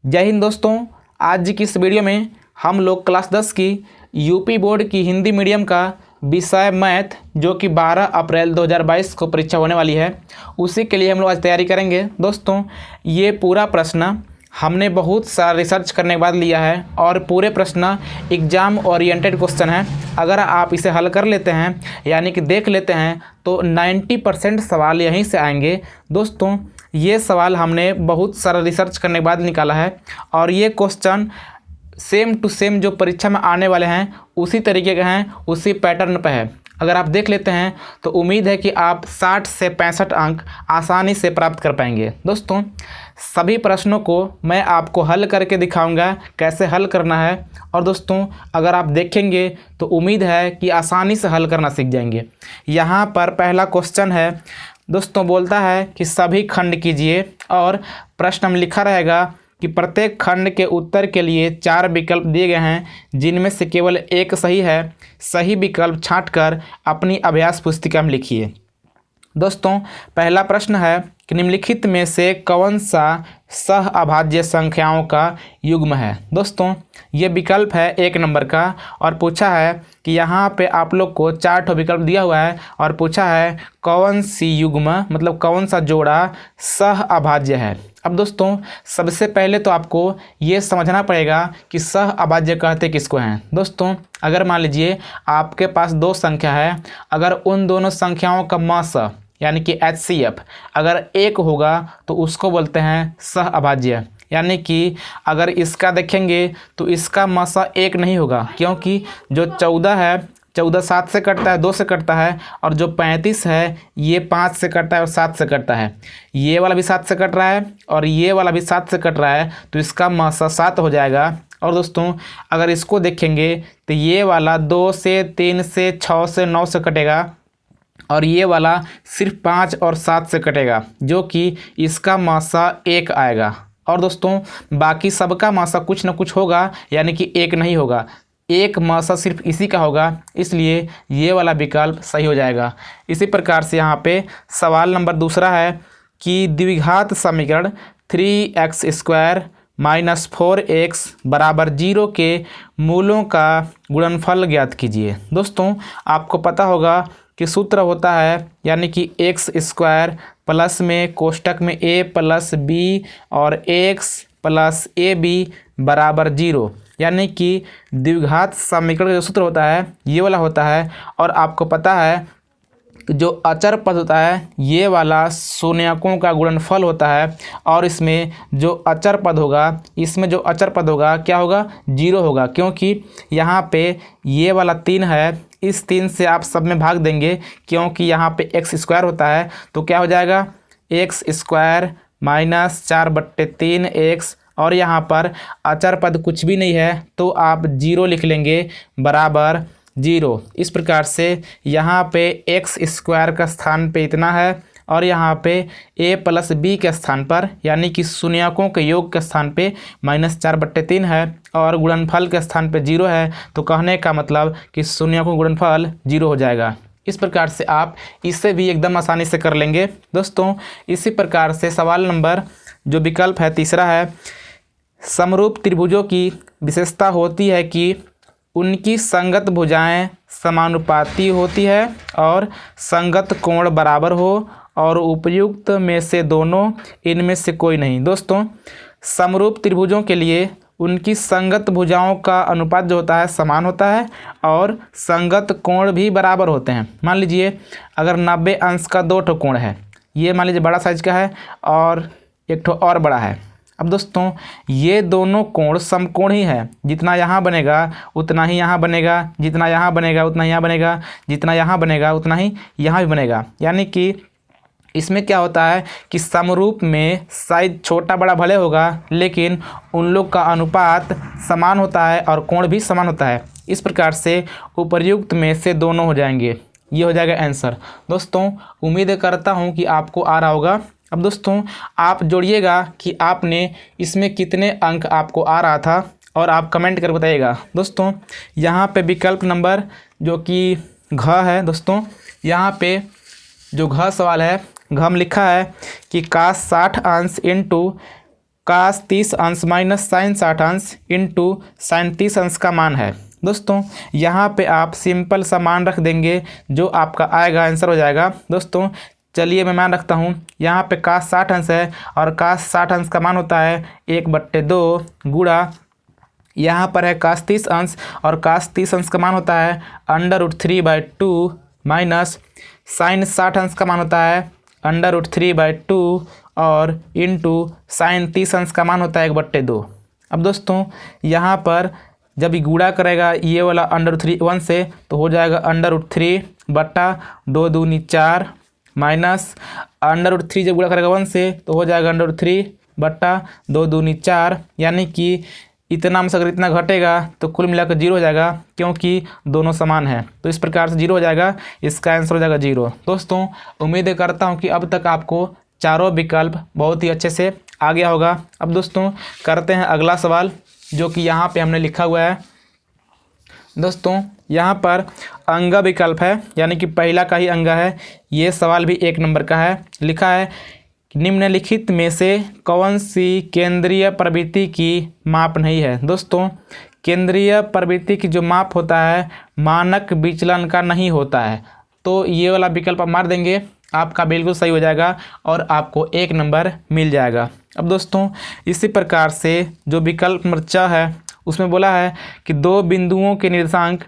जय हिंद दोस्तों। आज की इस वीडियो में हम लोग क्लास 10 की यूपी बोर्ड की हिंदी मीडियम का विषय मैथ जो कि 12 अप्रैल 2022 को परीक्षा होने वाली है, उसी के लिए हम लोग आज तैयारी करेंगे। दोस्तों, ये पूरा प्रश्न हमने बहुत सारा रिसर्च करने के बाद लिया है और पूरे प्रश्न एग्ज़ाम ओरिएंटेड क्वेश्चन है। अगर आप इसे हल कर लेते हैं यानी कि देख लेते हैं तो 90% सवाल यहीं से आएंगे। दोस्तों, ये सवाल हमने बहुत सारा रिसर्च करने के बाद निकाला है और ये क्वेश्चन सेम टू सेम जो परीक्षा में आने वाले हैं उसी तरीके के हैं, उसी पैटर्न पे है। अगर आप देख लेते हैं तो उम्मीद है कि आप 60 से 65 अंक आसानी से प्राप्त कर पाएंगे। दोस्तों, सभी प्रश्नों को मैं आपको हल करके दिखाऊंगा कैसे हल करना है। और दोस्तों, अगर आप देखेंगे तो उम्मीद है कि आसानी से हल करना सीख जाएंगे। यहाँ पर पहला क्वेश्चन है दोस्तों, बोलता है कि सभी खंड कीजिए और प्रश्न में लिखा रहेगा कि प्रत्येक खंड के उत्तर के लिए 4 विकल्प दिए गए हैं जिनमें से केवल एक सही है। सही विकल्प छांटकर अपनी अभ्यास पुस्तिका में लिखिए। दोस्तों, पहला प्रश्न है कि निम्नलिखित में से कौन सा सह अभाज्य संख्याओं का युग्म है। दोस्तों, ये विकल्प है 1 नंबर का और पूछा है कि यहाँ पे आप लोग को 4 ठो विकल्प दिया हुआ है और पूछा है कौन सी युग्म मतलब कौन सा जोड़ा सह अभाज्य है। अब दोस्तों, सबसे पहले तो आपको ये समझना पड़ेगा कि सह अभाज्य कहते किसको हैं। दोस्तों, अगर मान लीजिए आपके पास 2 संख्या है, अगर उन दोनों संख्याओं का मस यानी कि HCF अगर 1 होगा तो उसको बोलते हैं सह अभाज्य। यानी कि अगर इसका देखेंगे तो इसका मसा 1 नहीं होगा, क्योंकि जो 14 है 14 7 से कटता है, 2 से कटता है, और जो 35 है ये 5 से कटता है और 7 से कटता है। ये वाला भी 7 से कट रहा है और ये वाला भी 7 से कट रहा है, तो इसका मसा 7 हो जाएगा। और दोस्तों, अगर इसको देखेंगे तो ये वाला 2 से 3 से 6 से 9 से कटेगा और ये वाला सिर्फ 5 और 7 से कटेगा, जो कि इसका मासा 1 आएगा। और दोस्तों, बाकी सबका मासा कुछ ना कुछ होगा, यानी कि 1 नहीं होगा। एक मासा सिर्फ इसी का होगा, इसलिए ये वाला विकल्प सही हो जाएगा। इसी प्रकार से यहाँ पे सवाल नंबर दूसरा है कि द्विघात समीकरण 3x² - 4x = 0 के मूलों का गुणनफल ज्ञात कीजिए। दोस्तों, आपको पता होगा कि सूत्र होता है यानी कि x² प्लस में कोष्टक में a + b और x + ab = 0, यानी कि द्विघात समीकरण का जो सूत्र होता है ये वाला होता है। और आपको पता है जो अचर पद होता है ये वाला शून्यकों का गुणनफल होता है, और इसमें जो अचर पद होगा क्या होगा, 0 होगा, क्योंकि यहाँ पे ये वाला 3 है, इस 3 से आप सब में भाग देंगे क्योंकि यहाँ पे x² होता है, तो क्या हो जाएगा x² - 4/3x, और यहाँ पर अचर पद कुछ भी नहीं है तो आप 0 लिख लेंगे बराबर 0। इस प्रकार से यहाँ पे x² का स्थान पे इतना है और यहाँ पे a + b के स्थान पर यानी कि शून्यकों के योग के स्थान पे -4/3 है और गुणनफल के स्थान पे 0 है, तो कहने का मतलब कि शून्यकों का गुणनफल 0 हो जाएगा। इस प्रकार से आप इसे भी एकदम आसानी से कर लेंगे। दोस्तों, इसी प्रकार से सवाल नंबर जो विकल्प है तीसरा है, समरूप त्रिभुजों की विशेषता होती है कि उनकी संगत भुजाएं समानुपाती होती है और संगत कोण बराबर हो और उपयुक्त में से दोनों, इनमें से कोई नहीं। दोस्तों, समरूप त्रिभुजों के लिए उनकी संगत भुजाओं का अनुपात जो होता है समान होता है और संगत कोण भी बराबर होते हैं। मान लीजिए अगर 90 अंश का 2 ठो कोण है, ये मान लीजिए बड़ा साइज का है और एक ठो और बड़ा है। अब दोस्तों, ये दोनों कोण समकोण ही है, जितना यहाँ बनेगा उतना ही यहाँ बनेगा, जितना यहाँ बनेगा उतना यहाँ बनेगा, जितना यहाँ बनेगा उतना ही यहाँ भी बनेगा। यानी कि इसमें क्या होता है कि समरूप में साइज छोटा बड़ा भले होगा लेकिन उन लोग का अनुपात समान होता है और कोण भी समान होता है। इस प्रकार से उपर्युक्त में से दोनों हो जाएंगे, ये हो जाएगा आंसर। दोस्तों, उम्मीद करता हूँ कि आपको आ रहा होगा। अब दोस्तों, आप जोड़िएगा कि आपने इसमें कितने अंक आपको आ रहा था और आप कमेंट कर बताइएगा। दोस्तों, यहाँ पे विकल्प नंबर जो कि घ है, दोस्तों यहाँ पे जो घ सवाल है, घ में लिखा है कि cos 60 अंश इंटू cos 30 अंश माइनस साइन 60 अंश इंटू साइन 30 अंश का मान है। दोस्तों यहाँ पे आप सिंपल सा मान रख देंगे, जो आपका आएगा आंसर हो जाएगा। दोस्तों चलिए मैं मान रखता हूँ, यहाँ पे cos 60 अंश है और cos 60 अंश का मान होता है 1/2 गुणा, यहाँ पर है cos 30 अंश और cos 30 अंश का मान होता है √3/2 माइनस साइन 60 अंश का मान होता है √3/2 और इंटू साइन 30 अंश का मान होता है 1/2। अब दोस्तों यहाँ पर जब ये गुणा करेगा ये वाला √3 1 से तो हो जाएगा √3/2 दूनी 4 माइनस √3 जब गुणा करेगा 1 से तो हो जाएगा √3/2 दूनी 4, यानी कि इतना में से अगर इतना घटेगा तो कुल मिलाकर 0 हो जाएगा, क्योंकि दोनों समान है। तो इस प्रकार से 0 हो जाएगा, इसका आंसर हो जाएगा 0। दोस्तों उम्मीद करता हूँ कि अब तक आपको चारों विकल्प बहुत ही अच्छे से आ गया होगा। अब दोस्तों करते हैं अगला सवाल, जो कि यहाँ पे हमने लिखा हुआ है। दोस्तों यहाँ पर अंग विकल्प है, यानी कि पहला का ही अंग है। ये सवाल भी 1 नंबर का है। लिखा है निम्नलिखित में से कौन सी केंद्रीय प्रवृत्ति की माप नहीं है। दोस्तों केंद्रीय प्रवृत्ति की जो माप होता है मानक विचलन का नहीं होता है, तो ये वाला विकल्प आप मार देंगे, आपका बिल्कुल सही हो जाएगा और आपको 1 नंबर मिल जाएगा। अब दोस्तों इसी प्रकार से जो विकल्प नंबर 4 है उसमें बोला है कि 2 बिंदुओं के निर्देशांक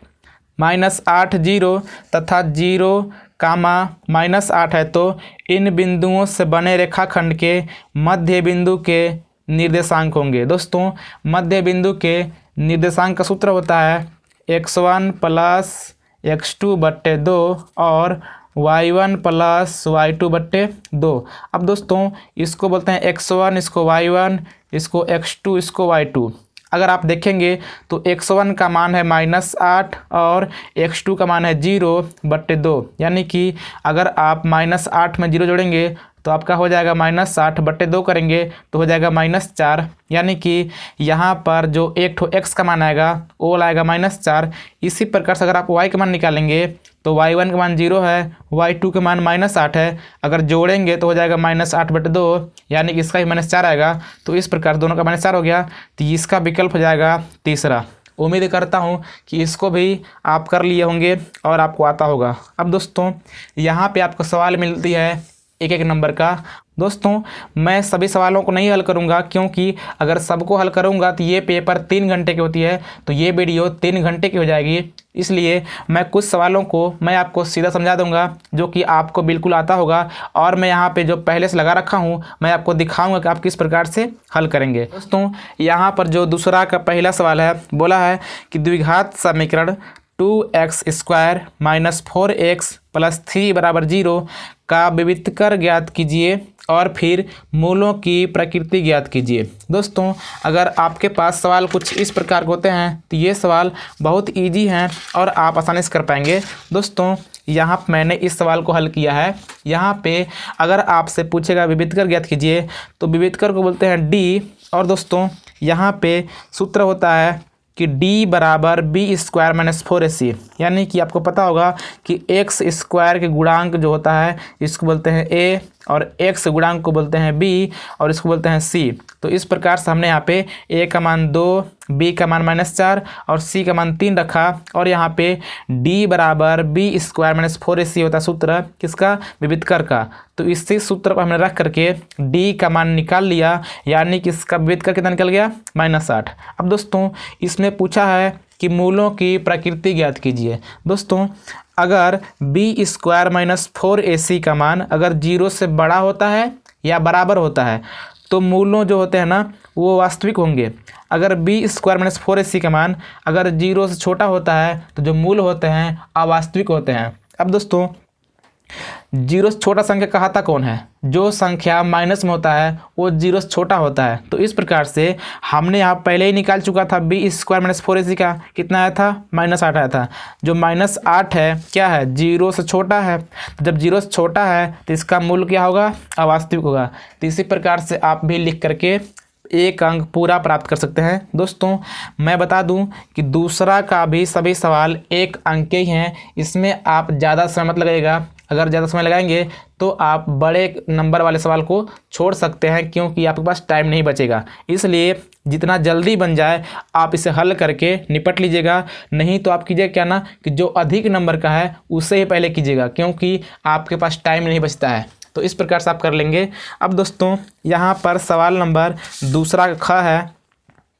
-8 0 तथा 0, -8 है, तो इन बिंदुओं से बने रेखाखंड के मध्य बिंदु के निर्देशांक होंगे। दोस्तों मध्य बिंदु के निर्देशांक का सूत्र होता है x1 + x2/2 और y1 + y2/2। अब दोस्तों इसको बोलते हैं x1, इसको y1, इसको x2, इसको y2। अगर आप देखेंगे तो x1 का मान है -8 और x2 का मान है 0/2, यानी कि अगर आप -8 में 0 जोड़ेंगे तो आपका हो जाएगा -8/2 करेंगे तो हो जाएगा -4, यानी कि यहाँ पर जो एक ठो x का मान आएगा वो आएगा -4। इसी प्रकार से अगर आप y का मान निकालेंगे तो y1 का मान 0 है, y2 का मान -8 है, अगर जोड़ेंगे तो हो जाएगा -8/2, यानी कि इसका ही -4 आएगा। तो इस प्रकार दोनों का -4 हो गया, तो इसका विकल्प हो जाएगा तीसरा। उम्मीद करता हूँ कि इसको भी आप कर लिए होंगे और आपको आता होगा। अब दोस्तों यहाँ पे आपको सवाल मिलती है 1-1 नंबर का। दोस्तों मैं सभी सवालों को नहीं हल करूंगा, क्योंकि अगर सबको हल करूंगा तो ये पेपर 3 घंटे की होती है, तो ये वीडियो 3 घंटे की हो जाएगी। इसलिए मैं कुछ सवालों को मैं आपको सीधा समझा दूंगा जो कि आपको बिल्कुल आता होगा, और मैं यहाँ पे जो पहले से लगा रखा हूँ मैं आपको दिखाऊंगा कि आप किस प्रकार से हल करेंगे। दोस्तों यहाँ पर जो दूसरा का पहला सवाल है, बोला है कि द्विघात समीकरण 2x² - 4x + 3 = 0 का विविधकर ज्ञात कीजिए और फिर मूलों की प्रकृति ज्ञात कीजिए। दोस्तों अगर आपके पास सवाल कुछ इस प्रकार के होते हैं तो ये सवाल बहुत इजी हैं और आप आसानी से कर पाएंगे। दोस्तों यहाँ मैंने इस सवाल को हल किया है। यहाँ पे अगर आपसे पूछेगा विविधकर ज्ञात कीजिए तो विविधकर को बोलते हैं d, और दोस्तों यहाँ पे सूत्र होता है कि d = b² - 4ac, यानी कि आपको पता होगा कि x² के गुणांक जो होता है इसको बोलते हैं a और x गुणांक को बोलते हैं b और इसको बोलते हैं c। तो इस प्रकार से हमने यहाँ पे a का मान 2, b का मान -4 और c का मान 3 रखा, और यहाँ पे d = b² - 4ac होता है सूत्र किसका, विविधकर का। तो इसी सूत्र पर हमने रख करके d का मान निकाल लिया, यानी कि इसका विविधकर कितना निकल गया, -8। अब दोस्तों इसमें पूछा है कि मूलों की प्रकृति ज्ञात कीजिए। दोस्तों अगर b² - 4ac का मान अगर 0 से बड़ा होता है या बराबर होता है तो मूलों जो होते हैं ना वो वास्तविक होंगे। अगर b² - 4ac का मान अगर 0 से छोटा होता है तो जो मूल होते हैं अवास्तविक होते हैं। अब दोस्तों 0 से छोटा संख्या कहता कौन है, जो संख्या माइनस में होता है वो 0 से छोटा होता है। तो इस प्रकार से हमने यहाँ पहले ही निकाल चुका था b² - 4ac का कितना आया था, -8 आया था। जो -8 है क्या है, 0 से छोटा है। तो जब 0 से छोटा है तो इसका मूल्य क्या होगा, अवास्तविक होगा। तो इसी प्रकार से आप भी लिख करके 1 अंक पूरा प्राप्त कर सकते हैं। दोस्तों मैं बता दूं कि दूसरा का भी सभी सवाल 1 अंक के ही हैं, इसमें आप ज़्यादा समय मत लगेगा। अगर ज़्यादा समय लगाएंगे तो आप बड़े नंबर वाले सवाल को छोड़ सकते हैं, क्योंकि आपके पास टाइम नहीं बचेगा। इसलिए जितना जल्दी बन जाए आप इसे हल करके निपट लीजिएगा। नहीं तो आप कीजिएगा क्या ना कि जो अधिक नंबर का है उससे ही पहले कीजिएगा, क्योंकि आपके पास टाइम नहीं बचता है। तो इस प्रकार से आप कर लेंगे। अब दोस्तों यहाँ पर सवाल नंबर दूसरा ख है,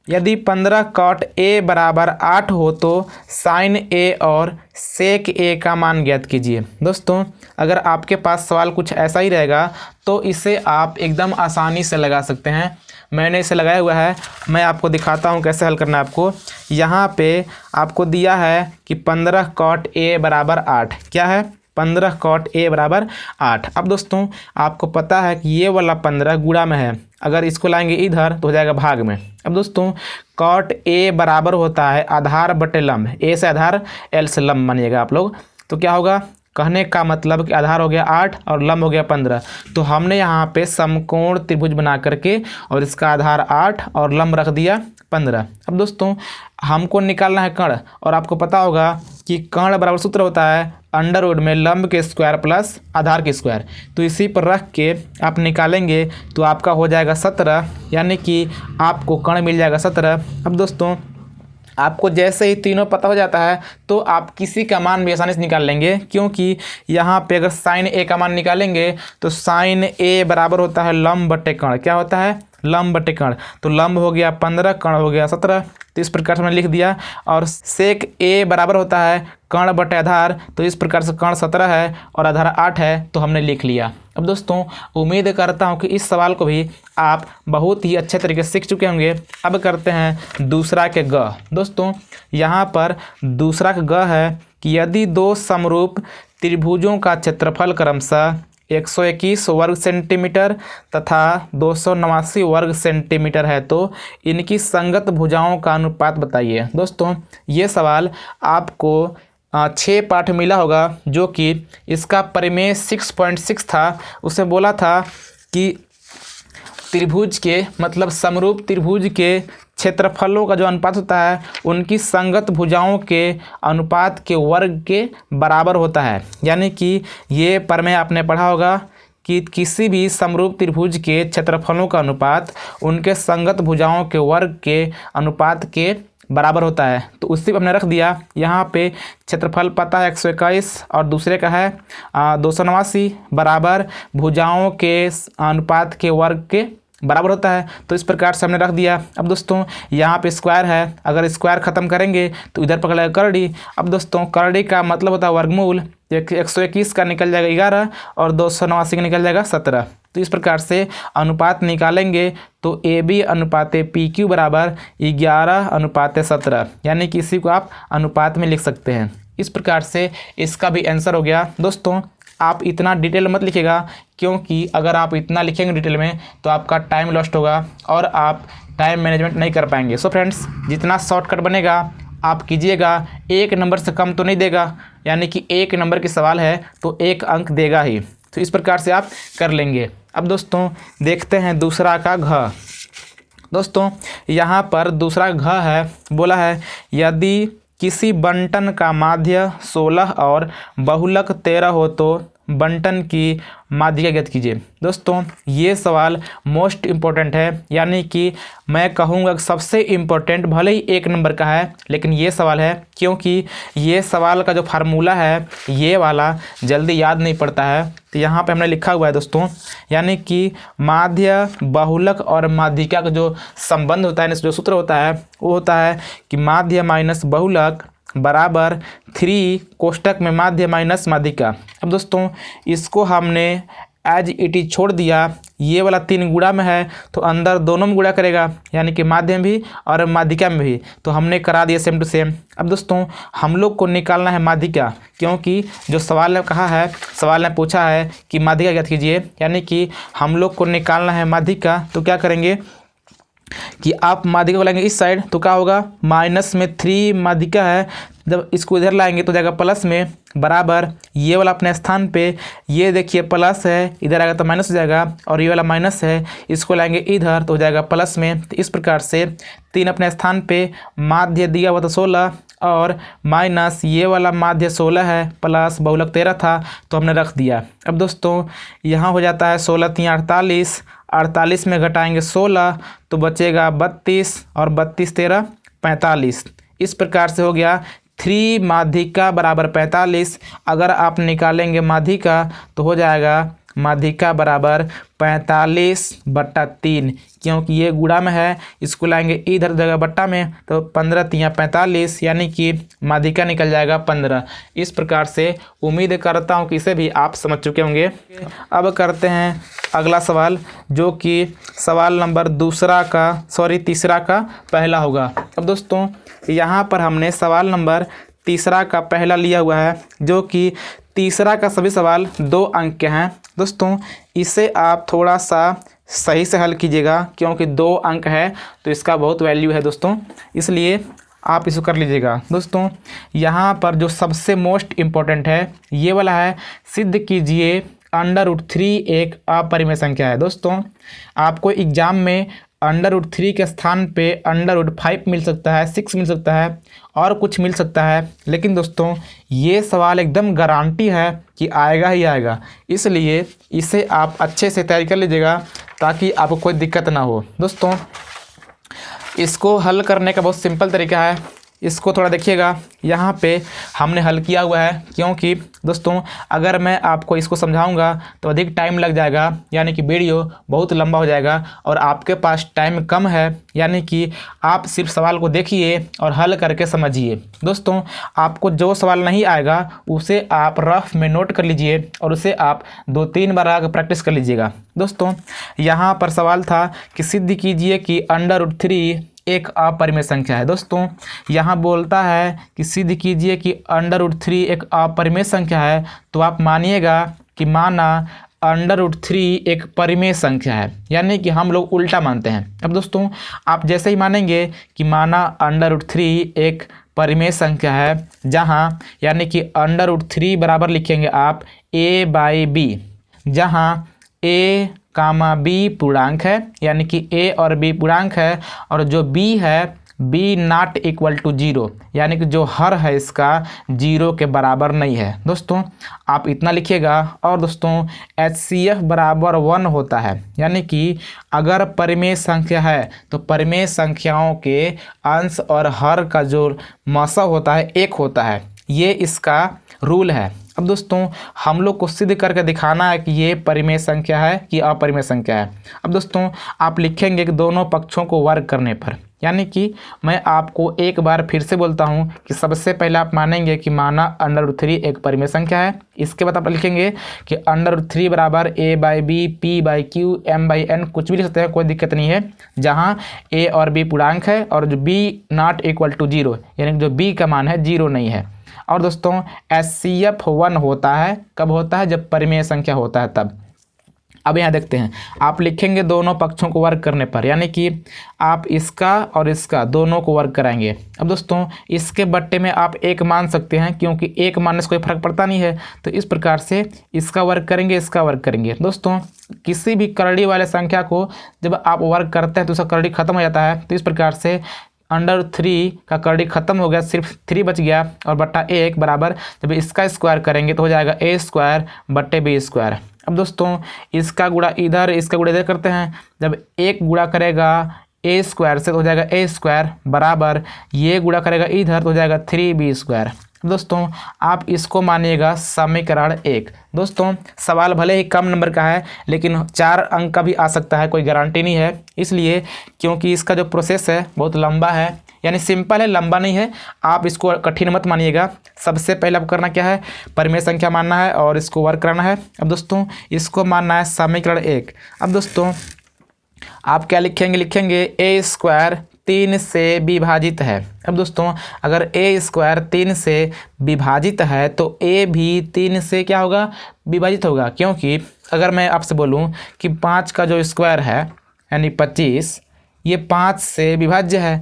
यदि 15 cot a बराबर 8 हो तो sin a और sec a का मान ज्ञात कीजिए। दोस्तों अगर आपके पास सवाल कुछ ऐसा ही रहेगा तो इसे आप एकदम आसानी से लगा सकते हैं। मैंने इसे लगाया हुआ है, मैं आपको दिखाता हूँ कैसे हल करना है आपको। यहाँ पे आपको दिया है कि 15 cot a बराबर 8, क्या है 15 cot a बराबर 8। अब दोस्तों आपको पता है कि ये वाला 15 गुणा में है, अगर इसको लाएंगे इधर तो हो जाएगा भाग में। अब दोस्तों cot a बराबर होता है आधार बटे लंब, a से आधार l से लंब मानिएगा आप लोग। तो क्या होगा, कहने का मतलब कि आधार हो गया 8 और लंब हो गया 15। तो हमने यहाँ पे समकोण त्रिभुज बना करके और इसका आधार 8 और लंब रख दिया 15। अब दोस्तों हमको निकालना है कर्ण, और आपको पता होगा कि कर्ण बराबर सूत्र होता है अंडर रूट में लंब के स्क्वायर प्लस आधार के स्क्वायर। तो इसी पर रख के आप निकालेंगे तो आपका हो जाएगा 17, यानी कि आपको कर्ण मिल जाएगा 17। अब दोस्तों आपको जैसे ही तीनों पता हो जाता है तो आप किसी का मान भी आसानी से निकाल लेंगे, क्योंकि यहाँ पे अगर साइन ए का मान निकालेंगे तो साइन ए बराबर होता है लंब बटे कर्ण। क्या होता है, लंब बटे कर्ण। तो लंब हो गया 15, कर्ण हो गया 17। तो इस प्रकार से मैंने लिख दिया। और सेक ए बराबर होता है कर्ण बटे आधार, तो इस प्रकार से कर्ण 17 है और आधार 8 है, तो हमने लिख लिया। अब दोस्तों उम्मीद करता हूँ कि इस सवाल को भी आप बहुत ही अच्छे तरीके से सीख चुके होंगे। अब करते हैं दूसरा के ग। दोस्तों यहाँ पर दूसरा का ग है कि यदि दो समरूप त्रिभुजों का क्षेत्रफल क्रमशः 121 वर्ग सेंटीमीटर तथा 289 वर्ग सेंटीमीटर है तो इनकी संगत भुजाओं का अनुपात बताइए। दोस्तों ये सवाल आपको 6 पाठ मिला होगा, जो कि इसका परिमेय 6.6 था। उसमें बोला था कि त्रिभुज के मतलब समरूप त्रिभुज के क्षेत्रफलों का जो अनुपात होता है उनकी संगत भुजाओं के अनुपात के वर्ग के बराबर होता है। यानी कि ये प्रमेय आपने पढ़ा होगा कि किसी भी समरूप त्रिभुज के क्षेत्रफलों का अनुपात उनके संगत भुजाओं के वर्ग के अनुपात के बराबर होता है। तो उसी पर हमने रख दिया। यहाँ पे क्षेत्रफल पता है 121 और दूसरे का है 289 बराबर भुजाओं के अनुपात के वर्ग के बराबर होता है। तो इस प्रकार से हमने रख दिया। अब दोस्तों यहाँ पे स्क्वायर है, अगर स्क्वायर खत्म करेंगे तो इधर पकड़ लेगा करड़ी। अब दोस्तों करड़ी का मतलब होता है वर्गमूल। 121 का निकल जाएगा 11 और 289 का निकल जाएगा 17। तो इस प्रकार से अनुपात निकालेंगे तो ए बी अनुपात पी क्यू बराबर 11:17, यानी कि इसी को आप अनुपात में लिख सकते हैं। इस प्रकार से इसका भी आंसर हो गया। दोस्तों आप इतना डिटेल मत लिखिएगा, क्योंकि अगर आप इतना लिखेंगे डिटेल में तो आपका टाइम लॉस्ट होगा और आप टाइम मैनेजमेंट नहीं कर पाएंगे। सो फ्रेंड्स जितना शॉर्टकट बनेगा आप कीजिएगा। 1 नंबर से कम तो नहीं देगा, यानी कि 1 नंबर की सवाल है तो 1 अंक देगा ही। तो इस प्रकार से आप कर लेंगे। अब दोस्तों देखते हैं दूसरा का घ। दोस्तों यहाँ पर दूसरा घ है, बोला है यदि किसी बंटन का माध्य 16 और बहुलक 13 हो तो बंटन की माध्यिका ज्ञात कीजिए। दोस्तों ये सवाल मोस्ट इम्पोर्टेंट है, यानी कि मैं कहूँगा सबसे इम्पोर्टेंट। भले ही 1 नंबर का है लेकिन ये सवाल है, क्योंकि ये सवाल का जो फार्मूला है ये वाला जल्दी याद नहीं पड़ता है। तो यहाँ पे हमने लिखा हुआ है दोस्तों, यानी कि माध्य बहुलक और माध्यिका का जो संबंध होता है, जो सूत्र होता है वो होता है कि माध्य माइनस बहुलक बराबर 3 कोष्टक में माध्य माइनस माध्यिका। अब दोस्तों इसको हमने एज इट इज छोड़ दिया। ये वाला 3 गुणा में है तो अंदर दोनों में गुणा करेगा, यानी कि माध्य में भी और माध्यिका में भी। तो हमने करा दिया सेम टू सेम। अब दोस्तों हम लोग को निकालना है माध्यिका, क्योंकि जो सवाल ने कहा है, सवाल ने पूछा है कि माध्यिका ज्ञात कीजिए, यानी कि हम लोग को निकालना है माध्यिका। तो क्या करेंगे, कि आप माध्यिका को लाएंगे इस साइड तो क्या होगा, माइनस में 3 माध्यिका है, जब इसको इधर लाएंगे तो जाएगा प्लस में, बराबर ये वाला अपने स्थान पे, ये देखिए प्लस है, इधर आएगा तो माइनस हो जाएगा, और ये वाला माइनस है, इसको लाएंगे इधर तो हो जाएगा प्लस में। तो इस प्रकार से 3 अपने स्थान पे, माध्य दिया हुआ था 16 और माइनस ये वाला माध्य 16 है, प्लस बहुलक 13 था तो हमने रख दिया। अब दोस्तों यहाँ हो जाता है 16 3 48, 48 में घटाएंगे 16 तो बचेगा 32 और 32 13 45। इस प्रकार से हो गया 3 माध्यिका बराबर 45। अगर आप निकालेंगे माध्यिका तो हो जाएगा माध्यिका बराबर 45/3, क्योंकि ये गुणा में है, इसको लाएंगे इधर जगह बट्टा में तो 15 3 45, यानी कि माध्यिका निकल जाएगा 15। इस प्रकार से उम्मीद करता हूँ कि इसे भी आप समझ चुके होंगे। अब करते हैं अगला सवाल, जो कि सवाल नंबर तीसरा का पहला होगा। अब दोस्तों यहाँ पर हमने सवाल नंबर तीसरा का पहला लिया हुआ है, जो कि तीसरा का सभी सवाल 2 अंक के हैं। दोस्तों इसे आप थोड़ा सा सही से हल कीजिएगा, क्योंकि 2 अंक है तो इसका बहुत वैल्यू है दोस्तों, इसलिए आप इसको कर लीजिएगा। दोस्तों यहाँ पर जो सबसे मोस्ट इम्पोर्टेंट है ये वाला है, सिद्ध कीजिए √3 एक अपरिमेय संख्या है। दोस्तों आपको एग्जाम में √3 के स्थान पे √5 मिल सकता है, 6 मिल सकता है और कुछ मिल सकता है, लेकिन दोस्तों ये सवाल एकदम गारंटी है कि आएगा ही आएगा, इसलिए इसे आप अच्छे से तैयारी कर लीजिएगा ताकि आपको कोई दिक्कत ना हो। दोस्तों इसको हल करने का बहुत सिंपल तरीका है, इसको थोड़ा देखिएगा। यहाँ पे हमने हल किया हुआ है, क्योंकि दोस्तों अगर मैं आपको इसको समझाऊंगा तो अधिक टाइम लग जाएगा, यानी कि वीडियो बहुत लंबा हो जाएगा, और आपके पास टाइम कम है, यानी कि आप सिर्फ सवाल को देखिए और हल करके समझिए। दोस्तों आपको जो सवाल नहीं आएगा उसे आप रफ में नोट कर लीजिए और उसे आप 2-3 बार आगे प्रैक्टिस कर लीजिएगा। दोस्तों यहाँ पर सवाल था कि सिद्ध कीजिए कि √3 एक अपरिमेय संख्या है। दोस्तों यहाँ बोलता है कि सिद्ध कीजिए कि √3 एक अपरिमेय संख्या है, तो आप मानिएगा कि माना √3 एक परिमेय संख्या है, यानी कि हम लोग उल्टा मानते हैं। अब दोस्तों आप जैसे ही मानेंगे कि माना √3 एक परिमेय संख्या है, जहाँ यानी कि √3 बराबर लिखेंगे आप a/b, जहाँ a, b पूर्णांक है, यानी कि a और b पूर्णांक है, और जो b है b ≠ 0, यानी कि जो हर है इसका 0 के बराबर नहीं है। दोस्तों आप इतना लिखिएगा। और दोस्तों HCF बराबर 1 होता है, यानी कि अगर परिमेय संख्या है तो परिमेय संख्याओं के अंश और हर का जो मसा होता है 1 होता है, ये इसका रूल है। अब दोस्तों हम लोग को सिद्ध करके दिखाना है कि ये परिमेय संख्या है कि अपरिमेय संख्या है। अब दोस्तों आप लिखेंगे कि दोनों पक्षों को वर्ग करने पर, यानी कि मैं आपको एक बार फिर से बोलता हूँ कि सबसे पहले आप मानेंगे कि माना √3 एक परिमेय संख्या है। इसके बाद आप लिखेंगे कि √3 बराबर a/b, p/q, m/n, कुछ भी लिख सकते हैं, कोई दिक्कत नहीं है, जहाँ a और b पूर्णांक है और जो b ≠ 0, यानी कि जो b का मान है 0 नहीं है। और दोस्तों HCF 1 होता है, कब होता है, जब परिमेय संख्या होता है तब। अब यहाँ देखते हैं, आप लिखेंगे दोनों पक्षों को वर्ग करने पर, यानी कि आप इसका और इसका दोनों को वर्ग कराएंगे। अब दोस्तों इसके बट्टे में आप 1 मान सकते हैं, क्योंकि 1 मानने से कोई फर्क पड़ता नहीं है, तो इस प्रकार से इसका वर्ग करेंगे, इसका वर्ग करेंगे। दोस्तों किसी भी करड़ी वाले संख्या को जब आप वर्ग करते हैं तो उसका करड़ी खत्म हो जाता है, तो इस प्रकार से √3 का करड़ी खत्म हो गया, सिर्फ 3 बच गया, और बट्टा 1 बराबर जब इसका स्क्वायर करेंगे तो हो जाएगा a²/b²। अब दोस्तों इसका गुणा इधर, इसका गुणा इधर करते हैं, जब 1 गुणा करेगा a² से तो हो जाएगा a² बराबर ये गुणा करेगा इधर तो हो जाएगा 3b²। दोस्तों आप इसको मानिएगा समीकरण 1। दोस्तों सवाल भले ही कम नंबर का है, लेकिन 4 अंक का भी आ सकता है, कोई गारंटी नहीं है, इसलिए क्योंकि इसका जो प्रोसेस है बहुत लंबा है, यानी सिंपल है, लंबा नहीं है, आप इसको कठिन मत मानिएगा। सबसे पहले आप करना क्या है, परिमेय संख्या मानना है और इसको वर्ग करना है। अब दोस्तों इसको मानना है समीकरण 1। अब दोस्तों आप क्या लिखेंगे, a² 3 से विभाजित है। अब दोस्तों अगर a² 3 से विभाजित है तो a भी 3 से क्या होगा, विभाजित होगा, क्योंकि अगर मैं आपसे बोलूं कि 5 का जो स्क्वायर है यानी 25, ये 5 से विभाज्य है,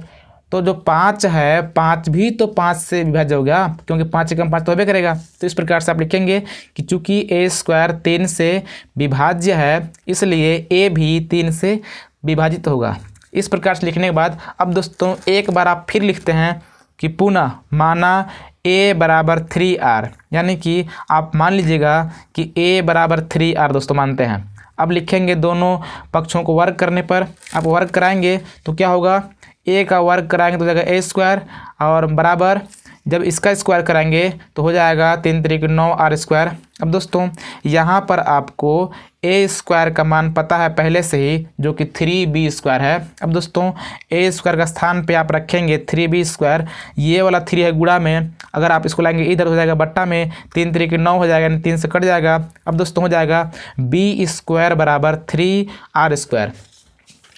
तो जो 5 है 5 भी तो 5 से विभाज्य हो गया, क्योंकि 5 से कम 5 तो होबे करेगा। तो इस प्रकार से आप लिखेंगे कि चूंकि ए स्क्वायर 3 से विभाज्य है इसलिए ए भी 3 से विभाजित होगा। इस प्रकार से लिखने के बाद अब दोस्तों एक बार आप फिर लिखते हैं कि पुनः माना a बराबर 3r, यानी कि आप मान लीजिएगा कि a बराबर 3r दोस्तों मानते हैं। अब लिखेंगे दोनों पक्षों को वर्ग करने पर, आप वर्ग कराएंगे तो क्या होगा, a का वर्ग कराएंगे तो हो जाएगा a स्क्वायर, और बराबर जब इसका स्क्वायर कराएंगे तो हो जाएगा 3 3 9 r स्क्वायर। अब दोस्तों यहाँ पर आपको ए स्क्वायर का मान पता है पहले से ही, जो कि 3b स्क्वायर है। अब दोस्तों ए स्क्वायर का स्थान पे आप रखेंगे 3b स्क्वायर, ये वाला 3 है गुणा में, अगर आप इसको लाएंगे इधर हो जाएगा बट्टा में, 3 3 9 हो जाएगा, यानी 3 से कट जाएगा। अब दोस्तों हो जाएगा b स्क्वायर बराबर 3r स्क्वायर।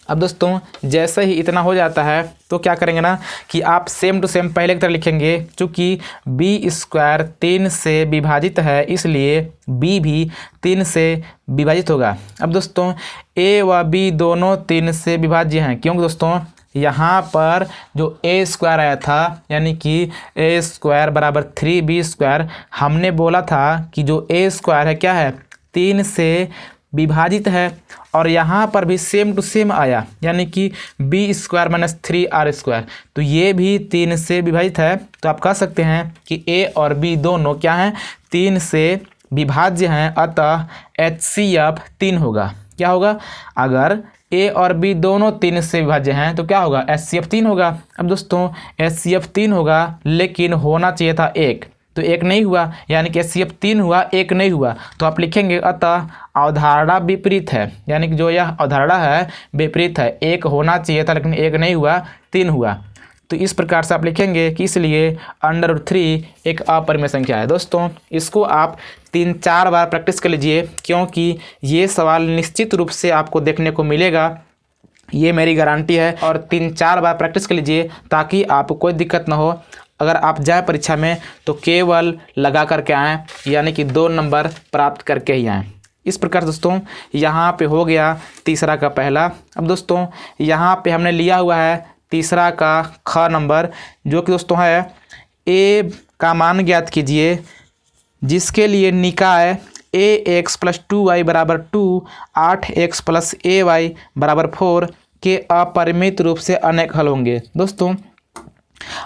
अब दोस्तों जैसे ही इतना हो जाता है तो क्या करेंगे ना कि आप सेम टू सेम पहले की तरह लिखेंगे, चूँकि b स्क्वायर 3 से विभाजित है इसलिए b भी 3 से विभाजित होगा। अब दोस्तों a व b दोनों 3 से विभाज्य हैं, क्योंकि दोस्तों यहाँ पर जो a स्क्वायर आया था, यानी कि a स्क्वायर बराबर 3b स्क्वायर, हमने बोला था कि जो a स्क्वायर है क्या है, 3 से विभाजित है, और यहाँ पर भी सेम टू सेम आया, यानी कि b square minus 3r square, तो ये भी 3 से विभाजित है। तो आप कह सकते हैं कि a और b दोनों क्या हैं, 3 से विभाज्य हैं, अतः HCF 3 होगा। क्या होगा, अगर a और b दोनों 3 से विभाज्य हैं तो क्या होगा, HCF 3 होगा। अब दोस्तों HCF 3 होगा, लेकिन होना चाहिए था 1, तो 1 नहीं हुआ, यानी कि HCF 3 हुआ 1 नहीं हुआ। तो आप लिखेंगे अतः अवधारणा विपरीत है, यानी कि जो यह अवधारणा है विपरीत है, 1 होना चाहिए था लेकिन 1 नहीं हुआ, 3 हुआ। तो इस प्रकार से आप लिखेंगे कि इसलिए √3 एक अपरिमेय संख्या है। दोस्तों इसको आप 3-4 बार प्रैक्टिस कर लीजिए, क्योंकि ये सवाल निश्चित रूप से आपको देखने को मिलेगा, ये मेरी गारंटी है। और 3-4 बार प्रैक्टिस कर लीजिए ताकि आपको कोई दिक्कत ना हो। अगर आप जाए परीक्षा में तो केवल लगा करके आएँ, यानी कि 2 नंबर प्राप्त करके ही आएँ। इस प्रकार दोस्तों यहाँ पे हो गया तीसरा का पहला। अब दोस्तों यहाँ पे हमने लिया हुआ है तीसरा का ख नंबर, जो कि दोस्तों है a का मान ज्ञात कीजिए, जिसके लिए निकाय ax + 2y = 2, 8x + ay = 4 के अपरिमित रूप से अनेक हल होंगे। दोस्तों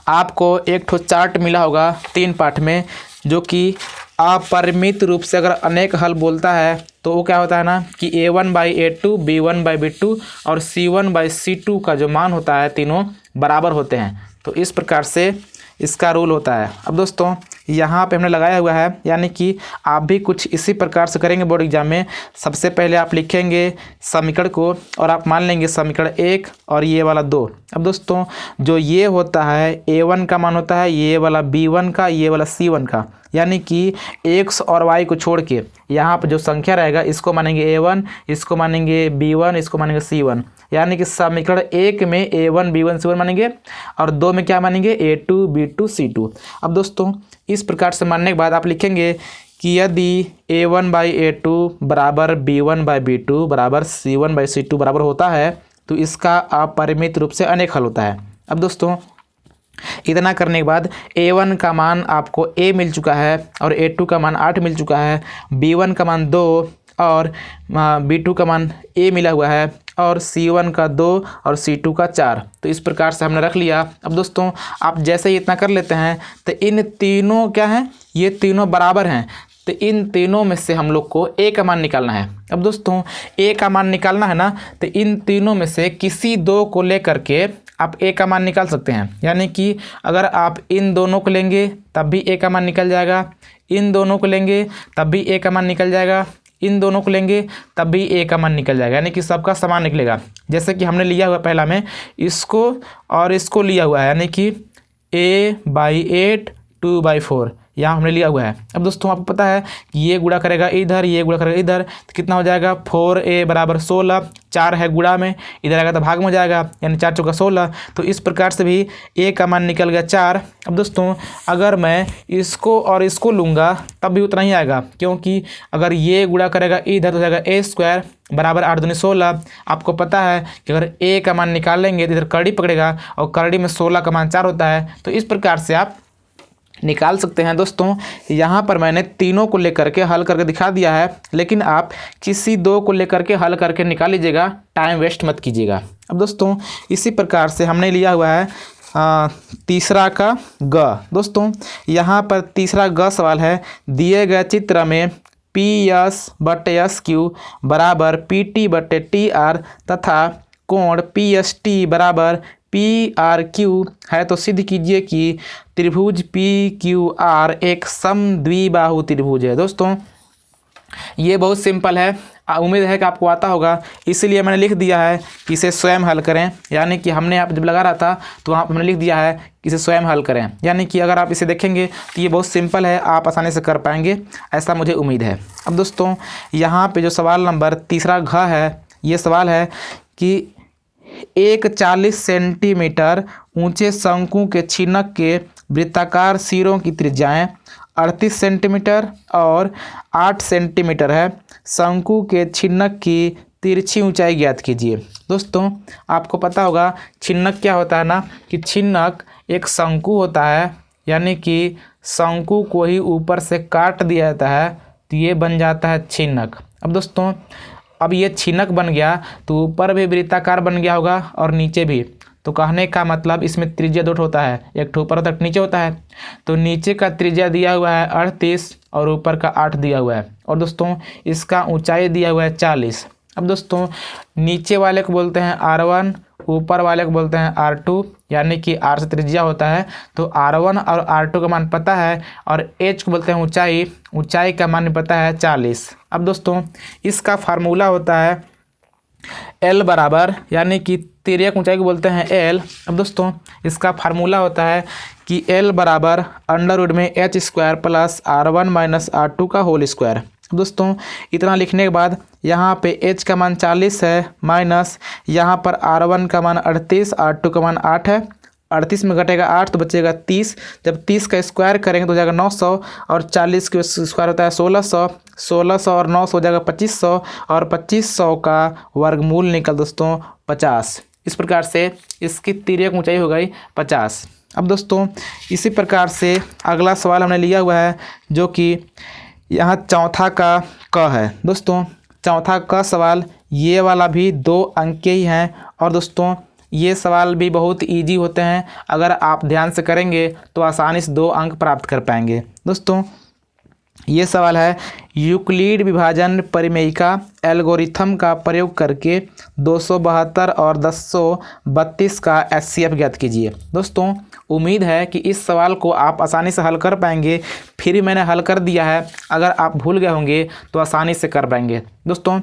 आपको एक ठो चार्ट मिला होगा 3 पार्ट में, जो कि अपरिमित रूप से अगर अनेक हल बोलता है तो वो क्या होता है ना कि a1/a2, b1/b2 और c1/c2 का जो मान होता है तीनों बराबर होते हैं। तो इस प्रकार से इसका रूल होता है। अब दोस्तों यहाँ पे हमने लगाया हुआ है, यानी कि आप भी कुछ इसी प्रकार से करेंगे बोर्ड एग्जाम में। सबसे पहले आप लिखेंगे समीकरण को, और आप मान लेंगे समीकरण 1 और ये वाला 2। अब दोस्तों जो ये होता है a1 का मान होता है ये वाला b1 का, ये वाला c1 का, यानी कि x और y को छोड़ के यहाँ पर जो संख्या रहेगा इसको मानेंगे a1, इसको मानेंगे b1, इसको मानेंगे c1, यानी कि समीकरण 1 में a1 b1 c1 मानेंगे और 2 में क्या मानेंगे a2 b2 c2। अब दोस्तों इस प्रकार से मानने के बाद आप लिखेंगे कि यदि a1/a2 बराबर b1/b2 बराबर c1/c2 बराबर होता है तो इसका अपरिमित रूप से अनेक हल होता है। अब दोस्तों इतना करने के बाद a1 का मान आपको a मिल चुका है, और a2 का मान 8 मिल चुका है, b1 का मान 2 और b2 का मान a मिला हुआ है, और c1 का 2 और c2 का 4। तो इस प्रकार से हमने रख लिया। अब दोस्तों आप जैसे ही इतना कर लेते हैं तो इन तीनों क्या हैं, ये तीनों बराबर हैं, तो इन तीनों में से हम लोग को a का मान निकालना है। अब दोस्तों a का मान निकालना है ना, तो इन तीनों में से किसी 2 को लेकर के आप a का मान निकाल सकते हैं, यानी कि अगर आप इन दोनों को लेंगे तब भी a का मान निकल जाएगा, इन दोनों को लेंगे तब भी a का मान निकल जाएगा, इन दोनों को लेंगे तब भी a का मान निकल जाएगा, यानी कि सबका समान निकलेगा। जैसे कि हमने लिया हुआ पहला में इसको और इसको लिया हुआ है, यानी कि a/8 2/4, यहाँ हमने लिया हुआ है। अब दोस्तों आपको पता है कि ये गुणा करेगा इधर, ये गुणा करेगा इधर, तो कितना हो जाएगा 4a बराबर 16, 4 है गुणा में, इधर आएगा तो भाग में हो जाएगा, यानी 4 चौका 16। तो इस प्रकार से भी a का मान निकल गया 4। अब दोस्तों अगर मैं इसको और इसको लूँगा तब भी उतना ही आएगा, क्योंकि अगर ये गुणा करेगा इधर तो जाएगा a स्क्वायर बराबर 8 दूनी 16। आपको पता है कि अगर a का मान निकाल लेंगे तो इधर करड़ी पकड़ेगा और करड़ी में 16 का मान 4 होता है, तो इस प्रकार से आप निकाल सकते हैं। दोस्तों यहाँ पर मैंने तीनों को लेकर के हल करके दिखा दिया है, लेकिन आप किसी दो को लेकर के हल करके निकाल लीजिएगा, टाइम वेस्ट मत कीजिएगा। अब दोस्तों इसी प्रकार से हमने लिया हुआ है तीसरा का ग। दोस्तों यहाँ पर तीसरा ग सवाल है, दिए गए चित्र में PS/SQ बराबर PT/TR तथा कोण PST बराबर PRQ है, तो सिद्ध कीजिए कि त्रिभुज PQR एक समद्विबाहु त्रिभुज है। दोस्तों ये बहुत सिंपल है, उम्मीद है कि आपको आता होगा, इसीलिए मैंने लिख दिया है कि इसे स्वयं हल करें। यानी कि हमने आप जब लगा रहा था तो वहाँ पर हमने लिख दिया है कि इसे स्वयं हल करें, यानी कि अगर आप इसे देखेंगे तो ये बहुत सिंपल है, आप आसानी से कर पाएंगे, ऐसा मुझे उम्मीद है। अब दोस्तों यहाँ पे जो सवाल नंबर तीसरा घ है, ये सवाल है कि एक 40 सेंटीमीटर ऊंचे शंकु के छिनक के वृत्ताकार सिरों की त्रिज्याएं 38 सेंटीमीटर और 8 सेंटीमीटर है। शंकु के छिन्नक की तिरछी ऊंचाई ज्ञात कीजिए। दोस्तों आपको पता होगा छिन्नक क्या होता है ना, कि छिन्नक एक शंकु होता है, यानी कि शंकु को ही ऊपर से काट दिया जाता है तो ये बन जाता है छिन्नक। अब दोस्तों अब ये छिन्नक बन गया तो ऊपर भी वृत्ताकार बन गया होगा और नीचे भी, तो कहने का मतलब इसमें त्रिज्या दो होता है, एक ठो ऊपर होता है, नीचे होता है। तो नीचे का त्रिज्या दिया हुआ है 38 और ऊपर का 8 दिया हुआ है, और दोस्तों इसका ऊंचाई दिया हुआ है 40। अब दोस्तों नीचे वाले को बोलते हैं R1, ऊपर वाले को बोलते हैं R2, यानी कि R से त्रिज्या होता है तो R1 और R2 का मान पता है, और H को बोलते हैं ऊंचाई, ऊंचाई का मान पता है 40। अब दोस्तों इसका फार्मूला होता है L बराबर, यानी कि तिर्यक ऊंचाई को बोलते हैं L। अब दोस्तों इसका फार्मूला होता है कि L बराबर अंडर में H square plus R1 minus R2 का होल स्क्वायर। दोस्तों इतना लिखने के बाद यहाँ पे H का मान 40 है, माइनस यहाँ पर R1 का मान 38, R2 का मान 8 है। 38 में घटेगा 8 तो बचेगा 30, जब 30 का स्क्वायर करेंगे तो हो जाएगा 900, और 40 का स्क्वायर होता है 1600, 1600 और 900 हो जाएगा 2500, और 2500 का वर्गमूल निकल दोस्तों 50। इस प्रकार से इसकी तिर्यक ऊंचाई हो गई 50। अब दोस्तों इसी प्रकार से अगला सवाल हमने लिया हुआ है, जो कि यहाँ चौथा का क है। दोस्तों चौथा का सवाल ये वाला भी 2 अंक के ही हैं, और दोस्तों ये सवाल भी बहुत इजी होते हैं, अगर आप ध्यान से करेंगे तो आसानी से 2 अंक प्राप्त कर पाएंगे। दोस्तों ये सवाल है, यूक्लिड विभाजन परिमेयिका एल्गोरिथम का प्रयोग करके 272 और 1032 का HCF ज्ञात कीजिए। दोस्तों उम्मीद है कि इस सवाल को आप आसानी से हल कर पाएंगे, फिर मैंने हल कर दिया है, अगर आप भूल गए होंगे तो आसानी से कर पाएंगे। दोस्तों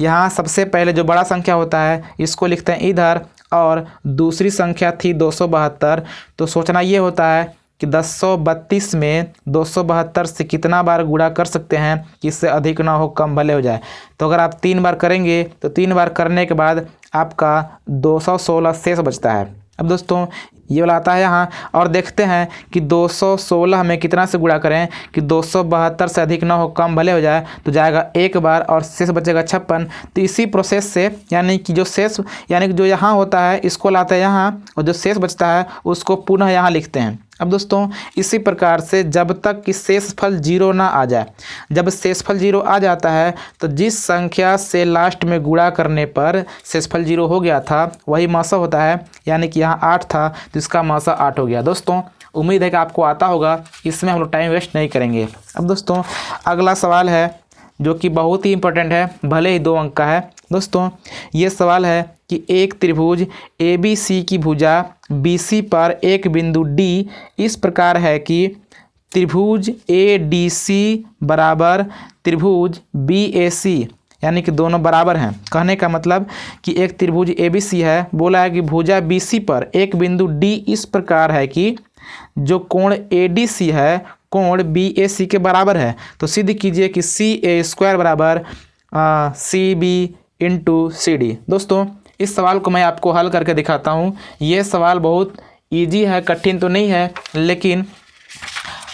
यहाँ सबसे पहले जो बड़ा संख्या होता है इसको लिखते हैं इधर, और दूसरी संख्या थी 272, तो सोचना ये होता है कि 1032 में 272 से कितना बार गुणा कर सकते हैं कि इससे अधिक ना हो, कम भले हो जाए। तो अगर आप 3 बार करेंगे तो 3 बार करने के बाद आपका 216 शेष बचता है। अब दोस्तों ये वाला आता है यहाँ, और देखते हैं कि 216 में कितना से गुणा करें कि 272 से अधिक ना हो, कम भले हो जाए, तो जाएगा 1 बार और शेष बचेगा 56। तो इसी प्रोसेस से यानी कि जो शेष यानी कि जो यहाँ होता है इसको लाते हैं यहाँ, और जो शेष बचता है उसको पुनः यहाँ लिखते हैं। अब दोस्तों इसी प्रकार से जब तक कि शेषफल 0 ना आ जाए, जब शेषफल 0 आ जाता है तो जिस संख्या से लास्ट में गुणा करने पर शेषफल 0 हो गया था वही मासा होता है, यानी कि यहाँ 8 था तो इसका मासा 8 हो गया। दोस्तों उम्मीद है कि आपको आता होगा, इसमें हम लोग टाइम वेस्ट नहीं करेंगे। अब दोस्तों अगला सवाल है जो कि बहुत ही इंपॉर्टेंट है, भले ही 2 अंक का है। दोस्तों ये सवाल है कि एक त्रिभुज ABC की भुजा BC पर एक बिंदु D इस प्रकार है कि त्रिभुज ADC बराबर त्रिभुज BAC, यानी कि दोनों बराबर हैं। कहने का मतलब कि एक त्रिभुज ABC है, बोला है कि भुजा BC पर एक बिंदु D इस प्रकार है कि जो कोण ADC है कोण BAC के बराबर है तो सिद्ध कीजिए कि CA² बराबर CB इंटू CD। दोस्तों इस सवाल को मैं आपको हल करके दिखाता हूँ। ये सवाल बहुत ईजी है, कठिन तो नहीं है, लेकिन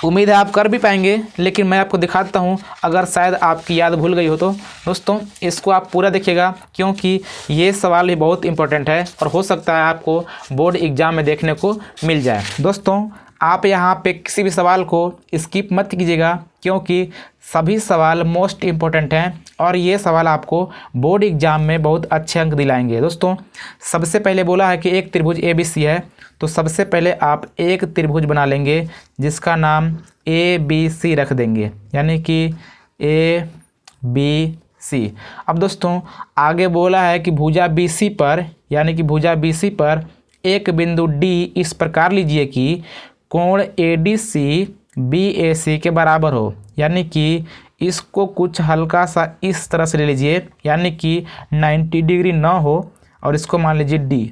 उम्मीद है आप कर भी पाएंगे। लेकिन मैं आपको दिखाता हूँ, अगर शायद आपकी याद भूल गई हो तो दोस्तों इसको आप पूरा देखिएगा, क्योंकि ये सवाल ही बहुत इंपॉर्टेंट है और हो सकता है आपको बोर्ड एग्जाम में देखने को मिल जाए। दोस्तों आप यहाँ पे किसी भी सवाल को स्किप मत कीजिएगा, क्योंकि सभी सवाल मोस्ट इम्पोर्टेंट हैं और ये सवाल आपको बोर्ड एग्जाम में बहुत अच्छे अंक दिलाएंगे। दोस्तों सबसे पहले बोला है कि एक त्रिभुज ABC है, तो सबसे पहले आप एक त्रिभुज बना लेंगे जिसका नाम ABC रख देंगे, यानी कि ABC। अब दोस्तों आगे बोला है कि भुजा BC पर, यानी कि भुजा BC पर एक बिंदु D इस प्रकार लीजिए कि कोण ADC BAC के बराबर हो, यानी कि इसको कुछ हल्का सा इस तरह से ले लीजिए, यानी कि 90 डिग्री ना हो, और इसको मान लीजिए D।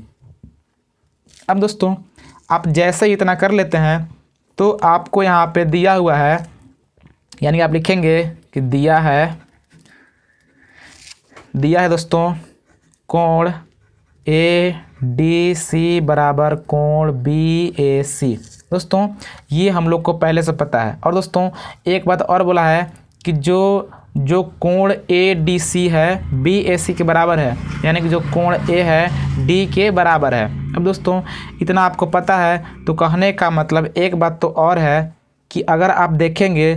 अब दोस्तों आप जैसे ही इतना कर लेते हैं तो आपको यहाँ पे दिया हुआ है, यानी कि आप लिखेंगे कि दिया है दोस्तों कोण ADC बराबर कोण BAC। दोस्तों ये हम लोग को पहले से पता है। और दोस्तों एक बात और बोला है कि जो कोण ADC है BAC के बराबर है, यानी कि जो कोण A है D के बराबर है। अब दोस्तों इतना आपको पता है तो कहने का मतलब एक बात तो और है कि अगर आप देखेंगे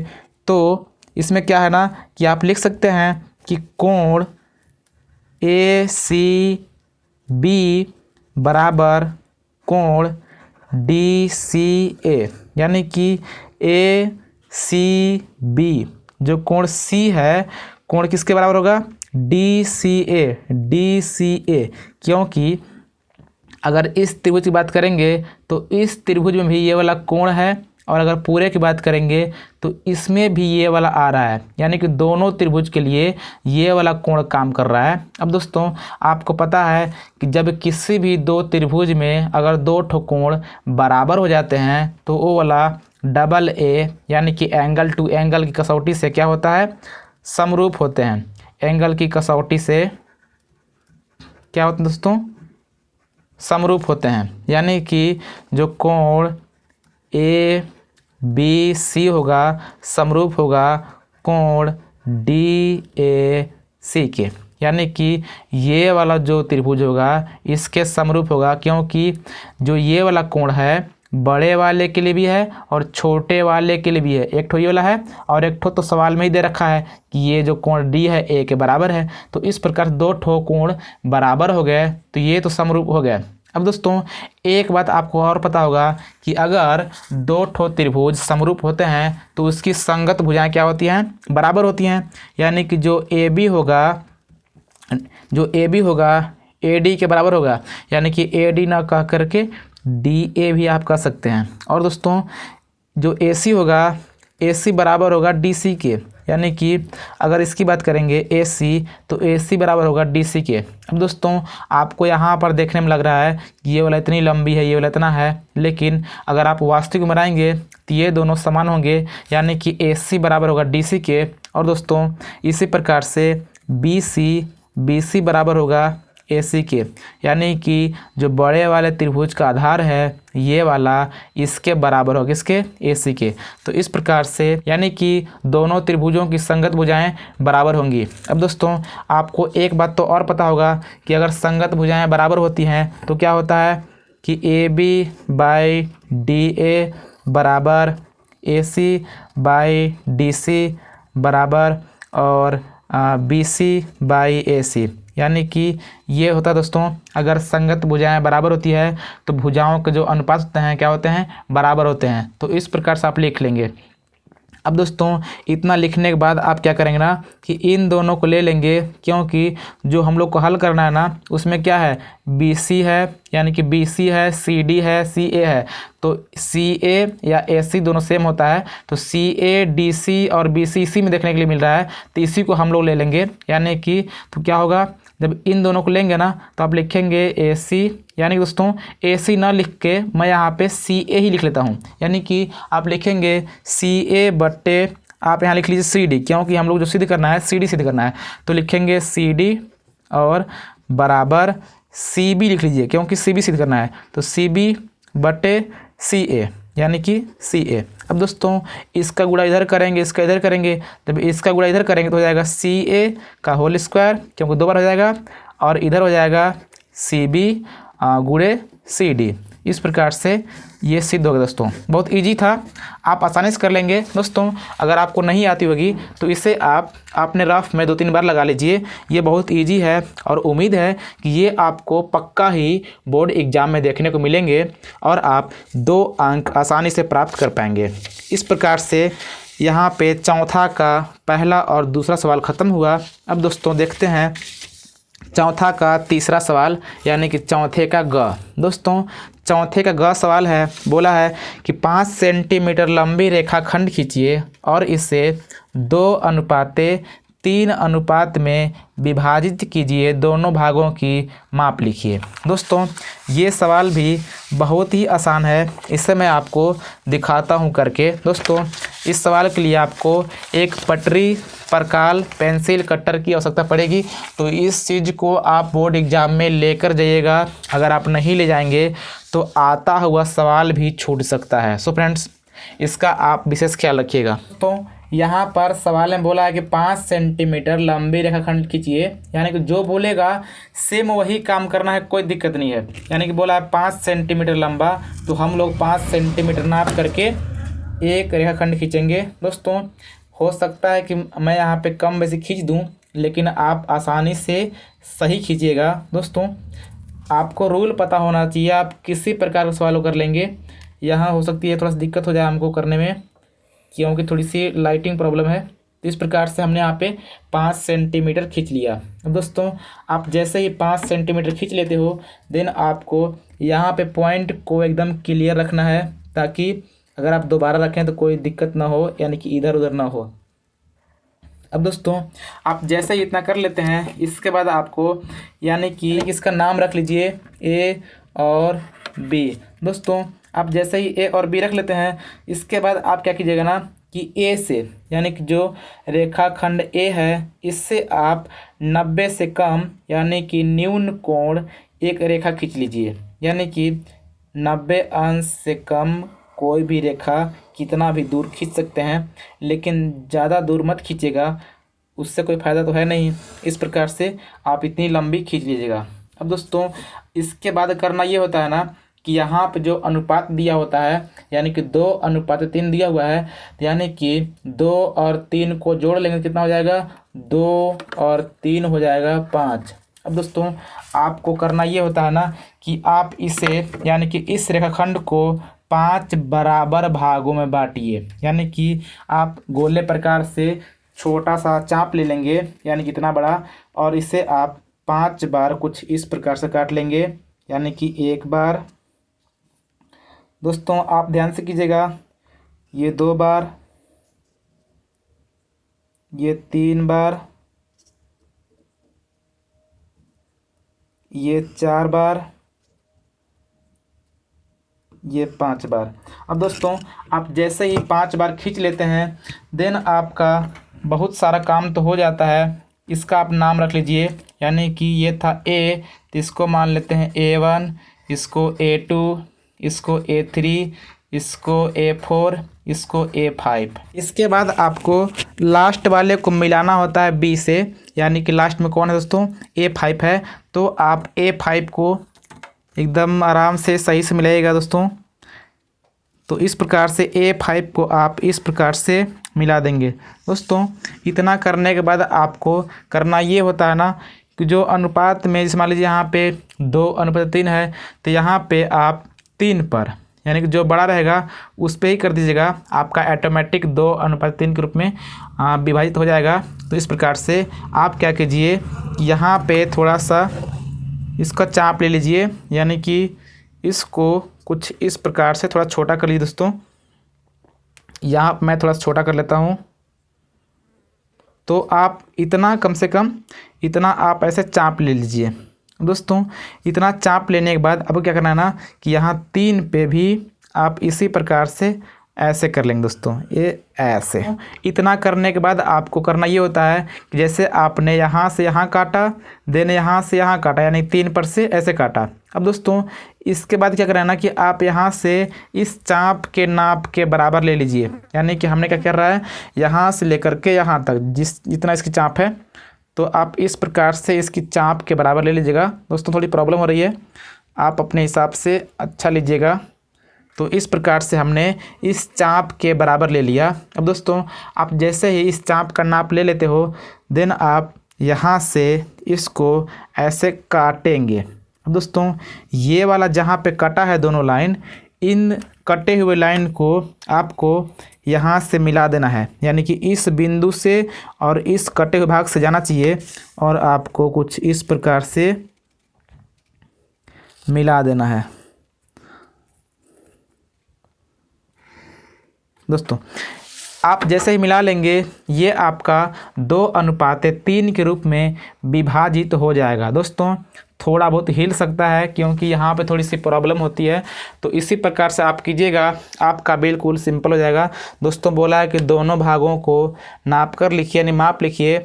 तो इसमें क्या है ना कि आप लिख सकते हैं कि कोण ACB बराबर कोण DCA, यानी कि ACB जो कोण C है, कोण किसके बराबर होगा DCA, क्योंकि अगर इस त्रिभुज की बात करेंगे तो इस त्रिभुज में भी ये वाला कोण है, और अगर पूरे की बात करेंगे तो इसमें भी ये वाला आ रहा है, यानी कि दोनों त्रिभुज के लिए ये वाला कोण काम कर रहा है। अब दोस्तों आपको पता है कि जब किसी भी दो त्रिभुज में अगर दो ठो कोण बराबर हो जाते हैं तो वो वाला AA, यानी कि एंगल टू एंगल की कसौटी से क्या होता है, समरूप होते हैं। एंगल की कसौटी से क्या होता है दोस्तों, समरूप होते हैं, यानी कि जो कोण ABC होगा समरूप होगा कोण DAC के, यानी कि ये वाला जो त्रिभुज होगा इसके समरूप होगा, क्योंकि जो ये वाला कोण है बड़े वाले के लिए भी है और छोटे वाले के लिए भी है। एक ठो ये वाला है और एक ठो तो सवाल में ही दे रखा है कि ये जो कोण D है A के बराबर है। तो इस प्रकार दो ठो कोण बराबर हो गए तो ये तो समरूप हो गए। अब दोस्तों एक बात आपको और पता होगा कि अगर दो ठो त्रिभुज समरूप होते हैं तो उसकी संगत भुजाएं क्या होती हैं, बराबर होती हैं। यानी कि जो AB होगा AD के बराबर होगा, यानी कि AD ना कह करके DA भी आप कह सकते हैं। और दोस्तों जो AC होगा AC बराबर होगा DC के, यानी कि अगर इसकी बात करेंगे AC तो AC बराबर होगा DC के। अब दोस्तों आपको यहाँ पर देखने में लग रहा है कि ये वाला इतनी लंबी है, ये वाला इतना है, लेकिन अगर आप वास्तविक में बनाएंगे तो ये दोनों समान होंगे, यानी कि AC बराबर होगा DC के। और दोस्तों इसी प्रकार से BC बराबर होगा AC के, यानी कि जो बड़े वाले त्रिभुज का आधार है ये वाला इसके बराबर होगा, इसके AC के। तो इस प्रकार से यानी कि दोनों त्रिभुजों की संगत भुजाएं बराबर होंगी। अब दोस्तों आपको एक बात तो और पता होगा कि अगर संगत भुजाएं बराबर होती हैं तो क्या होता है कि AB/DA बराबर AC/DC बराबर और BC/AC, यानी कि ये होता है दोस्तों अगर संगत भुजाएं बराबर होती है तो भुजाओं के जो अनुपात होते हैं क्या होते हैं, बराबर होते हैं। तो इस प्रकार से आप लिख लेंगे। अब दोस्तों इतना लिखने के बाद आप क्या करेंगे ना कि इन दोनों को ले लेंगे, क्योंकि जो हम लोग को हल करना है ना उसमें क्या है, BC है, यानी कि BC है, CD है, CA है। तो CA या AC दोनों सेम होता है, तो CA DC और BC इसी में देखने के लिए मिल रहा है, तो इसी को हम लोग ले लेंगे। यानी कि तो क्या होगा जब इन दोनों को लेंगे ना तो आप लिखेंगे AC, यानी कि दोस्तों AC ना लिख के मैं यहाँ पे CA ही लिख लेता हूँ, यानी कि आप लिखेंगे CA बट्टे आप यहाँ लिख लीजिए CD, क्योंकि हम लोग जो सिद्ध करना है CD सिद्ध करना है, तो लिखेंगे CD और बराबर CB लिख लीजिए, क्योंकि CB सिद्ध करना है, तो CB बटे CA यानी कि CA। अब दोस्तों इसका गुणा इधर करेंगे, इसका इधर करेंगे, जब इसका गुणा इधर करेंगे तो हो जाएगा CA का होल स्क्वायर, क्योंकि 2 बार हो जाएगा, और इधर हो जाएगा CB गुणे CD। इस प्रकार से ये सिद्ध होगा दोस्तों। बहुत इजी था, आप आसानी से कर लेंगे दोस्तों। अगर आपको नहीं आती होगी तो इसे आप अपने रफ में 2-3 बार लगा लीजिए, ये बहुत इजी है और उम्मीद है कि ये आपको पक्का ही बोर्ड एग्ज़ाम में देखने को मिलेंगे और आप 2 अंक आसानी से प्राप्त कर पाएंगे। इस प्रकार से यहाँ पे चौथा का पहला और दूसरा सवाल ख़त्म हुआ। अब दोस्तों देखते हैं चौथा का तीसरा सवाल, यानी कि चौथे का ग। दोस्तों चौथे का ग सवाल है, बोला है कि 5 सेंटीमीटर लंबी रेखाखंड खींचिए और इसे 2:3 अनुपात में विभाजित कीजिए, दोनों भागों की माप लिखिए। दोस्तों ये सवाल भी बहुत ही आसान है, इसे मैं आपको दिखाता हूं करके। दोस्तों इस सवाल के लिए आपको एक पटरी, प्रकाल, पेंसिल, कटर की आवश्यकता पड़ेगी, तो इस चीज़ को आप बोर्ड एग्ज़ाम में लेकर जाइएगा। अगर आप नहीं ले जाएंगे तो आता हुआ सवाल भी छूट सकता है। सो फ्रेंड्स इसका आप विशेष ख्याल रखिएगा। तो यहाँ पर सवाल में बोला है कि 5 सेंटीमीटर लंबी रेखाखंड खींचिए, यानी कि जो बोलेगा सेम वही काम करना है, कोई दिक्कत नहीं है। यानी कि बोला है 5 सेंटीमीटर लंबा, तो हम लोग 5 सेंटीमीटर नाप करके एक रेखाखंड खींचेंगे। दोस्तों हो सकता है कि मैं यहाँ पे कम बेसी खींच दूँ, लेकिन आप आसानी से सही खींचिएगा। दोस्तों आपको रूल पता होना चाहिए, आप किसी प्रकार के सवाल कर लेंगे। यहाँ हो सकती है थोड़ा सा दिक्कत हो जाए हमको करने में, क्योंकि थोड़ी सी लाइटिंग प्रॉब्लम है। तो इस प्रकार से हमने यहाँ पे 5 सेंटीमीटर खींच लिया। अब दोस्तों आप जैसे ही 5 सेंटीमीटर खींच लेते हो, देन आपको यहाँ पे पॉइंट को एकदम क्लियर रखना है, ताकि अगर आप दोबारा रखें तो कोई दिक्कत ना हो, यानी कि इधर उधर ना हो। अब दोस्तों आप जैसे ही इतना कर लेते हैं, इसके बाद आपको यानी कि इसका नाम रख लीजिए A और B। दोस्तों आप जैसे ही A और B रख लेते हैं, इसके बाद आप क्या कीजिएगा ना कि A से, यानी कि जो रेखाखंड A है, इससे आप 90 से कम यानी कि न्यून कोण एक रेखा खींच लीजिए। यानी कि 90 अंश से कम कोई भी रेखा कितना भी दूर खींच सकते हैं, लेकिन ज़्यादा दूर मत खींचेगा, उससे कोई फ़ायदा तो है नहीं। इस प्रकार से आप इतनी लंबी खींच लीजिएगा। अब दोस्तों इसके बाद करना ये होता है ना कि यहाँ पे जो अनुपात दिया होता है, यानी कि 2:3 दिया हुआ है, यानी कि 2 और 3 को जोड़ लेंगे कितना हो जाएगा, 2 और 3 हो जाएगा 5। अब दोस्तों आपको करना ये होता है ना कि आप इसे, यानी कि इस रेखाखंड को 5 बराबर भागों में बांटिए। यानी कि आप गोले प्रकार से छोटा सा चाप ले लेंगे, यानी कि इतना बड़ा, और इसे आप 5 बार कुछ इस प्रकार से काट लेंगे। यानी कि 1 बार, दोस्तों आप ध्यान से कीजिएगा, ये 2 बार, ये 3 बार, ये 4 बार, ये 5 बार। अब दोस्तों आप जैसे ही 5 बार खींच लेते हैं, देन आपका बहुत सारा काम तो हो जाता है। इसका आप नाम रख लीजिए, यानी कि ये था A, तो इसको मान लेते हैं A1, इसको A2, इसको A3, इसको A4, इसको A5। इसके बाद आपको लास्ट वाले को मिलाना होता है B से, यानी कि लास्ट में कौन है दोस्तों, A5 है। तो आप A5 को एकदम आराम से सही से मिलाइएगा दोस्तों। तो इस प्रकार से A5 को आप इस प्रकार से मिला देंगे। दोस्तों इतना करने के बाद आपको करना ये होता है ना कि जो अनुपात में, जैसे मान लीजिए यहाँ पे 2:3 है, तो यहाँ पे आप 3 पर, यानी कि जो बड़ा रहेगा उस पर ही कर दीजिएगा, आपका ऑटोमेटिक 2:3 के रूप में विभाजित हो जाएगा। तो इस प्रकार से आप क्या कीजिए, यहाँ पे थोड़ा सा इसका चाप ले लीजिए, यानी कि इसको कुछ इस प्रकार से थोड़ा छोटा कर लीजिए। दोस्तों यहाँ मैं थोड़ा सा छोटा कर लेता हूँ। तो आप इतना कम से कम इतना आप ऐसे चाप ले लीजिए दोस्तों। इतना चाप लेने के बाद अब क्या करना है ना कि यहाँ 3 पे भी आप इसी प्रकार से ऐसे कर लेंगे दोस्तों, ये ऐसे। इतना करने के बाद आपको करना ये होता है कि जैसे आपने यहाँ से यहाँ काटा, देन यहाँ से यहाँ काटा, यानी 3 पर से ऐसे काटा। अब दोस्तों इसके बाद क्या करना है ना कि आप यहाँ से इस चाप के नाप के बराबर ले लीजिए, यानी कि हमने क्या कर रहा है यहाँ से लेकर के यहाँ तक जितना इसकी चाप है, तो आप इस प्रकार से इसकी चाप के बराबर ले लीजिएगा। दोस्तों थोड़ी प्रॉब्लम हो रही है, आप अपने हिसाब से अच्छा लीजिएगा। तो इस प्रकार से हमने इस चाप के बराबर ले लिया। अब दोस्तों आप जैसे ही इस चाप का नाप ले लेते हो, देन आप यहाँ से इसको ऐसे काटेंगे। अब दोस्तों ये वाला जहाँ पे कटा है दोनों लाइन, इन कटे हुए लाइन को आपको यहाँ से मिला देना है, यानी कि इस बिंदु से और इस कटे हुए भाग से जाना चाहिए और आपको कुछ इस प्रकार से मिला देना है। दोस्तों आप जैसे ही मिला लेंगे ये आपका 2:3 के रूप में विभाजित हो जाएगा। दोस्तों थोड़ा बहुत हिल सकता है क्योंकि यहाँ पे थोड़ी सी प्रॉब्लम होती है, तो इसी प्रकार से आप कीजिएगा, आपका बिल्कुल सिंपल हो जाएगा। दोस्तों बोला है कि दोनों भागों को नाप कर लिखिए, यानी माप लिखिए,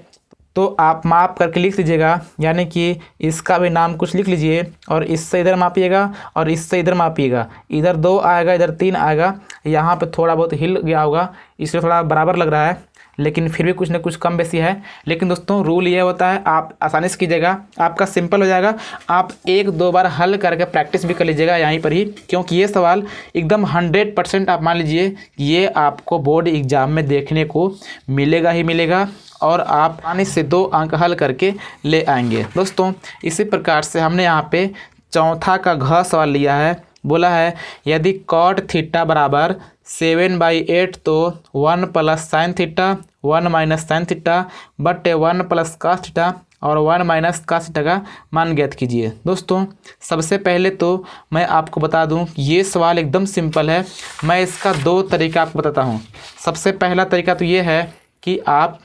तो आप माप करके लिख लीजिएगा, यानी कि इसका भी नाम कुछ लिख लीजिए और इससे इधर मापिएगा और इससे इधर मापिएगा। इधर 2 आएगा, इधर 3 आएगा। यहाँ पे थोड़ा बहुत हिल गया होगा इसलिए थोड़ा बराबर लग रहा है, लेकिन फिर भी कुछ न कुछ कम बेसी है। लेकिन दोस्तों रूल ये होता है, आप आसानी से कीजिएगा, आपका सिंपल हो जाएगा। आप 1-2 बार हल करके प्रैक्टिस भी कर लीजिएगा यहीं पर ही, क्योंकि ये सवाल एकदम 100% आप मान लीजिए ये आपको बोर्ड एग्जाम में देखने को मिलेगा ही मिलेगा और आप आसानी से 2 अंक हल करके ले आएंगे। दोस्तों इसी प्रकार से हमने यहाँ पे चौथा का घ सवाल लिया है। बोला है यदि cot थीटा बराबर 7/8 तो 1 + sin थीटा 1 - sin थीटा बटे 1 + cos थीटा और 1 - cos थीटा का मान ज्ञात कीजिए। दोस्तों सबसे पहले तो मैं आपको बता दूं ये सवाल एकदम सिंपल है। मैं इसका 2 तरीका आपको बताता हूं। सबसे पहला तरीका तो ये है कि आप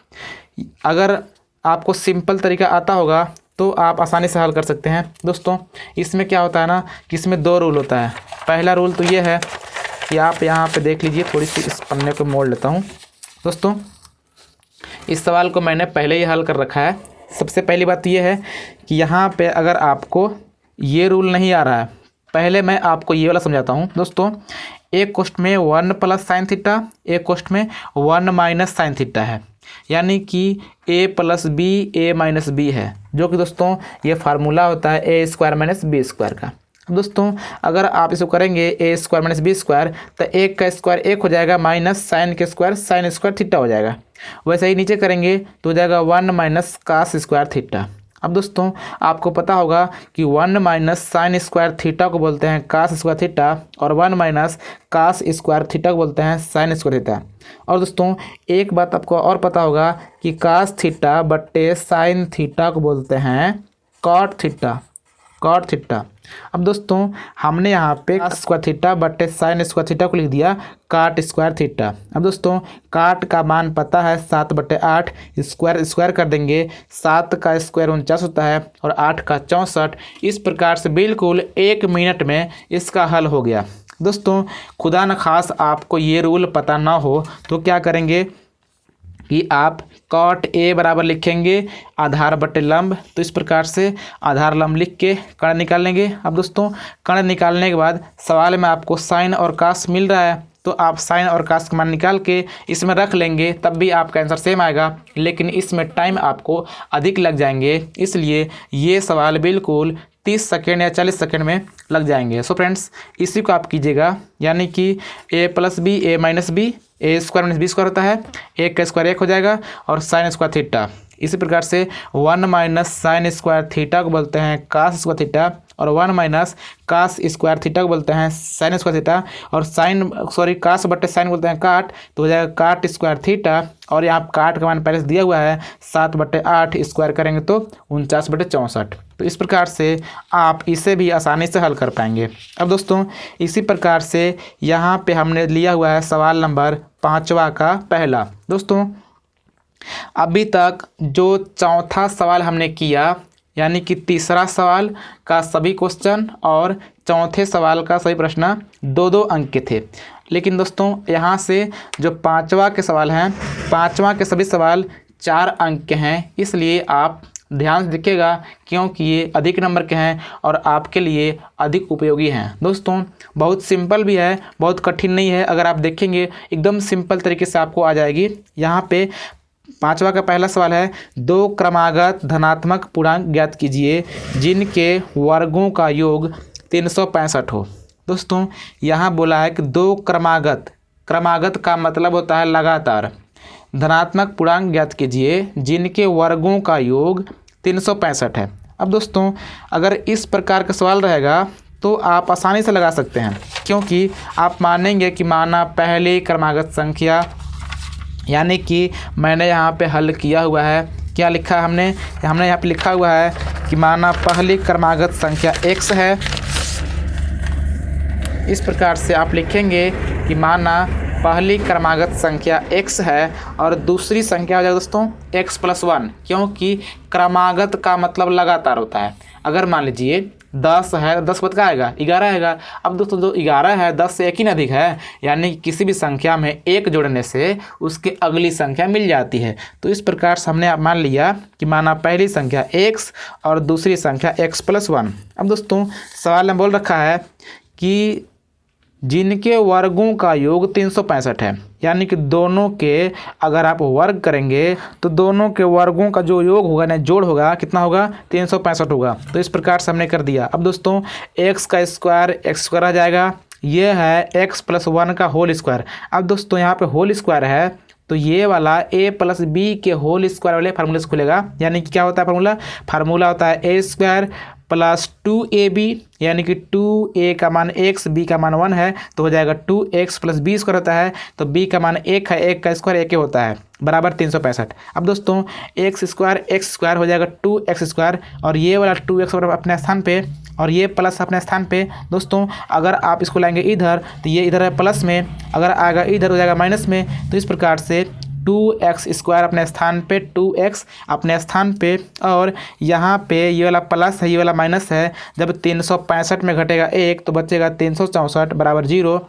अगर आपको सिंपल तरीका आता होगा तो आप आसानी से हल कर सकते हैं। दोस्तों इसमें क्या होता है ना कि इसमें 2 रूल होता है। पहला रूल तो ये है कि आप यहाँ पे देख लीजिए, थोड़ी सी इस पन्ने को मोड़ लेता हूँ। दोस्तों इस सवाल को मैंने पहले ही हल कर रखा है। सबसे पहली बात ये है कि यहाँ पे अगर आपको ये रूल नहीं आ रहा है, पहले मैं आपको ये वाला समझाता हूँ। दोस्तों एक क्वेश्चन में 1 + sin थीटा, एक क्वेश्चन में 1 - sin थीटा है, यानी कि a + b a - b है, जो कि दोस्तों ये फार्मूला होता है a² - b² का। दोस्तों अगर आप इसको करेंगे a² - b² तो 1 का स्क्वायर 1 हो जाएगा, माइनस साइन के स्क्वायर sin² थीटा हो जाएगा। वैसे ही नीचे करेंगे तो हो जाएगा 1 - cos² थीटा। अब दोस्तों आपको पता होगा कि 1 - sin² थीटा को बोलते हैं cos² थीटा और 1 - cos² थीटा को बोलते हैं sin² थीटा। और दोस्तों एक बात आपको और पता होगा कि cos थीटा बट्टे sin थीटा को बोलते हैं cot थीटा। अब दोस्तों हमने यहाँ पे cos² थीटा बट्टे sin² थीटा को लिख दिया cot² थीटा। अब दोस्तों काट का मान पता है 7/8, स्क्वायर कर देंगे। 7 का स्क्वायर 49 होता है और 8 का 64। इस प्रकार से बिल्कुल 1 मिनट में इसका हल हो गया। दोस्तों खुदा न खास आपको ये रूल पता ना हो तो क्या करेंगे कि आप cot a बराबर लिखेंगे आधार बटे लंब। तो इस प्रकार से आधार लंब लिख के कर्ण निकाल लेंगे। अब दोस्तों कर्ण निकालने के बाद सवाल में आपको साइन और कास मिल रहा है, तो आप साइन और कास का मान निकाल के इसमें रख लेंगे, तब भी आपका आंसर सेम आएगा, लेकिन इसमें टाइम आपको अधिक लग जाएंगे। इसलिए ये सवाल बिल्कुल 30 सेकेंड या 40 सेकेंड में लग जाएंगे। सो फ्रेंड्स इसी को आप कीजिएगा, यानी कि a + b a - b a² - b² होता है, 1 का स्क्वायर 1 हो जाएगा और sin² थीटा। इसी प्रकार से 1 - sin² थीटा को बोलते हैं cos² थीटा और 1 - cos² थीटा को बोलते हैं sin² थीटा और cos बट्टे साइन बोलते हैं काट, तो हो जाएगा cot² थीटा। और यहाँ काट का मान पहले से दिया हुआ है 7/8, स्क्वायर करेंगे तो 49/64। तो इस प्रकार से आप इसे भी आसानी से हल कर पाएंगे। अब दोस्तों इसी प्रकार से यहाँ पे हमने लिया हुआ है सवाल नंबर 5वां का पहला। दोस्तों अभी तक जो चौथा सवाल हमने किया, यानी कि तीसरा सवाल का सभी क्वेश्चन और चौथे सवाल का सभी प्रश्न 2-2 अंक के थे। लेकिन दोस्तों यहाँ से जो पांचवा के सवाल हैं, पांचवा के सभी सवाल 4 अंक के हैं, इसलिए आप ध्यान से देखिएगा क्योंकि ये अधिक नंबर के हैं और आपके लिए अधिक उपयोगी हैं। दोस्तों बहुत सिंपल भी है, बहुत कठिन नहीं है। अगर आप देखेंगे एकदम सिंपल तरीके से आपको आ जाएगी। यहाँ पे पांचवा का पहला सवाल है, 2 क्रमागत धनात्मक पूर्णांक ज्ञात कीजिए जिनके वर्गों का योग 365 हो। दोस्तों यहाँ बोला है कि 2 क्रमागत, क्रमागत का मतलब होता है लगातार, धनात्मक पूर्णांक ज्ञात कीजिए जिनके वर्गों का योग 365 है। अब दोस्तों अगर इस प्रकार का सवाल रहेगा तो आप आसानी से लगा सकते हैं, क्योंकि आप मानेंगे कि माना पहली क्रमागत संख्या, यानी कि मैंने यहाँ पे हल किया हुआ है, क्या लिखा है हमने यहाँ पे लिखा हुआ है कि माना पहली क्रमागत संख्या x है। इस प्रकार से आप लिखेंगे कि माना पहली क्रमागत संख्या x है और दूसरी संख्या हो जाएगा दोस्तों x+1, क्योंकि क्रमागत का मतलब लगातार होता है। अगर मान लीजिए 10 है, 10 के बाद क्या आएगा 11 आएगा। अब दोस्तों जो 11 है 10 से एक ही अधिक है, यानी किसी भी संख्या में एक जोड़ने से उसके अगली संख्या मिल जाती है। तो इस प्रकार से हमने मान लिया कि माना पहली संख्या x और दूसरी संख्या x+1। अब दोस्तों सवाल में बोल रखा है कि जिनके वर्गों का योग 365 है, यानी कि दोनों के अगर आप वर्ग करेंगे तो दोनों के वर्गों का जो योग होगा ना, जोड़ होगा, कितना होगा 365 होगा। तो इस प्रकार से हमने कर दिया। अब दोस्तों x का स्क्वायर x² आ जाएगा, ये है x+1 का होल स्क्वायर। अब दोस्तों यहाँ पे होल स्क्वायर है तो ये वाला a+b के होल स्क्वायर वाले फार्मूले से खुलेगा, यानी कि क्या होता है फार्मूला होता है a² + 2ab, यानी कि 2a का मान x, b का मान 1 है तो हो जाएगा 2x + b² होता है, तो b का मान 1 है, 1 का स्क्वायर 1 होता है, बराबर 365। अब दोस्तों x² हो जाएगा 2x², और ये वाला 2x अपने स्थान पे और ये प्लस अपने स्थान पे। दोस्तों अगर आप इसको लाएंगे इधर तो ये इधर है प्लस में, अगर आएगा इधर हो जाएगा माइनस में। तो इस प्रकार से 2x² अपने स्थान पे, 2x अपने स्थान पे, और यहाँ पे ये वाला प्लस है, ये वाला माइनस है। जब 365 में घटेगा 1 तो बचेगा 364 बराबर 0।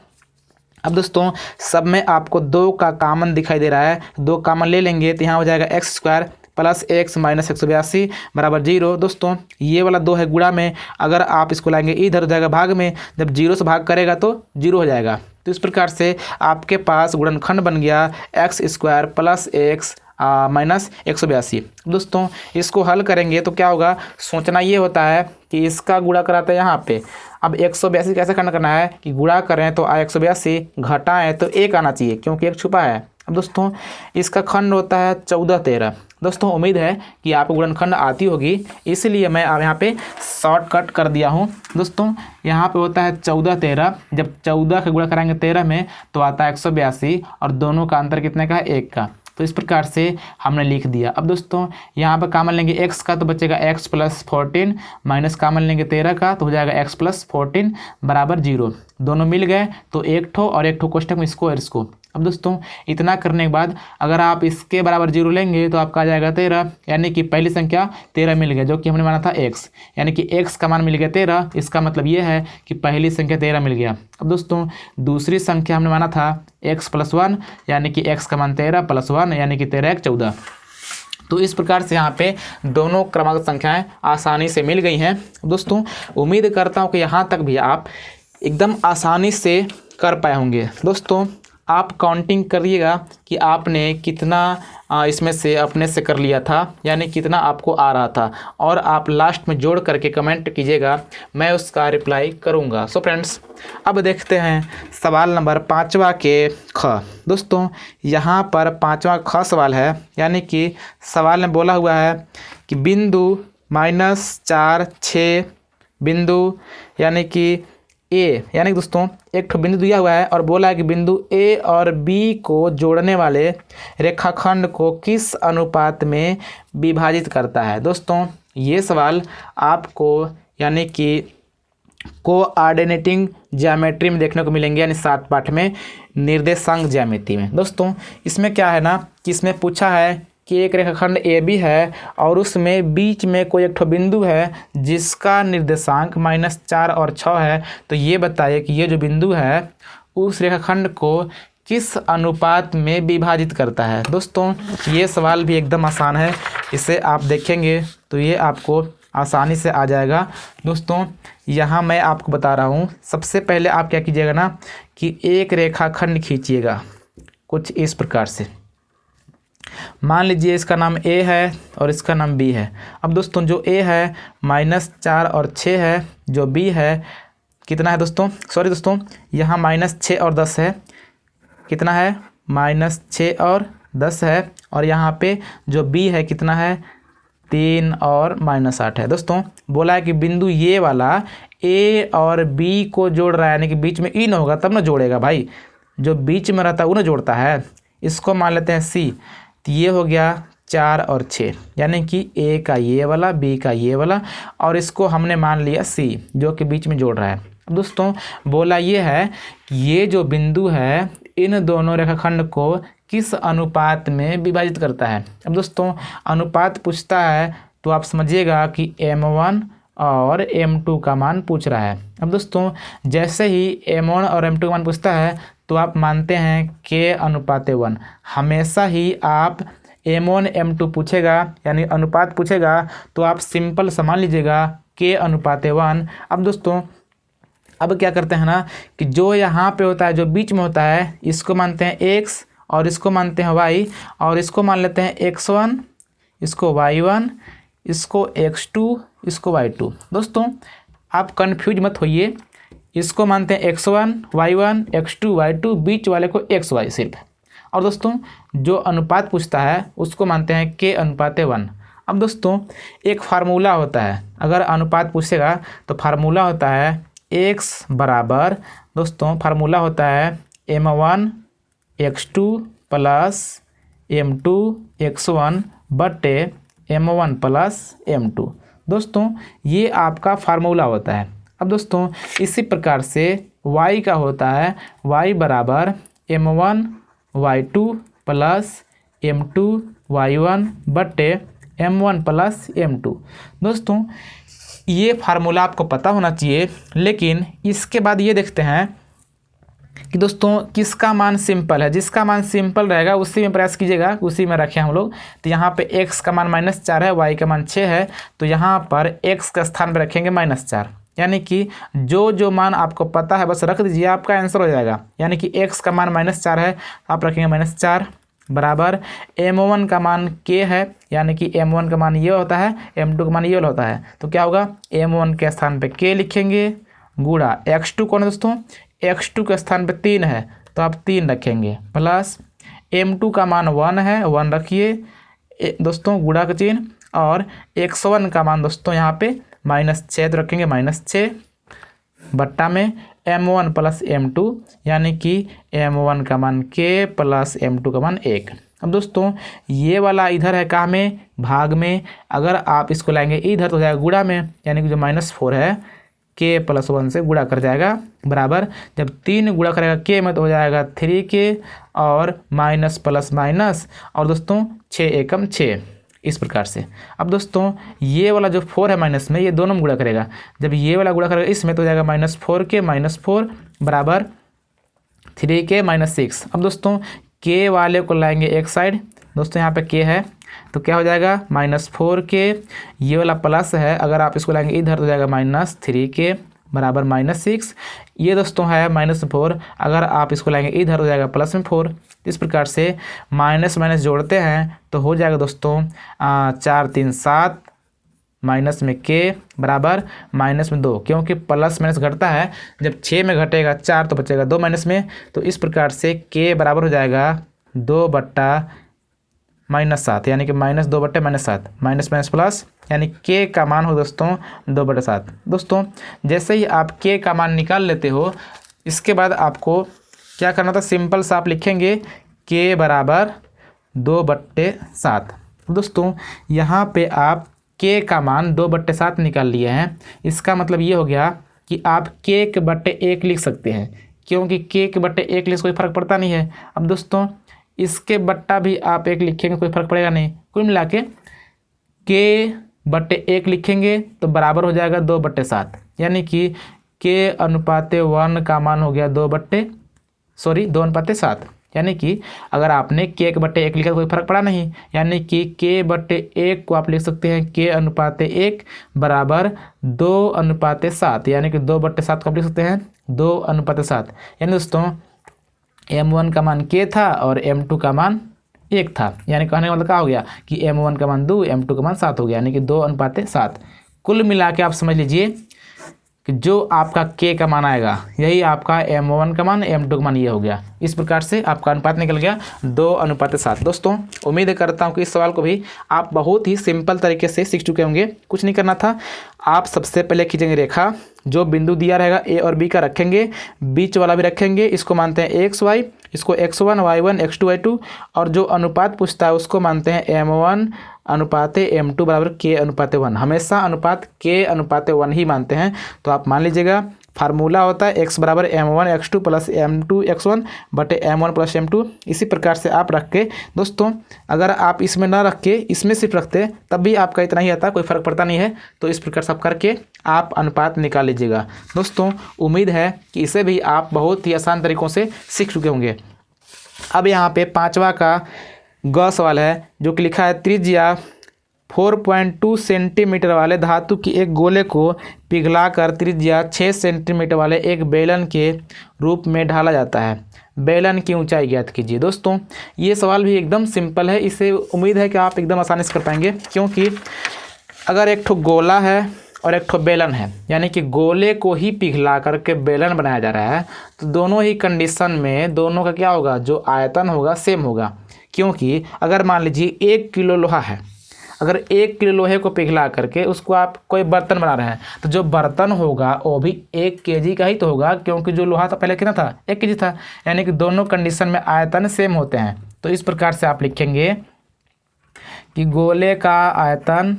अब दोस्तों सब में आपको 2 का कॉमन दिखाई दे रहा है, 2 कॉमन ले लेंगे तो यहाँ हो जाएगा x² + x - 182 बराबर 0। दोस्तों ये वाला 2 है गुणा में, अगर आप इसको लाएंगे इधर हो जाएगा भाग में, जब 0 से भाग करेगा तो 0 हो जाएगा। तो इस प्रकार से आपके पास गुणनखंड बन गया x² + x - 182। दोस्तों इसको हल करेंगे तो क्या होगा, सोचना ये होता है कि इसका गुणा कराते हैं यहाँ पे। अब 182 कैसे खंड करना है कि गुणा करें तो 182, घटाएं तो 1 आना चाहिए क्योंकि 1 छुपा है। अब दोस्तों इसका खंड होता है 14 13। दोस्तों उम्मीद है कि आपको गुणनखंड आती होगी, इसलिए मैं अब यहाँ पे शॉर्टकट कर दिया हूँ। दोस्तों यहाँ पे होता है 14 13, जब 14 का गुणा कराएंगे 13 में तो आता है 182, और दोनों का अंतर कितने का है 1 का। तो इस प्रकार से हमने लिख दिया। अब दोस्तों यहाँ पर कॉमन लेंगे x का तो बचेगा x + 14, माइनस कॉमन लेंगे 13 का तो हो जाएगा x + 14 बराबर 0। दोनों मिल गए तो एक ठो और एक ठो कोष्टक में इसको। अब दोस्तों इतना करने के बाद अगर आप इसके बराबर 0 लेंगे तो आपका आ जाएगा 13, यानी कि पहली संख्या 13 मिल गया, जो कि हमने माना था x, यानी कि x का मान मिल गया 13। इसका मतलब ये है कि पहली संख्या 13 मिल गया। अब दोस्तों दूसरी संख्या हमने माना था x + 1, यानी कि x का मान 13 + 1, यानी कि 13 × 14। तो इस प्रकार से यहाँ पे दोनों क्रमागत संख्याएं आसानी से मिल गई हैं। दोस्तों उम्मीद करता हूँ कि यहाँ तक भी आप एकदम आसानी से कर पाए होंगे। दोस्तों आप काउंटिंग करिएगा कि आपने कितना इसमें से अपने से कर लिया था, यानी कितना आपको आ रहा था, और आप लास्ट में जोड़ करके कमेंट कीजिएगा, मैं उसका रिप्लाई करूंगा। सो फ्रेंड्स अब देखते हैं सवाल नंबर 5वां के ख। दोस्तों यहाँ पर 5वां ख सवाल है, यानी कि सवाल में बोला हुआ है कि बिंदु -4 6 बिंदु, यानी कि ए, यानी कि दोस्तों एक ठो बिंदु दिया हुआ है और बोला है कि बिंदु ए और बी को जोड़ने वाले रेखाखंड को किस अनुपात में विभाजित करता है। दोस्तों ये सवाल आपको यानी कि कोऑर्डिनेटिंग ज्यामिति में देखने को मिलेंगे, यानी 7 पाठ में निर्देशांक ज्यामिति में। दोस्तों इसमें क्या है ना कि इसमें पूछा है कि एक रेखाखंड ए बी है और उसमें बीच में कोई एक ठो बिंदु है जिसका निर्देशांक -4 और 6 है, तो ये बताइए कि ये जो बिंदु है उस रेखाखंड को किस अनुपात में विभाजित करता है। दोस्तों ये सवाल भी एकदम आसान है, इसे आप देखेंगे तो ये आपको आसानी से आ जाएगा। दोस्तों यहाँ मैं आपको बता रहा हूँ, सबसे पहले आप क्या कीजिएगा ना कि एक रेखाखंड खींचिएगा कुछ इस प्रकार से। मान लीजिए इसका नाम ए है और इसका नाम बी है। अब दोस्तों जो ए है -4 और 6 है, जो बी है कितना है दोस्तों, सॉरी दोस्तों यहाँ -6 और 10 है, कितना है -6 और 10 है, और यहाँ पे जो बी है कितना है 3 और -8 है। दोस्तों बोला है कि बिंदु ये वाला ए और बी को जोड़ रहा है, यानी कि बीच में इन होगा तब ना जोड़ेगा भाई, जो बीच में रहता है वो ना जोड़ता है। इसको मान लेते हैं सी, तो ये हो गया 4 और 6, यानी कि ए का ये वाला, बी का ये वाला, और इसको हमने मान लिया सी जो कि बीच में जोड़ रहा है। अब दोस्तों बोला ये है कि ये जो बिंदु है इन दोनों रेखाखंड को किस अनुपात में विभाजित करता है। अब दोस्तों अनुपात पूछता है तो आप समझिएगा कि m1 और m2 का मान पूछ रहा है। अब दोस्तों जैसे ही m1 और m2 का मान पूछता है तो आप मानते हैं k/1। हमेशा ही आप m1 m2 पूछेगा यानी अनुपात पूछेगा तो आप सिंपल समझ लीजिएगा k/1। अब दोस्तों अब क्या करते हैं ना कि जो यहाँ पे होता है, जो बीच में होता है, इसको मानते हैं x और इसको मानते हैं y, और इसको मान लेते हैं x1, इसको y1, इसको x2, इसको y2। दोस्तों आप कंफ्यूज मत होइए, इसको मानते हैं x1, y1, x2, y2, बीच वाले को xy सिर्फ। और दोस्तों जो अनुपात पूछता है उसको मानते हैं k/1। अब दोस्तों एक फार्मूला होता है, अगर अनुपात पूछेगा तो फार्मूला होता है x बराबर, दोस्तों फार्मूला होता है m1 x2 plus m2 x1 बटे m1 प्लस m2। दोस्तों ये आपका फार्मूला होता है। अब दोस्तों इसी प्रकार से y का होता है y बराबर m1 y2 plus m2 y1 बटे m1 प्लस m2। दोस्तों ये फार्मूला आपको पता होना चाहिए, लेकिन इसके बाद ये देखते हैं कि दोस्तों किसका मान सिंपल है। जिसका मान सिंपल रहेगा उसी में प्रयास कीजिएगा, उसी में रखें हम लोग। तो यहाँ पे x का मान -4 है, y का मान 6 है, तो यहाँ पर x का स्थान पर रखेंगे -4, यानी कि जो मान आपको पता है बस रख दीजिए, आपका आंसर हो जाएगा। यानी कि x का मान -4 है, आप रखेंगे -4 बराबर m1 का मान k है, यानी कि m1 का मान ये होता है, m2 का मान ये होता है, तो क्या होगा m1 के स्थान पे k लिखेंगे गुणा x2 कौन है दोस्तों, x2 के स्थान पे 3 है तो आप 3 रखेंगे, प्लस m2 का मान 1 है, 1 रखिए दोस्तों गुणा का चिन्ह, और x1 का मान दोस्तों यहाँ पे -6 तो रखेंगे -6 बट्टा में m1 प्लस m2, यानी कि m1 का मान k प्लस m2 का मान 1। अब दोस्तों ये वाला इधर है कहाँ में, भाग में, अगर आप इसको लाएंगे इधर तो हो जाएगा गुणा में, यानी कि जो -4 है k+1 से गुणा कर जाएगा, बराबर जब 3 गुणा करेगा k में तो हो जाएगा 3k और माइनस प्लस माइनस, और दोस्तों 6 एकम 6 इस प्रकार से। अब दोस्तों ये वाला जो 4 है माइनस में, ये दोनों में गुणा करेगा, जब ये वाला गुणा करेगा इसमें तो हो जाएगा -4k -4 बराबर 3k -6। अब दोस्तों k वाले को लाएंगे एक साइड, दोस्तों यहाँ पे k है तो क्या हो जाएगा -4k, ये वाला प्लस है, अगर आप इसको लाएंगे इधर तो हो जाएगा -3k बराबर -6, ये दोस्तों है -4, अगर आप इसको लाएंगे इधर हो जाएगा +4। इस प्रकार से माइनस माइनस जोड़ते हैं तो हो जाएगा दोस्तों 4 3 7 माइनस में k बराबर माइनस में 2, क्योंकि प्लस माइनस घटता है, जब 6 में घटेगा 4 तो बचेगा 2 माइनस में, तो इस प्रकार से k बराबर हो जाएगा 2 बट्टा -7, यानी कि -2 बट्टे -7, माइनस माइनस प्लस, यानी k का मान हो दोस्तों 2/7। दोस्तों जैसे ही आप k का मान निकाल लेते हो, इसके बाद आपको क्या करना था, सिंपल सा आप लिखेंगे k बराबर 2/7। दोस्तों यहाँ पे आप k का मान 2/7 निकाल लिए हैं, इसका मतलब ये हो गया कि आप k/1 लिख सकते हैं, क्योंकि k/1 लिख कोई फ़र्क पड़ता नहीं है। अब दोस्तों इसके बट्टा भी आप 1 लिखेंगे, कोई फर्क पड़ेगा नहीं। कुल मिला के k/1 लिखेंगे तो बराबर हो जाएगा 2/7, यानी कि k/1 का मान हो गया 2/7, यानी कि अगर आपने k/1 लिखा तो कोई फर्क पड़ा नहीं, यानी कि k/1 को आप लिख सकते हैं k/1 बराबर 2/7, यानी कि 2/7 को आप लिख सकते हैं 2/7। यानी दोस्तों m1 का मान k था और m2 का मान 1 था, यानी कहने का मतलब क्या हो गया कि m1 का मान 2, m2 का मान 7 हो गया, यानी कि 2/7। कुल मिला के आप समझ लीजिए कि जो आपका k का मान आएगा यही आपका m1 का मान, m2 का मान ये हो गया। इस प्रकार से आपका अनुपात निकल गया 2/7। दोस्तों उम्मीद करता हूँ कि इस सवाल को भी आप बहुत ही सिंपल तरीके से सीख चुके होंगे। कुछ नहीं करना था, आप सबसे पहले खींचेंगे रेखा, जो बिंदु दिया रहेगा a और b का रखेंगे, बीच वाला भी रखेंगे, इसको मानते हैं x y, इसको x1 y1 x2 y2, और जो अनुपात पूछता है उसको मानते हैं m1/m2 बराबर k/1। हमेशा अनुपात k/1 ही मानते हैं। तो आप मान लीजिएगा फार्मूला होता है x बराबर m1 x2 plus m2 x1 बटे m1 प्लस m2। इसी प्रकार से आप रख के दोस्तों, अगर आप इसमें ना रख के इसमें सिर्फ रखते तब भी आपका इतना ही आता, कोई फ़र्क पड़ता नहीं है। तो इस प्रकार से आप करके आप अनुपात निकाल लीजिएगा। दोस्तों उम्मीद है कि इसे भी आप बहुत ही आसान तरीक़ों से सीख चुके होंगे। अब यहाँ पे 5वां का ग सवाल है, जो कि लिखा है त्रिज्या 4.2 सेंटीमीटर वाले धातु की एक गोले को पिघलाकर त्रिज्या 6 सेंटीमीटर वाले एक बेलन के रूप में ढाला जाता है। बेलन की ऊंचाई ज्ञात कीजिए। दोस्तों ये सवाल भी एकदम सिंपल है, इसे उम्मीद है कि आप एकदम आसानी से कर पाएंगे, क्योंकि अगर एक ठो गोला है और एक ठो बेलन है, यानी कि गोले को ही पिघला करके बेलन बनाया जा रहा है, तो दोनों ही कंडीशन में दोनों का क्या होगा, जो आयतन होगा सेम होगा। क्योंकि अगर मान लीजिए 1 किलो लोहा है, अगर 1 किलो लोहे को पिघला करके उसको आप कोई बर्तन बना रहे हैं, तो जो बर्तन होगा वो भी 1 kg का ही तो होगा, क्योंकि जो लोहा था पहले कितना था, 1 kg था। यानी कि दोनों कंडीशन में आयतन सेम होते हैं। तो इस प्रकार से आप लिखेंगे कि गोले का आयतन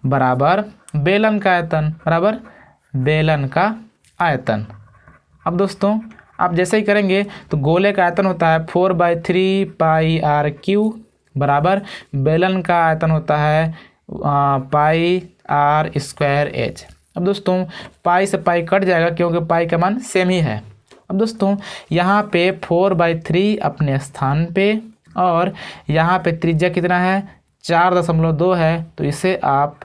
बराबर बेलन का आयतन बराबर बेलन का आयतन। अब दोस्तों आप जैसे ही करेंगे तो गोले का आयतन होता है 4/3 पाई आर क्यू बराबर बेलन का आयतन होता है पाई आर स्क्वायर एच। अब दोस्तों पाई से पाई कट जाएगा, क्योंकि पाई का मान सेम ही है। अब दोस्तों यहाँ पे 4/3 अपने स्थान पे, और यहाँ पे त्रिज्या कितना है 4.2 है, तो इसे आप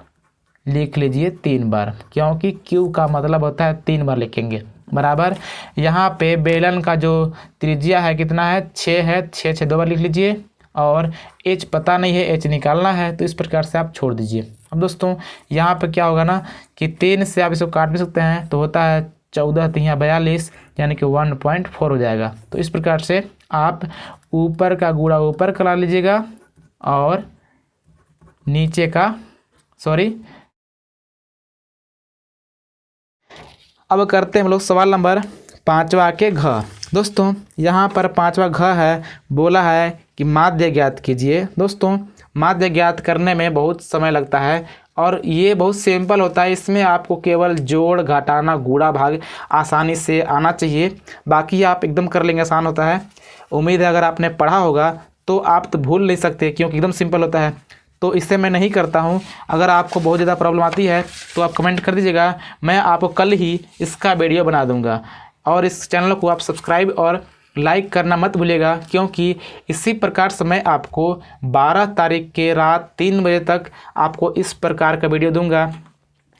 लिख लीजिए 3 बार, क्योंकि क्यू का मतलब होता है 3 बार लिखेंगे बराबर। यहाँ पे बेलन का जो त्रिज्या है कितना है 6 है, 6 2 बार लिख लीजिए, और एच पता नहीं है, एच निकालना है, तो इस प्रकार से आप छोड़ दीजिए। अब दोस्तों यहाँ पे क्या होगा ना कि 3 से आप इसको काट भी सकते हैं, तो होता है 14×3 42, यानी कि 1.4 हो जाएगा। तो इस प्रकार से आप ऊपर का गुणा ऊपर करा लीजिएगा और नीचे का अब करते हैं हम लोग सवाल नंबर 5वां के घ। दोस्तों यहाँ पर 5वां घ है, बोला है कि माध्य ज्ञात कीजिए। दोस्तों माध्य ज्ञात करने में बहुत समय लगता है और ये बहुत सिंपल होता है। इसमें आपको केवल जोड़ घटाना गुणा भाग आसानी से आना चाहिए, बाकी आप एकदम कर लेंगे, आसान होता है। उम्मीद है अगर आपने पढ़ा होगा तो आप तो भूल नहीं सकते, क्योंकि एकदम सिंपल होता है। तो इससे मैं नहीं करता हूँ। अगर आपको बहुत ज़्यादा प्रॉब्लम आती है तो आप कमेंट कर दीजिएगा, मैं आपको कल ही इसका वीडियो बना दूँगा। और इस चैनल को आप सब्सक्राइब और लाइक करना मत भूलिएगा, क्योंकि इसी प्रकार से मैं आपको 12 तारीख के रात 3 बजे तक आपको इस प्रकार का वीडियो दूंगा,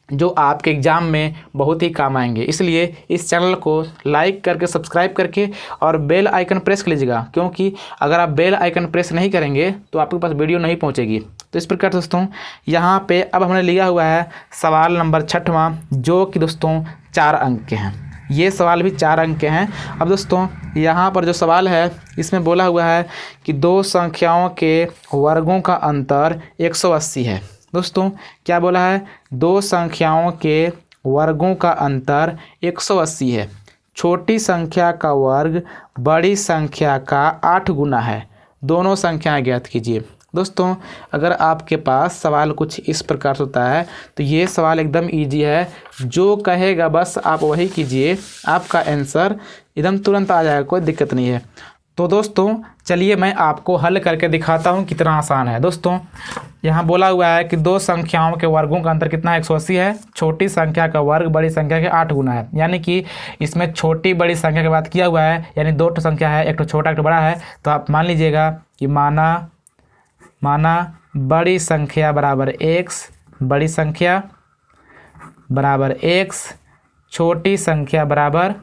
जो आपके एग्ज़ाम में बहुत ही काम आएंगे। इसलिए इस चैनल को लाइक करके सब्सक्राइब करके और बेल आइकन प्रेस कर लीजिएगा, क्योंकि अगर आप बेल आइकन प्रेस नहीं करेंगे तो आपके पास वीडियो नहीं पहुंचेगी। तो इस प्रकार दोस्तों यहाँ पे अब हमने लिया हुआ है सवाल नंबर 6वां, जो कि दोस्तों 4 अंक के हैं। ये सवाल भी 4 अंक के हैं। अब दोस्तों यहाँ पर जो सवाल है इसमें बोला हुआ है कि 2 संख्याओं के वर्गों का अंतर 180 है। दोस्तों क्या बोला है, 2 संख्याओं के वर्गों का अंतर 180 है। छोटी संख्या का वर्ग बड़ी संख्या का 8 गुना है। दोनों संख्याएं ज्ञात कीजिए। दोस्तों अगर आपके पास सवाल कुछ इस प्रकार से होता है तो ये सवाल एकदम इजी है, जो कहेगा बस आप वही कीजिए, आपका आंसर एकदम तुरंत आ जाएगा, कोई दिक्कत नहीं है। तो दोस्तों चलिए मैं आपको हल करके दिखाता हूँ कितना आसान है। दोस्तों यहाँ बोला हुआ है कि दो संख्याओं के वर्गों का अंतर कितना है, 180 है। छोटी संख्या का वर्ग बड़ी संख्या के 8 गुना है, यानी कि इसमें छोटी बड़ी संख्या की बात किया हुआ है, यानी दो ठो संख्या है, एक तो छोटा एक तो बड़ा है। तो आप मान लीजिएगा कि माना बड़ी संख्या बराबर x, बड़ी संख्या बराबर x, छोटी संख्या बराबर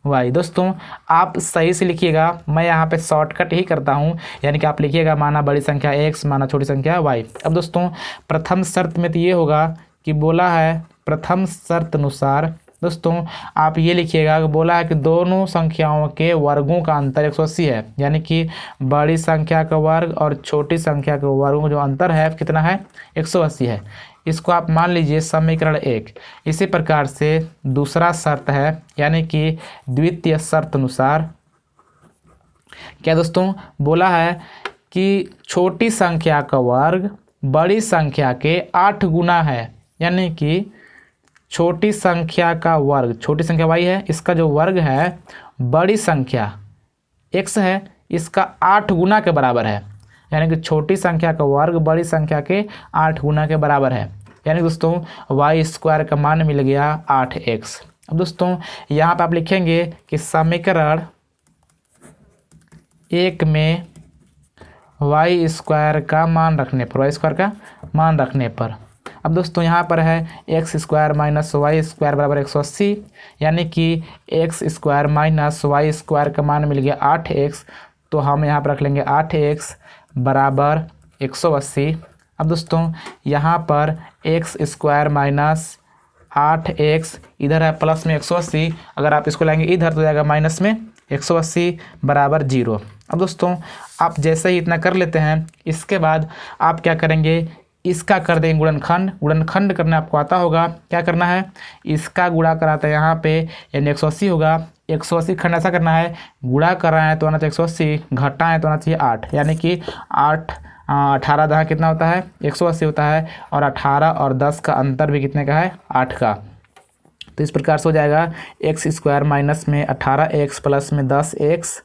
y। दोस्तों आप सही से लिखिएगा, मैं यहाँ पे शॉर्टकट ही करता हूँ, यानी कि आप लिखिएगा माना बड़ी संख्या x, माना छोटी संख्या y। अब दोस्तों प्रथम शर्त में तो ये होगा कि बोला है प्रथम शर्त अनुसार, दोस्तों आप ये लिखिएगा कि बोला है कि दोनों संख्याओं के वर्गों का अंतर 180 है, यानी कि बड़ी संख्या का वर्ग और छोटी संख्या के वर्गों का जो अंतर है कितना है, 180 है। इसको आप मान लीजिए समीकरण 1। इसी प्रकार से दूसरा शर्त है, यानी कि द्वितीय शर्त अनुसार क्या दोस्तों बोला है कि छोटी संख्या का वर्ग बड़ी संख्या के 8 गुना है, यानी कि छोटी संख्या का वर्ग, छोटी संख्या y है, इसका जो वर्ग है बड़ी संख्या x है, इसका 8 गुना के बराबर है, यानी कि छोटी संख्या का वर्ग बड़ी संख्या के 8 गुना के बराबर है। यानी दोस्तों वाई स्क्वायर का मान मिल गया 8x। अब दोस्तों यहाँ पर आप लिखेंगे कि समीकरण 1 में वाई स्क्वायर का मान रखने पर, वाई स्क्वायर का मान रखने पर, अब दोस्तों यहाँ पर है x square minus y square बराबर 180, यानी कि x square minus y square का मान मिल गया 8x। तो हम यहाँ पर रख लेंगे 8x बराबर 180। अब दोस्तों यहाँ पर एक्स स्क्वायर माइनस 8x, इधर है प्लस में 180, अगर आप इसको लाएंगे इधर तो जाएगा माइनस में 180 बराबर 0। अब दोस्तों आप जैसे ही इतना कर लेते हैं, इसके बाद आप क्या करेंगे, इसका कर देंगे गुणनखंड। गुणनखंड करना आपको आता होगा, क्या करना है, इसका गुणा कराता है यहाँ पे, यानी 180 होगा। 180 खंड ऐसा करना है, गुणा कर रहे हैं तो आना चाहिए 180, घटा है तो आना चाहिए 8, यानी कि 18 दहा कितना होता है, 180 होता है, और 18 और 10 का अंतर भी कितने का है, 8 का। तो इस प्रकार से हो जाएगा एक्स स्क्वायर माइनस में 18x प्लस में 10x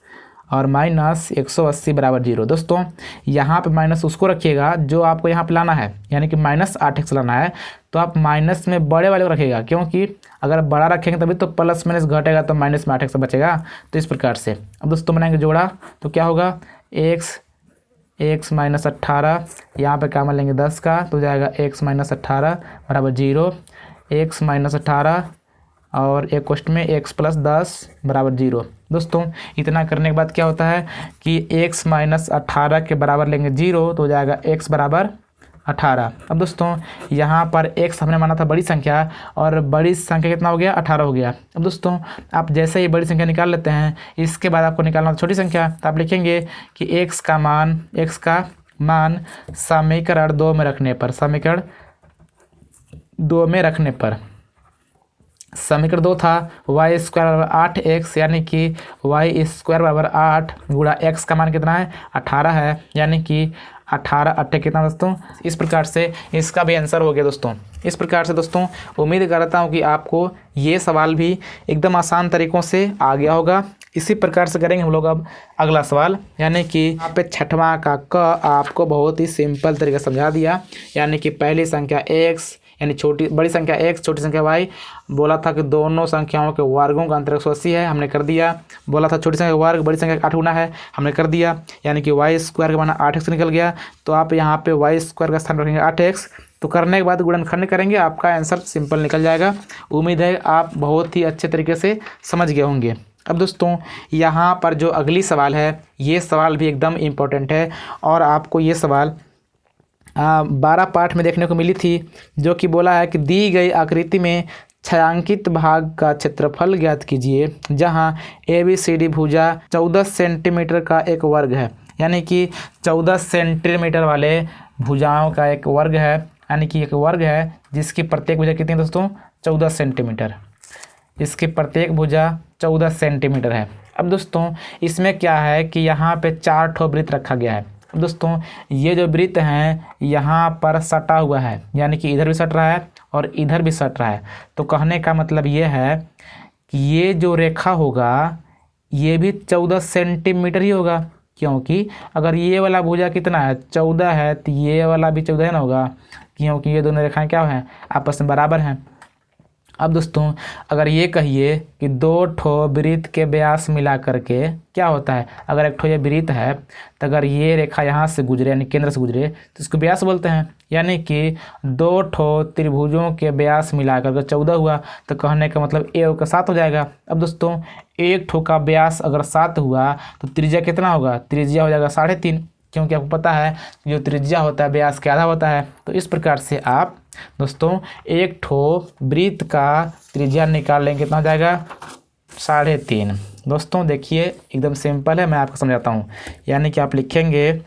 और माइनस 180 बराबर 0। दोस्तों यहाँ पे माइनस उसको रखिएगा जो आपको यहाँ पे लाना है, यानी कि माइनस 8x लाना है, तो आप माइनस में बड़े वाले को रखिएगा, क्योंकि अगर बड़ा रखेंगे तभी तो प्लस माइनस घटेगा, तो माइनस में 8x बचेगा। तो इस प्रकार से अब दोस्तों बनाएंगे जोड़ा, तो क्या होगा, x माइनस 18, यहाँ पर क्या मान लेंगे 10 का, तो जाएगा x माइनस 18 बराबर 0, x माइनस 18 और एक क्वेश्चन में x प्लस 10 बराबर 0। दोस्तों इतना करने के बाद क्या होता है कि x माइनस 18 के बराबर लेंगे 0, तो हो जाएगा x बराबर 18। अब दोस्तों यहाँ पर x हमने माना था बड़ी संख्या, और बड़ी संख्या कितना हो गया, 18 हो गया। अब दोस्तों आप जैसे ही बड़ी संख्या निकाल लेते हैं, इसके बाद आपको निकालना छोटी संख्या, तो आप लिखेंगे कि x का मान समीकरण 2 में रखने पर, समीकरण 2 में रखने पर, समीकरण 2 था वाई स्क्वायर बराबर 8x, यानी कि वाई स्क्वायर बराबर 8 गुणा x का मान कितना है, 18 है, यानी कि 18 8 कितना दोस्तों। इस प्रकार से इसका भी आंसर हो गया दोस्तों। इस प्रकार से दोस्तों उम्मीद करता हूँ कि आपको ये सवाल भी एकदम आसान तरीक़ों से आ गया होगा। इसी प्रकार से करेंगे हम लोग अब अगला सवाल, यानी कि यहाँ पे छठवां का क आपको बहुत ही सिंपल तरीके से समझा दिया, यानी कि पहली संख्या x यानी बड़ी संख्या x, छोटी संख्या y। बोला था कि दोनों संख्याओं के वर्गों का अंतर 180 है, हमने कर दिया। बोला था छोटी संख्या का वर्ग बड़ी संख्या का 8 गुना है, हमने कर दिया, यानी कि वाई स्क्वायर का माना 8x निकल गया। तो आप यहाँ पे वाई स्क्वायर का स्थान रखेंगे 8x, तो करने के बाद गुणनखंड करेंगे, आपका आंसर सिंपल निकल जाएगा। उम्मीद है आप बहुत ही अच्छे तरीके से समझ गए होंगे। अब दोस्तों यहाँ पर जो अगली सवाल है, ये सवाल भी एकदम इम्पोर्टेंट है, और आपको ये सवाल 12 पाठ में देखने को मिली थी, जो कि बोला है कि दी गई आकृति में छायांकित भाग का क्षेत्रफल ज्ञात कीजिए, जहां ABCD भुजा 14 सेंटीमीटर का एक वर्ग है, यानी कि 14 सेंटीमीटर वाले भुजाओं का एक वर्ग है, यानी कि एक वर्ग है जिसकी प्रत्येक भुजा कितनी है दोस्तों, 14 सेंटीमीटर। इसकी प्रत्येक भुजा 14 सेंटीमीटर है। अब दोस्तों इसमें क्या है कि यहाँ पे 4 ठो वृत्त रखा गया है, अब दोस्तों ये जो वृत्त हैं यहाँ पर सटा हुआ है, यानी कि इधर भी सट रहा है और इधर भी सट रहा है। तो कहने का मतलब ये है कि ये जो रेखा होगा ये भी 14 सेंटीमीटर ही होगा, क्योंकि अगर ये वाला भुजा कितना है 14 है तो ये वाला भी 14 ना होगा, क्योंकि ये दोनों रेखाएं क्या हैं आपस में बराबर हैं। अब दोस्तों अगर ये कहिए कि दो ठो वृत्त के व्यास मिला करके क्या होता है, अगर एक ठो ये वृत्त है तो अगर ये रेखा यहाँ से गुजरे यानी केंद्र से गुजरे तो इसको व्यास बोलते हैं, यानी कि दो ठो त्रिभुजों के व्यास मिला करके 14 हुआ, तो कहने का मतलब ए का 7 हो जाएगा। अब दोस्तों एक ठो का व्यास अगर 7 हुआ तो त्रिज्या कितना होगा, त्रिज्या हो जाएगा 3.5, क्योंकि आपको पता है जो त्रिज्या होता है व्यास के आधा होता है। तो इस प्रकार से आप दोस्तों एक ठो वृत्त का त्रिज्या निकाल लेंगे, कितना हो जाएगा 3.5। दोस्तों देखिए एकदम सिंपल है, मैं आपको समझाता हूँ। यानी कि आप लिखेंगे,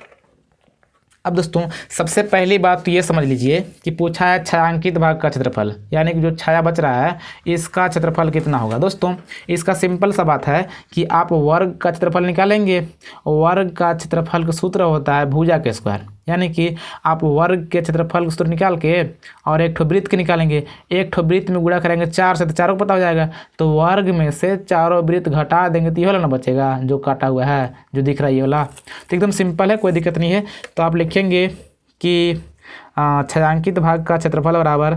अब दोस्तों सबसे पहली बात तो ये समझ लीजिए कि पूछा है छायांकित भाग का क्षेत्रफल, यानी कि जो छाया बच रहा है इसका क्षेत्रफल कितना होगा। दोस्तों इसका सिंपल सा बात है कि आप वर्ग का क्षेत्रफल निकालेंगे। वर्ग का क्षेत्रफल का सूत्र होता है भुजा के स्क्वायर, यानी कि आप वर्ग के क्षेत्रफल का सूत्र निकाल के और एक ठो वृत्त के निकालेंगे, एक ठो वृत्त में गुणा करेंगे 4 से तो चारों को पता हो जाएगा, तो वर्ग में से चारों वृत्त घटा देंगे तो ये वाला ना बचेगा जो काटा हुआ है जो दिख रहा है ये वाला। तो एकदम सिंपल है, कोई दिक्कत नहीं है। तो आप लिखेंगे कि छायांकित भाग का क्षेत्रफल बराबर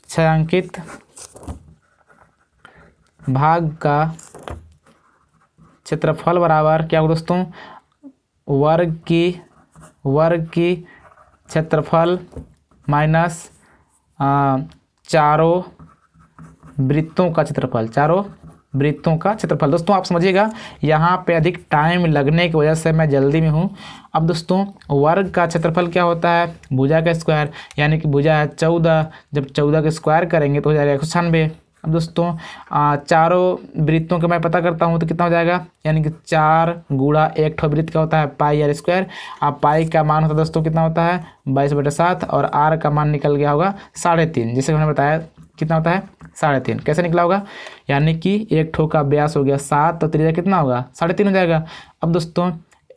छायांकित भाग का क्षेत्रफल बराबर क्या होगा दोस्तों, वर्ग की क्षेत्रफल माइनस चारों वृत्तों का क्षेत्रफल, चारों वृत्तों का क्षेत्रफल। दोस्तों आप समझिएगा यहाँ पे अधिक टाइम लगने की वजह से मैं जल्दी में हूँ। अब दोस्तों वर्ग का क्षेत्रफल क्या होता है, भुजा का स्क्वायर, यानी कि भुजा है 14, जब 14 के स्क्वायर करेंगे तो हो जाएगा 196। अब दोस्तों चारों वृत्तों के मैं पता करता हूँ तो कितना हो जाएगा, यानी कि 4 गुणा एक ठो वृत्त का होता है पाई आर स्क्वायर। अब पाई का मान होता है दोस्तों कितना होता है 22/7 और आर का मान निकल गया होगा 3.5, जिसे हमने बताया कितना होता है 3.5। कैसे निकला होगा, यानी कि एक ठो का व्यास हो गया 7 तो त्रिज्या कितना होगा 3.5 हो जाएगा। अब दोस्तों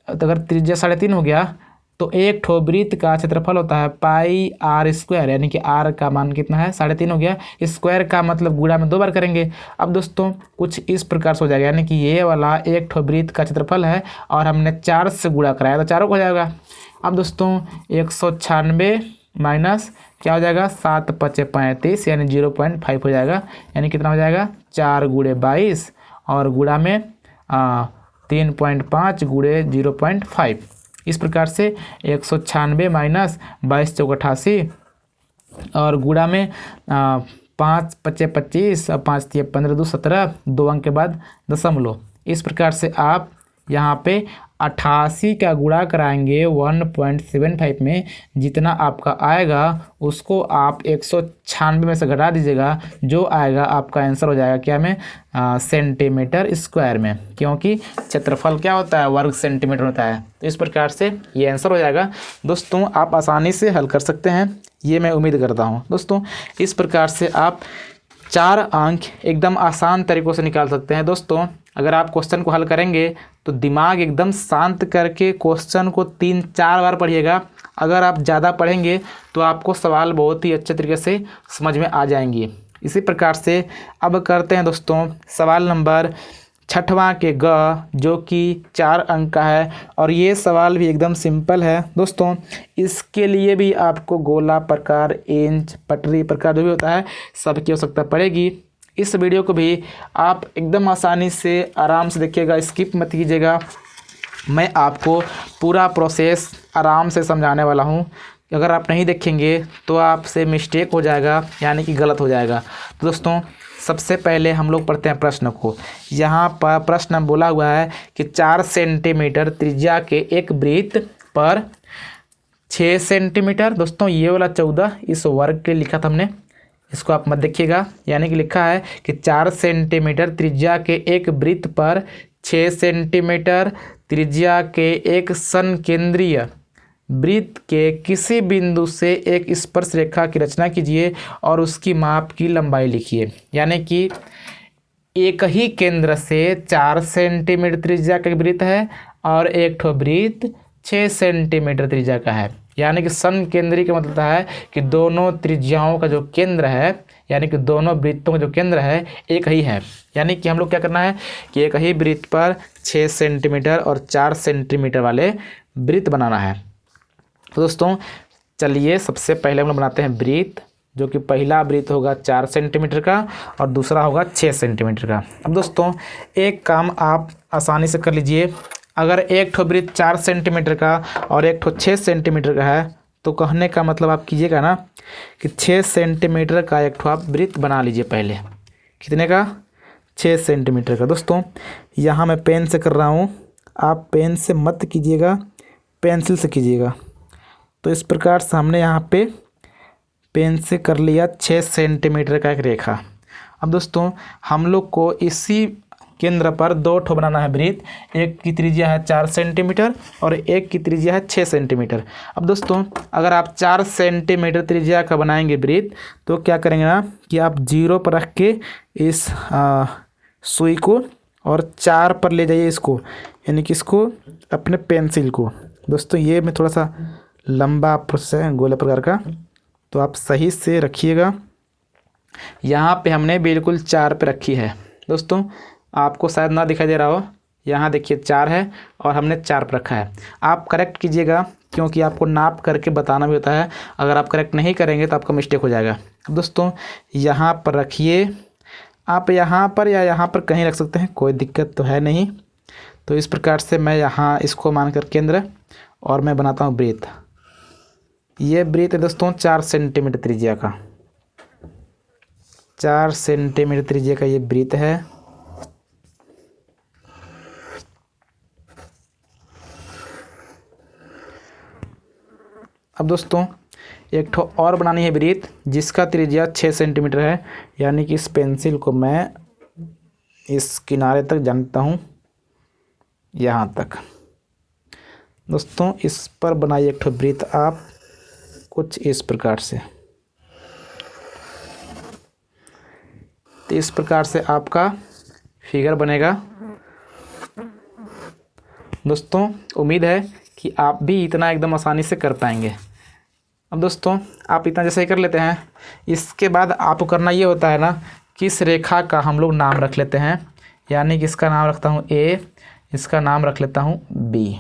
अगर त्रिज्या 3.5 हो गया तो एक ठो वृत्त का क्षेत्रफल होता है पाई आर स्क्वायर, यानी कि आर का मान कितना है 3.5 हो गया। स्क्वायर का मतलब गुणा में 2 बार करेंगे। अब दोस्तों कुछ इस प्रकार से हो जाएगा, यानी कि ये वाला एक ठो वृत्त का क्षेत्रफल है और हमने 4 से गुणा कराया तो चारों को हो जाएगा। अब दोस्तों 196 माइनस क्या हो जाएगा 7 × 5 = 35, यानी 0.5 हो जाएगा, यानी कितना हो जाएगा 4 × 22 और गुणा में 3.5 × 0.5। इस प्रकार से 196 माइनस 22 × 4 = 88 और गुणा में 5 × 5 = 25 और 5 × 3 = 15, 2 17, 2 अंक के बाद दशमलव। इस प्रकार से आप यहाँ पे 88 का गुणा कराएंगे 1.75 में, जितना आपका आएगा उसको आप 196 में से घटा दीजिएगा, जो आएगा आपका आंसर हो जाएगा क्या में सेंटीमीटर स्क्वायर में, क्योंकि क्षेत्रफल क्या होता है वर्ग सेंटीमीटर होता है। तो इस प्रकार से ये आंसर हो जाएगा। दोस्तों आप आसानी से हल कर सकते हैं, ये मैं उम्मीद करता हूँ। दोस्तों इस प्रकार से आप 4 अंक एकदम आसान तरीक़ों से निकाल सकते हैं। दोस्तों अगर आप क्वेश्चन को हल करेंगे तो दिमाग एकदम शांत करके क्वेश्चन को 3-4 बार पढ़िएगा। अगर आप ज़्यादा पढ़ेंगे तो आपको सवाल बहुत ही अच्छे तरीके से समझ में आ जाएंगे। इसी प्रकार से अब करते हैं दोस्तों सवाल नंबर 6वां के ग, जो कि 4 अंक का है और ये सवाल भी एकदम सिंपल है। दोस्तों इसके लिए भी आपको गोला प्रकार, इंच, पटरी प्रकार जो भी होता है सबकी आवश्यकता पड़ेगी। इस वीडियो को भी आप एकदम आसानी से आराम से देखिएगा, स्किप मत कीजिएगा। मैं आपको पूरा प्रोसेस आराम से समझाने वाला हूँ। अगर आप नहीं देखेंगे तो आपसे मिस्टेक हो जाएगा, यानी कि गलत हो जाएगा। तो दोस्तों सबसे पहले हम लोग पढ़ते हैं प्रश्न को। यहाँ पर प्रश्न बोला हुआ है कि 4 सेंटीमीटर त्रिज्या के एक वृत्त पर 6 सेंटीमीटर, दोस्तों ये वाला 14 इस वर्ग के लिखा था हमने, इसको आप मत देखिएगा। यानी कि लिखा है कि 4 सेंटीमीटर त्रिज्या के एक वृत्त पर 6 सेंटीमीटर त्रिज्या के एक संकेंद्रीय वृत्त के किसी बिंदु से एक स्पर्श रेखा की रचना कीजिए और उसकी माप की लंबाई लिखिए। यानी कि एक ही केंद्र से 4 सेंटीमीटर त्रिज्या का वृत्त है और एक ठो वृत्त 6 सेंटीमीटर त्रिज्या का है। यानी कि समकेंद्री का मतलब है कि दोनों त्रिज्याओं का जो केंद्र है, यानी कि दोनों वृत्तों का जो केंद्र है एक ही है। यानी कि हम लोग क्या करना है कि एक ही वृत्त पर 6 सेंटीमीटर और 4 सेंटीमीटर वाले वृत्त बनाना है। तो दोस्तों चलिए सबसे पहले हम लोग बनाते हैं वृत्त, जो कि पहला वृत्त होगा 4 सेंटीमीटर का और दूसरा होगा 6 सेंटीमीटर का। अब दोस्तों एक काम आप आसानी से कर लीजिए। अगर एक ठो वृत्त 4 सेंटीमीटर का और एक ठो 6 सेंटीमीटर का है तो कहने का मतलब आप कीजिएगा ना कि 6 सेंटीमीटर का एक ठो आप वृत्त बना लीजिए पहले। कितने का? 6 सेंटीमीटर का। दोस्तों यहाँ मैं पेन से कर रहा हूँ, आप पेन से मत कीजिएगा, पेंसिल से कीजिएगा। तो इस प्रकार से हमने यहाँ पे पेन से कर लिया 6 सेंटीमीटर का एक रेखा। अब दोस्तों हम लोग को इसी केंद्र पर 2 ठो बनाना है वृत्त। एक की त्रिज्या है 4 सेंटीमीटर और एक की त्रिज्या है 6 सेंटीमीटर। अब दोस्तों अगर आप 4 सेंटीमीटर त्रिज्या का बनाएंगे वृत्त तो क्या करेंगे ना कि आप 0 पर रख के इस सुई को और 4 पर ले जाइए इसको, यानी कि इसको अपने पेंसिल को। दोस्तों ये में थोड़ा सा लंबा प्रोसेस है गोले प्रकार का, तो आप सही से रखिएगा। यहाँ पे हमने बिल्कुल 4 पे रखी है। दोस्तों आपको शायद ना दिखाई दे रहा हो, यहाँ देखिए 4 है और हमने 4 पर रखा है। आप करेक्ट कीजिएगा क्योंकि आपको नाप करके बताना भी होता है। अगर आप करेक्ट नहीं करेंगे तो आपका मिस्टेक हो जाएगा। दोस्तों यहाँ पर रखिए, आप यहाँ पर या यहाँ पर कहीं रख सकते हैं, कोई दिक्कत तो है नहीं। तो इस प्रकार से मैं यहाँ इसको मानकर केंद्र और मैं बनाता हूँ वृत्त। ये वृत्त है दोस्तों 4 सेंटीमीटर त्रिज्या का, 4 सेंटीमीटर त्रिज्या का ये वृत्त है। अब दोस्तों एक ठो और बनानी है वृत्त जिसका त्रिज्या 6 सेंटीमीटर है। यानी कि इस पेंसिल को मैं इस किनारे तक जानता हूँ, यहाँ तक। दोस्तों इस पर बनाइए एक ठो वृत्त आप कुछ इस प्रकार से। तो इस प्रकार से आपका फिगर बनेगा। दोस्तों उम्मीद है कि आप भी इतना एकदम आसानी से कर पाएंगे। अब दोस्तों आप इतना जैसे ही कर लेते हैं, इसके बाद आपको करना ये होता है ना कि इस रेखा का हम लोग नाम रख लेते हैं। यानी कि इसका नाम रखता हूँ A, इसका नाम रख लेता हूँ B।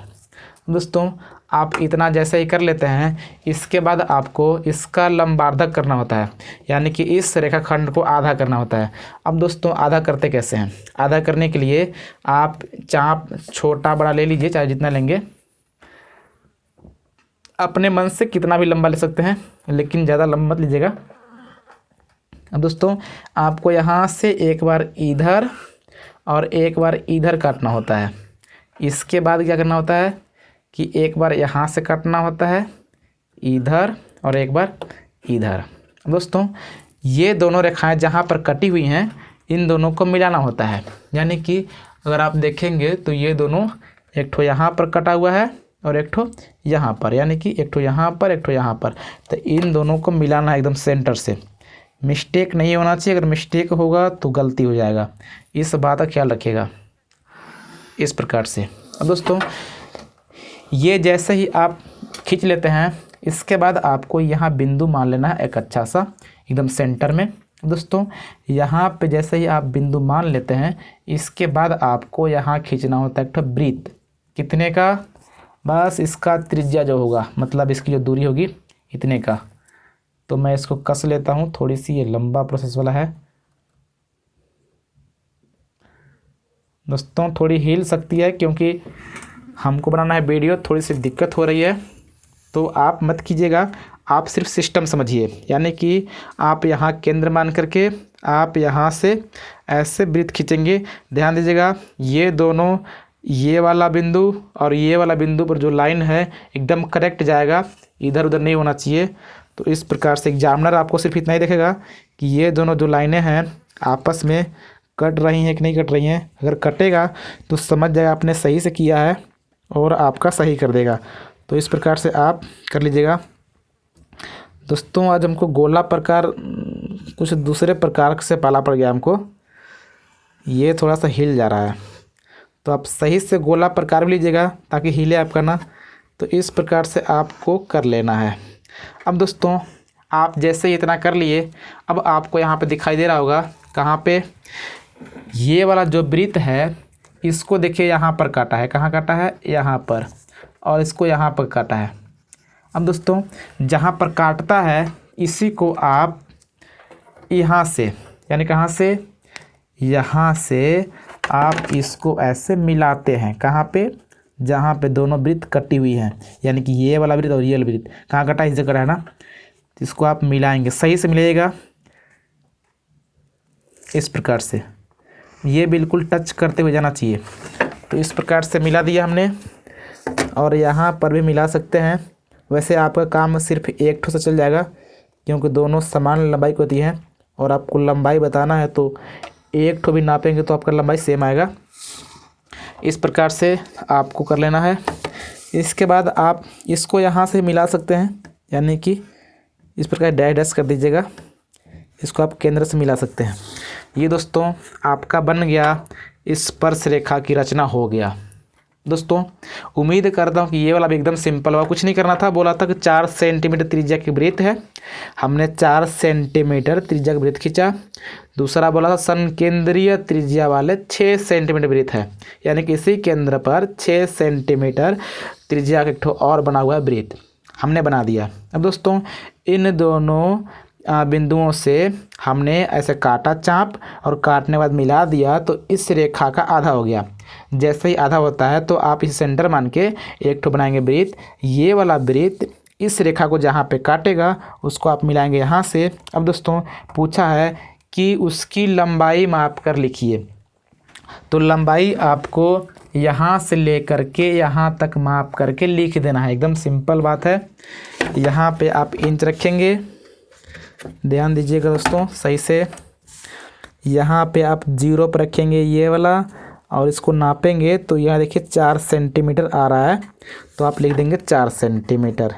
दोस्तों आप इतना जैसे ही कर लेते हैं, इसके बाद आपको इसका लंबार्धक करना होता है। यानी कि इस रेखाखंड को आधा करना होता है। अब दोस्तों आधा करते कैसे हैं? आधा करने के लिए आप चाप छोटा बड़ा ले लीजिए, चाहे जितना लेंगे, अपने मन से कितना भी लंबा ले सकते हैं, लेकिन ज़्यादा लंबा मत लीजिएगा। अब दोस्तों आपको यहाँ से एक बार इधर और एक बार इधर काटना होता है। इसके बाद क्या करना होता है कि एक बार यहाँ से काटना होता है इधर और एक बार इधर। दोस्तों ये दोनों रेखाएं जहाँ पर कटी हुई हैं इन दोनों को मिलाना होता है। यानी कि अगर आप देखेंगे तो ये दोनों, एक ठो यहाँ पर कटा हुआ है और एक ठो यहाँ पर, यानी कि एक ठो यहाँ पर एक ठो यहाँ पर। तो इन दोनों को मिलाना है एकदम सेंटर से। मिस्टेक नहीं होना चाहिए, अगर मिस्टेक होगा तो गलती हो जाएगा। इस बात का ख्याल रखिएगा इस प्रकार से। अब दोस्तों ये जैसे ही आप खींच लेते हैं, इसके बाद आपको यहाँ बिंदु मान लेना है एक अच्छा सा एकदम सेंटर में। दोस्तों यहाँ पे जैसे ही आप बिंदु मान लेते हैं, इसके बाद आपको यहाँ खींचना होता है एक वृत्त। कितने का? बस इसका त्रिज्या जो होगा, मतलब इसकी जो दूरी होगी इतने का। तो मैं इसको कस लेता हूँ, थोड़ी सी ये लंबा प्रोसेस वाला है। दोस्तों थोड़ी हिल सकती है क्योंकि हमको बनाना है वीडियो, थोड़ी सी दिक्कत हो रही है, तो आप मत कीजिएगा, आप सिर्फ सिस्टम समझिए। यानी कि आप यहाँ केंद्र मान करके आप यहाँ से ऐसे वृत्त खींचेंगे। ध्यान दीजिएगा ये दोनों, ये वाला बिंदु और ये वाला बिंदु पर जो लाइन है एकदम करेक्ट जाएगा, इधर उधर नहीं होना चाहिए। तो इस प्रकार से एग्जामिनर आपको सिर्फ इतना ही देखेगा कि ये दोनों जो लाइनें हैं आपस में कट रही हैं कि नहीं कट रही हैं। अगर कटेगा तो समझ जाएगा आपने सही से किया है और आपका सही कर देगा। तो इस प्रकार से आप कर लीजिएगा। दोस्तों आज हमको गोला प्रकार कुछ दूसरे प्रकार से पाला पड़ गया हमको, ये थोड़ा सा हिल जा रहा है। तो आप सही से गोला प्रकार भी लीजिएगा ताकि हिले आपका ना। तो इस प्रकार से आपको कर लेना है। अब दोस्तों आप जैसे ही इतना कर लिए, अब आपको यहाँ पे दिखाई दे रहा होगा कहाँ पे, ये वाला जो वृत्त है इसको देखिए यहाँ पर काटा है। कहाँ काटा है? यहाँ पर, और इसको यहाँ पर काटा है। अब दोस्तों जहाँ पर काटता है इसी को आप यहाँ से, यानी कहाँ से, यहाँ से आप इसको ऐसे मिलाते हैं। कहाँ पे? जहाँ पे दोनों वृत्त कटी हुई हैं, यानी कि ये वाला वृत्त और ये वाला वृत्त कहाँ कटा है? इस जगह है ना। तो इसको आप मिलाएंगे, सही से मिलाइएगा इस प्रकार से, ये बिल्कुल टच करते हुए जाना चाहिए। तो इस प्रकार से मिला दिया हमने, और यहाँ पर भी मिला सकते हैं। वैसे आपका काम सिर्फ एक ठो से चल जाएगा, क्योंकि दोनों समान लंबाई की होती हैं, और आपको लंबाई बताना है तो एक ठो भी नापेंगे तो आपका लंबाई सेम आएगा। इस प्रकार से आपको कर लेना है। इसके बाद आप इसको यहाँ से मिला सकते हैं, यानी कि इस प्रकार डैश डैश कर दीजिएगा, इसको आप केंद्र से मिला सकते हैं। ये दोस्तों आपका बन गया, स्पर्श रेखा की रचना हो गया। दोस्तों उम्मीद करता हूँ कि ये वाला भी एकदम सिंपल हुआ। कुछ नहीं करना था, बोला था कि 4 सेंटीमीटर त्रिज्या की वृत्त है, हमने 4 सेंटीमीटर त्रिज्या का वृत्त खींचा। दूसरा बोला था संकेंद्रीय त्रिज्या वाले 6 सेंटीमीटर वृत्त है, यानी कि इसी केंद्र पर 6 सेंटीमीटर त्रिज्या का एक ठो और बना हुआ है वृत्त, हमने बना दिया। अब दोस्तों इन दोनों बिंदुओं से हमने ऐसे काटा चाप, और काटने के बाद मिला दिया, तो इस रेखा का आधा हो गया। जैसे ही आधा होता है तो आप इस सेंटर मान के एक ठो बनाएंगे वृत्त। ये वाला वृत्त इस रेखा को जहाँ पे काटेगा उसको आप मिलाएंगे यहाँ से। अब दोस्तों पूछा है कि उसकी लंबाई माप कर लिखिए, तो लंबाई आपको यहाँ से लेकर के यहाँ तक माप करके लिख देना है। एकदम सिंपल बात है। यहाँ पे आप इंच रखेंगे, ध्यान दीजिएगा दोस्तों सही से। यहाँ पे आप 0 पर रखेंगे ये वाला, और इसको नापेंगे तो यहाँ देखिए 4 सेंटीमीटर आ रहा है, तो आप लिख देंगे 4 सेंटीमीटर।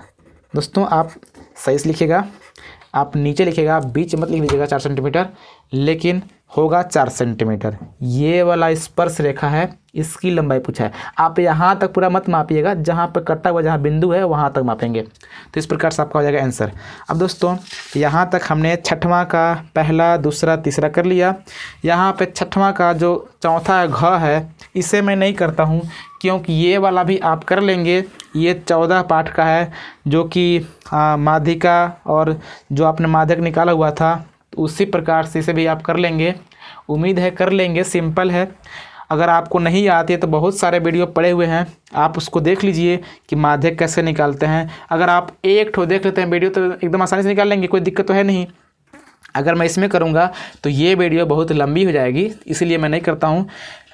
दोस्तों आप सही से लिखिएगा, आप नीचे लिखिएगा, आप बीच मत लिख दीजिएगा 4 सेंटीमीटर, लेकिन होगा 4 सेंटीमीटर। ये वाला स्पर्श रेखा है, इसकी लंबाई पूछा है। आप यहाँ तक पूरा मत मापिएगा, जहाँ पर कटा हुआ जहाँ बिंदु है वहाँ तक मापेंगे। तो इस प्रकार से आपका हो जाएगा आंसर। अब दोस्तों यहाँ तक हमने छठवां का पहला, दूसरा, तीसरा कर लिया। यहाँ पे छठवां का जो चौथा घ है, इसे मैं नहीं करता हूँ, क्योंकि ये वाला भी आप कर लेंगे। ये 14 पाठ का है, जो कि माध्यिका और जो आपने माध्यक निकाला हुआ था, उसी प्रकार से इसे भी आप कर लेंगे। उम्मीद है कर लेंगे, सिंपल है। अगर आपको नहीं आती है तो बहुत सारे वीडियो पड़े हुए हैं, आप उसको देख लीजिए कि माध्यक कैसे निकालते हैं। अगर आप एक ठो देख लेते हैं वीडियो तो एकदम आसानी से निकाल लेंगे, कोई दिक्कत तो है नहीं। अगर मैं इसमें करूँगा तो ये वीडियो बहुत लंबी हो जाएगी, इसीलिए मैं नहीं करता हूँ।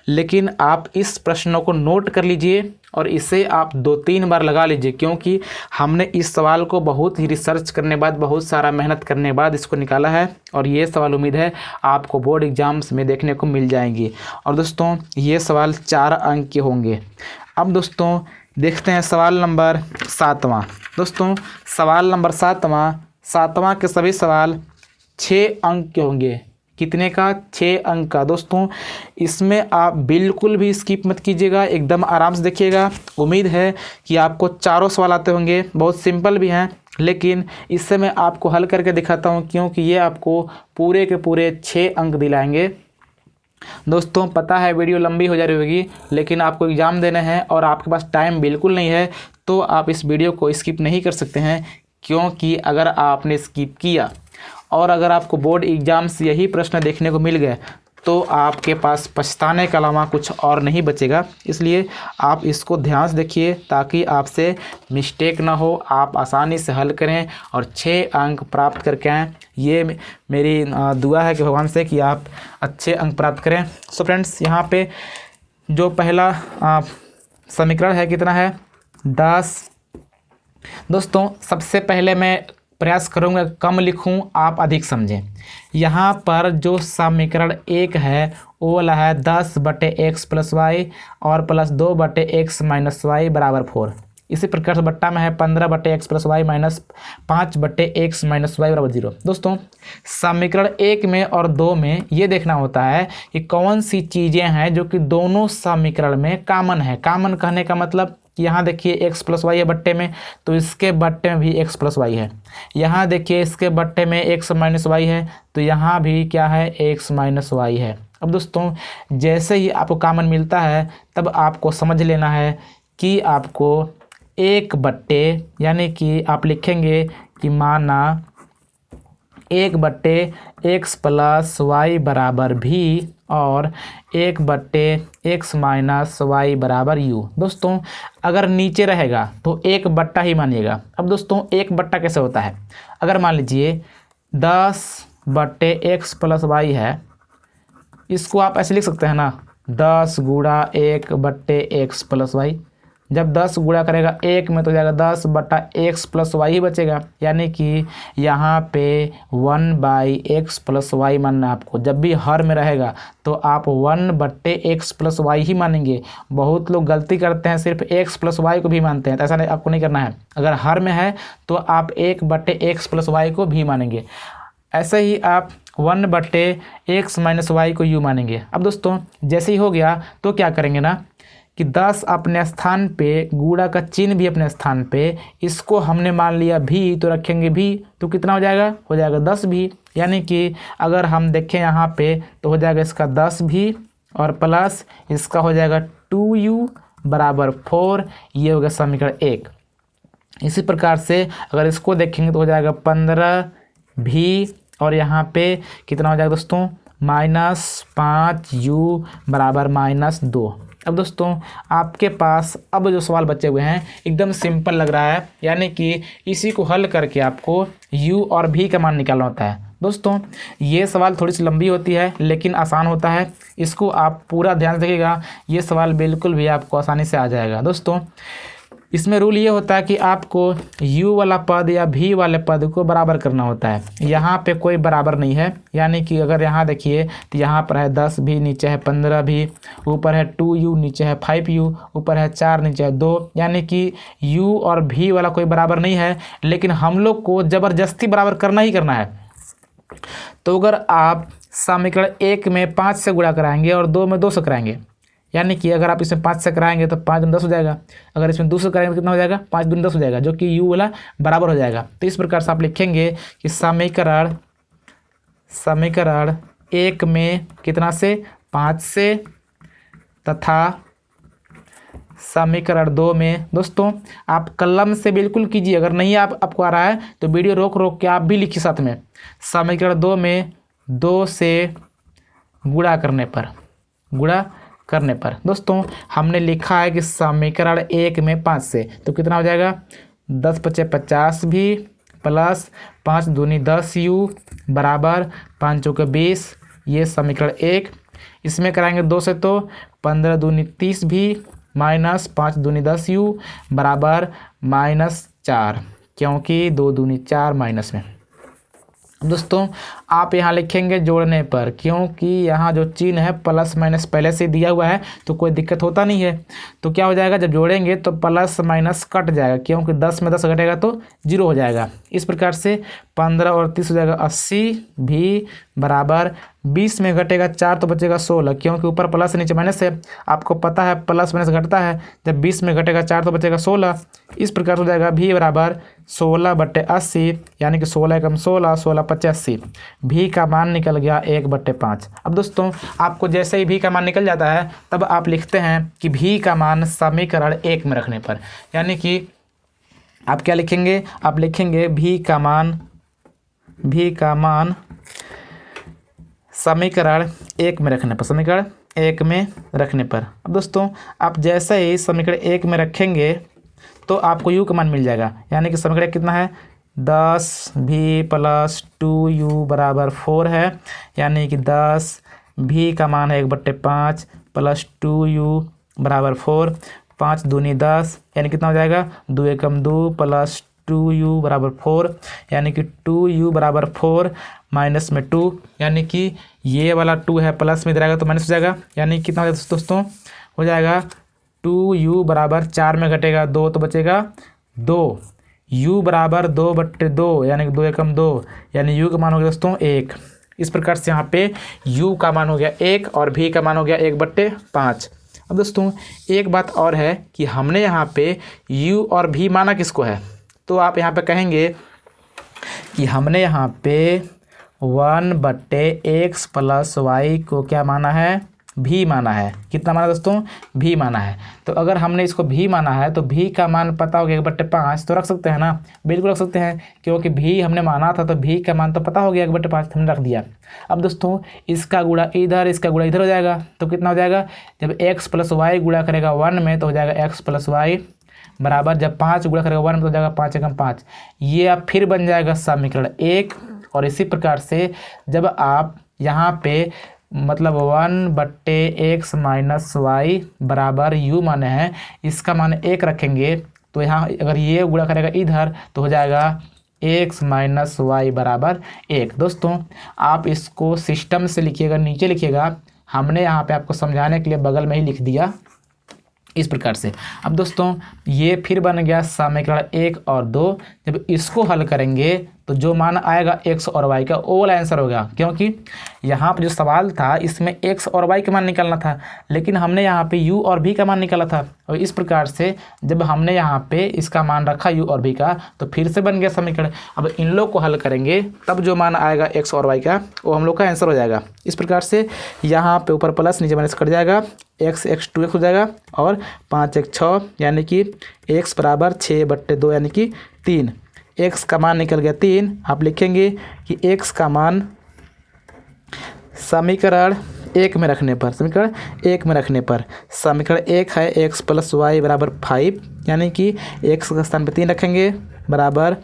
लेकिन आप इस प्रश्नों को नोट कर लीजिए और इसे आप 2-3 बार लगा लीजिए, क्योंकि हमने इस सवाल को बहुत ही रिसर्च करने बाद, बहुत सारा मेहनत करने बाद इसको निकाला है। और ये सवाल उम्मीद है आपको बोर्ड एग्जाम्स में देखने को मिल जाएंगी। और दोस्तों ये सवाल 4 अंक के होंगे। अब दोस्तों देखते हैं सवाल नंबर 7वां। दोस्तों सवाल नंबर 7वां के सभी सवाल 6 अंक के होंगे। कितने का? 6 अंक का। दोस्तों इसमें आप बिल्कुल भी स्किप मत कीजिएगा, एकदम आराम से देखिएगा। उम्मीद है कि आपको चारों सवाल आते होंगे, बहुत सिंपल भी हैं, लेकिन इससे मैं आपको हल करके दिखाता हूं, क्योंकि ये आपको पूरे के पूरे 6 अंक दिलाएंगे। दोस्तों पता है वीडियो लंबी हो जा रही होगी, लेकिन आपको एग्ज़ाम देने हैं और आपके पास टाइम बिल्कुल नहीं है, तो आप इस वीडियो को स्किप नहीं कर सकते हैं। क्योंकि अगर आपने स्किप किया और अगर आपको बोर्ड एग्ज़ाम से यही प्रश्न देखने को मिल गए, तो आपके पास पछताने के अलावा कुछ और नहीं बचेगा। इसलिए आप इसको ध्यान से देखिए, ताकि आपसे मिस्टेक ना हो, आप आसानी से हल करें और 6 अंक प्राप्त करके आएँ। ये मेरी दुआ है कि भगवान से कि आप अच्छे अंक प्राप्त करें। सो फ्रेंड्स यहाँ पे जो पहला समीकरण है कितना है? 10। दोस्तों सबसे पहले मैं प्रयास करूँगा कम लिखूँ, आप अधिक समझें। यहाँ पर जो समीकरण 1 है वो वाला है 10/x + y और +2/x - y = 4। इसी प्रकार से बट्टा में है 15/x + y - 5/x - y = 0। दोस्तों समीकरण 1 में और 2 में ये देखना होता है कि कौन सी चीज़ें हैं जो कि दोनों समीकरण में कॉमन है। कॉमन कहने का मतलब कि यहाँ देखिए एक्स प्लस वाई है बट्टे में, तो इसके बट्टे में भी एक्स प्लस वाई है। यहाँ देखिए इसके बट्टे में एक्स माइनस वाई है, तो यहाँ भी क्या है, एक्स माइनस वाई है। अब दोस्तों जैसे ही आपको कॉमन मिलता है तब आपको समझ लेना है कि आपको एक बट्टे, यानी कि आप लिखेंगे कि माना एक बट्टे एक्स प्लस वाई बराबर भी और एक बट्टे एक्स माइनस वाई बराबर यू। दोस्तों अगर नीचे रहेगा तो एक बट्टा ही मानिएगा। अब दोस्तों एक बट्टा कैसे होता है, अगर मान लीजिए 10 बट्टे एक्स प्लस वाई है, इसको आप ऐसे लिख सकते हैं ना, 10 गुणा 1 बट्टे एक्स प्लस वाई। जब 10 गुणा करेगा 1 में तो जाएगा 10 बट्टा एक्स प्लस वाई ही बचेगा, यानी कि यहाँ पे 1 बाई एक्स प्लस वाई मानना है आपको। जब भी हर में रहेगा तो आप 1 बट्टे एक्स प्लस वाई ही मानेंगे। बहुत लोग गलती करते हैं, सिर्फ एक्स प्लस वाई को भी मानते हैं, तो ऐसा नहीं, आपको नहीं करना है। अगर हर में है तो आप 1 बट्टे एक्स प्लस वाई को भी मानेंगे। ऐसे ही आप 1 बट्टे एक्स माइनस वाई को यू मानेंगे। अब दोस्तों जैसे ही हो गया तो क्या करेंगे ना कि 10 अपने स्थान पे, गुणा का चिन्ह भी अपने स्थान पे, इसको हमने मान लिया भी, तो रखेंगे भी, तो कितना हो जाएगा 10 भी। यानी कि अगर हम देखें यहाँ पे तो हो जाएगा इसका 10 भी और प्लस इसका हो जाएगा 2u बराबर 4। ये हो गया समीकरण 1। इसी प्रकार से अगर इसको देखेंगे तो हो जाएगा 15 भी और यहाँ पे कितना हो जाएगा दोस्तों, -5u बराबर -2। अब दोस्तों आपके पास अब जो सवाल बचे हुए हैं एकदम सिंपल लग रहा है, यानी कि इसी को हल करके आपको u और v का मान निकालना होता है। दोस्तों ये सवाल थोड़ी सी लंबी होती है लेकिन आसान होता है, इसको आप पूरा ध्यान से देखिएगा, ये सवाल बिल्कुल भी आपको आसानी से आ जाएगा। दोस्तों इसमें रूल ये होता है कि आपको u वाला पद या v वाले पद को बराबर करना होता है। यहाँ पे कोई बराबर नहीं है, यानी कि अगर यहाँ देखिए तो यहाँ पर है 10 भी, नीचे है 15 भी, ऊपर है 2u, नीचे है 5u, ऊपर है 4, नीचे है 2, यानी कि u और v वाला कोई बराबर नहीं है। लेकिन हम लोग को ज़बरदस्ती बराबर करना ही करना है। तो अगर आप समीकरण 1 में 5 से गुणा कराएंगे और 2 में 2 से कराएंगे, यानी कि अगर आप इसमें 5 से कराएंगे तो 5 दूनी 10 हो जाएगा। अगर इसमें 2 से कराएंगे तो कितना हो जाएगा, 5 दूनी 10 हो जाएगा, जो कि u वाला बराबर हो जाएगा। तो इस प्रकार से आप लिखेंगे कि समीकरण 1 में कितना से, 5 से, तथा समीकरण 2 में, दोस्तों आप कलम से बिल्कुल कीजिए, अगर नहीं आपको आ रहा है तो वीडियो रोक के आप भी लिखिए साथ में। समीकरण 2 में 2 से गुणा करने पर दोस्तों हमने लिखा है कि समीकरण 1 में 5 से, तो कितना हो जाएगा, 10 पचे 50 भी प्लस 5 दूनी 10u बराबर 5 चौके 20। ये समीकरण 1। इसमें कराएंगे 2 से तो 15 दूनी 30 भी माइनस 5 दूनी 10u बराबर -4, क्योंकि 2 दूनी 4 माइनस में। दोस्तों आप यहाँ लिखेंगे जोड़ने पर, क्योंकि यहाँ जो चिन्ह है प्लस माइनस पहले से दिया हुआ है तो कोई दिक्कत होता नहीं है। तो क्या हो जाएगा, जब जोड़ेंगे तो प्लस माइनस कट जाएगा, क्योंकि 10 में 10 घटेगा तो 0 हो जाएगा। इस प्रकार से 15 और 30 हो जाएगा 80 भी बराबर 20 में घटेगा 4 तो बचेगा 16, क्योंकि ऊपर प्लस नीचे माइनस है। आपको पता है प्लस माइनस घटता है, जब 20 में घटेगा 4 तो बचेगा 16। इस प्रकार हो जाएगा भी बराबर 16/80, यानी कि 16 एकम 16, 16×5 = 80। भी का मान निकल गया 1/5। अब दोस्तों आपको जैसे ही भी का मान निकल जाता है तब आप लिखते हैं कि भी का मान समीकरण 1 में रखने पर, यानी कि आप क्या लिखेंगे, आप लिखेंगे भी का मान समीकरण 1 में रखने पर, अब दोस्तों आप जैसे ही समीकरण 1 में रखेंगे तो आपको u का मान मिल जाएगा, यानी कि समीकरण कितना है, 10 भी प्लस 2u बराबर 4 है, यानी कि 10 भी का मान है 1/5 प्लस 2u बराबर 4। 5 दूनी 10, यानी कितना हो जाएगा, 2 एकम 2 प्लस 2u बराबर 4, यानी कि 2u बराबर 4 माइनस में 2, यानी कि ये वाला 2 है प्लस में इधर आएगा तो माइनस हो जाएगा, यानी कितना हो जाएगा दोस्तों, हो जाएगा 2u बराबर 4 में घटेगा 2 तो बचेगा 2, u बराबर 2/2, यानी कि 2 एकम 2, यानी u का मान हो गया दोस्तों 1। इस प्रकार से यहाँ पे u का मान हो गया 1 और v का मान हो गया 1/5। अब दोस्तों एक बात और है कि हमने यहाँ पे u और v माना किसको है, तो आप यहाँ पे कहेंगे कि हमने यहाँ पे 1/x + y को क्या माना है, भी माना है। कितना माना दोस्तों, भी माना है। तो अगर हमने इसको भी माना है तो भी का मान पता हो गया 1/5 तो रख सकते हैं ना, बिल्कुल रख सकते हैं, क्योंकि भी हमने माना था तो भी का मान तो पता हो गया 1/5 हमने रख दिया। अब दोस्तों इसका गुणा इधर, इसका गुणा इधर हो जाएगा, तो कितना हो जाएगा, जब x + y गुणा करेगा 1 में तो हो जाएगा x + y बराबर, जब 5 गुणा करेगा 1 में तो हो जाएगा 5 × 5, ये अब फिर बन जाएगा समीकरण 1। और इसी प्रकार से जब आप यहाँ पे मतलब 1/x - y बराबर u माने हैं, इसका मान 1 रखेंगे तो यहाँ अगर ये गुणा करेगा इधर तो हो जाएगा x - y बराबर 1। दोस्तों आप इसको सिस्टम से लिखिएगा, नीचे लिखिएगा, हमने यहाँ पे आपको समझाने के लिए बगल में ही लिख दिया इस प्रकार से। अब दोस्तों ये फिर बन गया समीकरण 1 और 2। जब इसको हल करेंगे तो जो मान आएगा x और y का वो वाला आंसर होगा, क्योंकि यहाँ पर जो सवाल था इसमें x और y का मान निकालना था, लेकिन हमने यहाँ पे u और v का मान निकाला था। और इस प्रकार से जब हमने यहाँ पे इसका मान रखा u और v का तो फिर से बन गया समीकरण। अब इन लोग को हल करेंगे तब जो मान आएगा x और y का वो हम लोग का आंसर हो जाएगा। इस प्रकार से यहाँ पे ऊपर प्लस नीचे माइनस कट जाएगा, x 2x हो जाएगा और 5 1 6 यानी कि x बराबर 6/2 यानी कि 3। x का मान निकल गया 3। आप लिखेंगे कि x का मान समीकरण 1 में रखने पर, समीकरण 1 में रखने पर समीकरण 1 है x + y बराबर 5, यानी कि x के स्थान पर 3 रखेंगे बराबर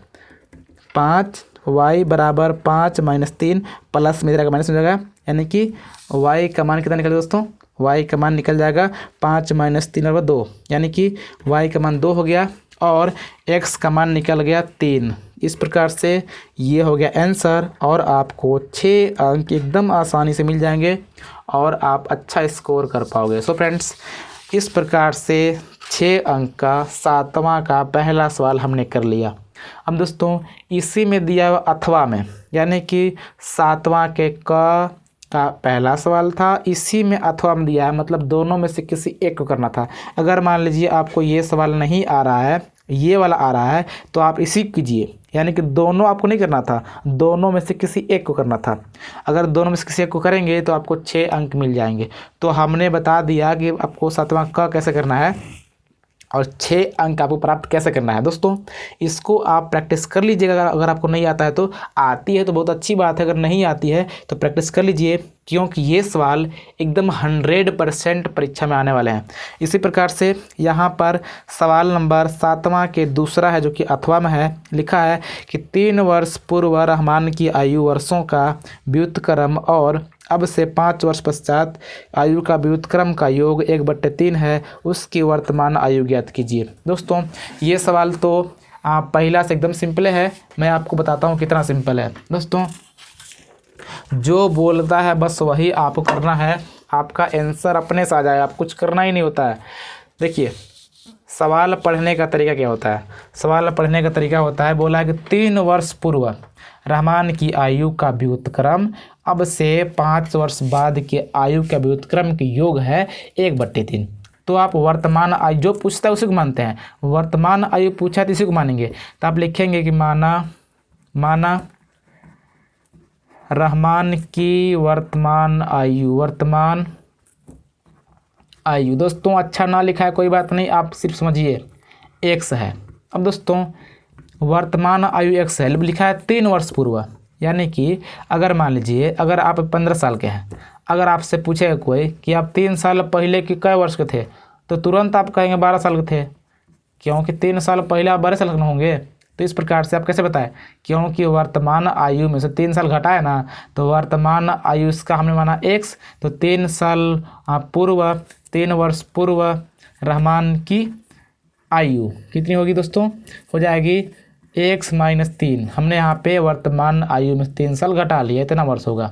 5, y बराबर 5 - 3 प्लस में जाएगा माइनस में जाएगा, यानी कि y का मान कितना निकल दोस्तों, y का मान निकल जाएगा 5 - 3 बराबर 2, यानी कि y का मान 2 हो गया और x का मान निकल गया 3। इस प्रकार से ये हो गया आंसर और आपको 6 अंक एकदम आसानी से मिल जाएंगे और आप अच्छा स्कोर कर पाओगे। सो फ्रेंड्स इस प्रकार से 6 अंक का 7वां का पहला सवाल हमने कर लिया। अब दोस्तों इसी में दिया हुआ अथवा में, यानी कि 7वां के का पहला सवाल था, इसी में अथवा में दिया है, मतलब दोनों में से किसी एक को करना था। अगर मान लीजिए आपको ये सवाल नहीं आ रहा है, ये वाला आ रहा है, तो आप इसी कीजिए, यानी कि दोनों आपको नहीं करना था, दोनों में से किसी एक को करना था। अगर दोनों में से किसी एक को करेंगे तो आपको 6 अंक मिल जाएंगे। तो हमने बता दिया कि आपको 7वां का कैसे करना है और 6 अंक आपको प्राप्त कैसे करना है। दोस्तों इसको आप प्रैक्टिस कर लीजिएगा। अगर आपको नहीं आता है तो, आती है तो बहुत अच्छी बात है, अगर नहीं आती है तो प्रैक्टिस कर लीजिए, क्योंकि ये सवाल एकदम 100% परीक्षा में आने वाले हैं। इसी प्रकार से यहाँ पर सवाल नंबर 7वां के दूसरा है, जो कि अथवा में है। लिखा है कि 3 वर्ष पूर्व रहमान की आयु वर्षों का व्युत्क्रम और अब से 5 वर्ष पश्चात आयु का व्युत्क्रम का योग 1/3 है, उसकी वर्तमान आयु ज्ञात कीजिए। दोस्तों ये सवाल तो पहला से एकदम सिंपल है, मैं आपको बताता हूँ कितना सिंपल है। दोस्तों जो बोलता है बस वही आपको करना है, आपका आंसर अपने से आ जाएगा, आप कुछ करना ही नहीं होता है। देखिए सवाल पढ़ने का तरीका क्या होता है, सवाल पढ़ने का तरीका होता है, बोला है कि 3 वर्ष पूर्व रहमान की आयु का व्युत्क्रम अब से 5 वर्ष बाद के आयु का व्युत्क्रम के योग है 1/3। तो आप वर्तमान आयु जो पूछता है उसी को मानते हैं, वर्तमान आयु पूछा तो इसी को मानेंगे। तो आप लिखेंगे कि माना रहमान की वर्तमान आयु। दोस्तों अच्छा ना लिखा है कोई बात नहीं, आप सिर्फ समझिए x है। अब दोस्तों वर्तमान आयु x है, लिखा है 3 वर्ष पूर्व, यानी कि अगर मान लीजिए अगर आप 15 साल के हैं, अगर आपसे पूछेगा कोई कि आप 3 साल पहले के कै वर्ष के थे, तो तुरंत आप कहेंगे 12 साल के थे, क्योंकि 3 साल पहले आप 12 साल के होंगे। तो इस प्रकार से आप कैसे बताएं, क्योंकि वर्तमान आयु में से 3 साल घटा है ना, तो वर्तमान आयु इसका हमने माना x, तो 3 साल पूर्व 3 वर्ष पूर्व रहमान की आयु कितनी होगी दोस्तों, हो जाएगी x - 3। हमने यहाँ पे वर्तमान आयु में 3 साल घटा लिया, इतना वर्ष होगा।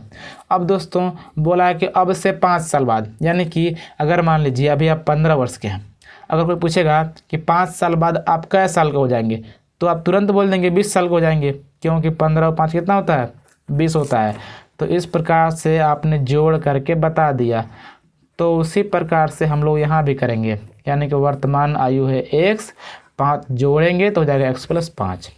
अब दोस्तों बोला है कि अब से 5 साल बाद, यानी कि अगर मान लीजिए अभी आप 15 वर्ष के हैं, अगर कोई पूछेगा कि 5 साल बाद आप कै साल के हो जाएंगे, तो आप तुरंत बोल देंगे 20 साल के हो जाएंगे, क्योंकि 15 और 5 कितना होता है, 20 होता है। तो इस प्रकार से आपने जोड़ करके बता दिया। तो उसी प्रकार से हम लोग यहाँ भी करेंगे, यानी कि वर्तमान आयु है x, 5 जोड़ेंगे तो हो जाएगा x+5।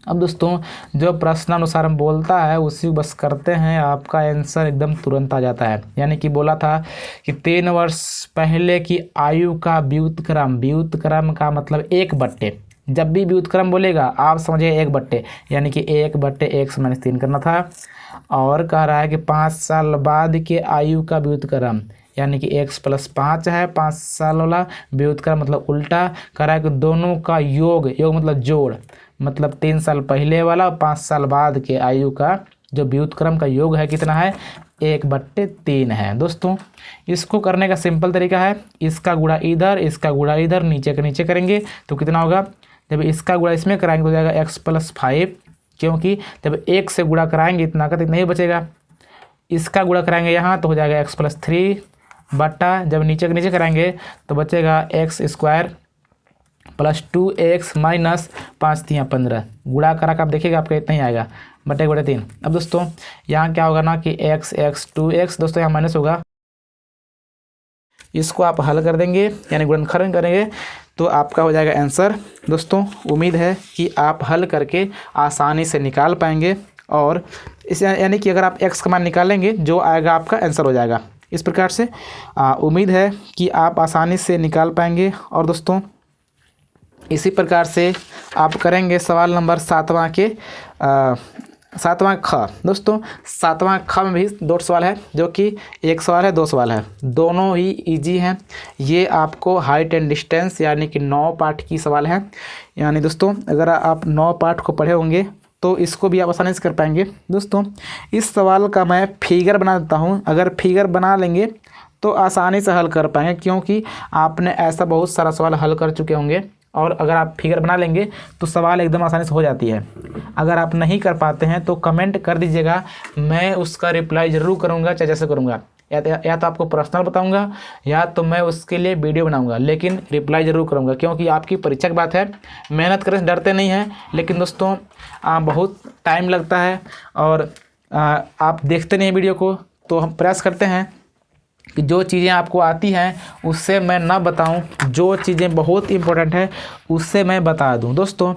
अब दोस्तों जो प्रश्नानुसार हम बोलता है उसी बस करते हैं, आपका आंसर एकदम तुरंत आ जाता है। यानी कि बोला था कि 3 वर्ष पहले की आयु का व्युत्क्रम, व्युत्क्रम का मतलब 1/, जब भी व्युत्क्रम बोलेगा आप समझिए 1/, यानी कि 1/x-3 करना था। और कह रहा है कि 5 साल बाद के आयु का व्युत्क्रम, यानी कि x+5 है 5 साल वाला, व्युत्क्रम मतलब उल्टा। कह रहा है कि दोनों का योग, योग मतलब जोड़, मतलब 3 साल पहले वाला और 5 साल बाद के आयु का जो व्युत्क्रम का योग है कितना है, 1/3 है। दोस्तों इसको करने का सिंपल तरीका है, इसका गुणा इधर, इसका गुणा इधर, नीचे के नीचे करेंगे तो कितना होगा, जब इसका गुणा इसमें कराएंगे तो हो जाएगा x+5, क्योंकि जब 1 से गुणा कराएंगे इतना का तो इतना ही बचेगा। इसका गुणा कराएंगे यहाँ तो हो जाएगा x+3 बटा, जब नीचे के नीचे कराएंगे तो बचेगा x² + 2x - 5 × 15, गुणा करा कर आप देखिएगा आपका इतना ही आएगा, बटे 3। अब दोस्तों यहाँ क्या होगा ना कि x 2x, दोस्तों यहाँ माइनस होगा, इसको आप हल कर देंगे यानी गुणनखंड करेंगे तो आपका हो जाएगा आंसर। दोस्तों उम्मीद है कि आप हल करके आसानी से निकाल पाएंगे, और इस यानी कि अगर आप x का मान निकालेंगे जो आएगा आपका आंसर हो जाएगा। इस प्रकार से उम्मीद है कि आप आसानी से निकाल पाएंगे। और दोस्तों इसी प्रकार से आप करेंगे सवाल नंबर 7वां के 7वां ख। दोस्तों 7वां ख में भी 2 सवाल है, जो कि 1 सवाल है 2 सवाल है, दोनों ही इजी हैं। ये आपको हाइट एंड डिस्टेंस यानी कि 9 पार्ट की सवाल है। यानी दोस्तों अगर आप 9 पार्ट को पढ़े होंगे तो इसको भी आप आसानी से कर पाएंगे। दोस्तों इस सवाल का मैं फिगर बना देता हूँ, अगर फिगर बना लेंगे तो आसानी से हल कर पाएंगे, क्योंकि आपने ऐसा बहुत सारा सवाल हल कर चुके होंगे, और अगर आप फिगर बना लेंगे तो सवाल एकदम आसानी से हो जाती है। अगर आप नहीं कर पाते हैं तो कमेंट कर दीजिएगा, मैं उसका रिप्लाई ज़रूर करूँगा, चाहे जैसे करूँगा, या तो आपको पर्सनल बताऊँगा या तो मैं उसके लिए वीडियो बनाऊँगा, लेकिन रिप्लाई ज़रूर करूँगा, क्योंकि आपकी परीक्षा की बात है। मेहनत करने से डरते नहीं हैं, लेकिन दोस्तों बहुत टाइम लगता है और आप देखते नहीं वीडियो को, तो हम प्रयास करते हैं कि जो चीज़ें आपको आती हैं उससे मैं ना बताऊं, जो चीज़ें बहुत इम्पोर्टेंट है उससे मैं बता दूं। दोस्तों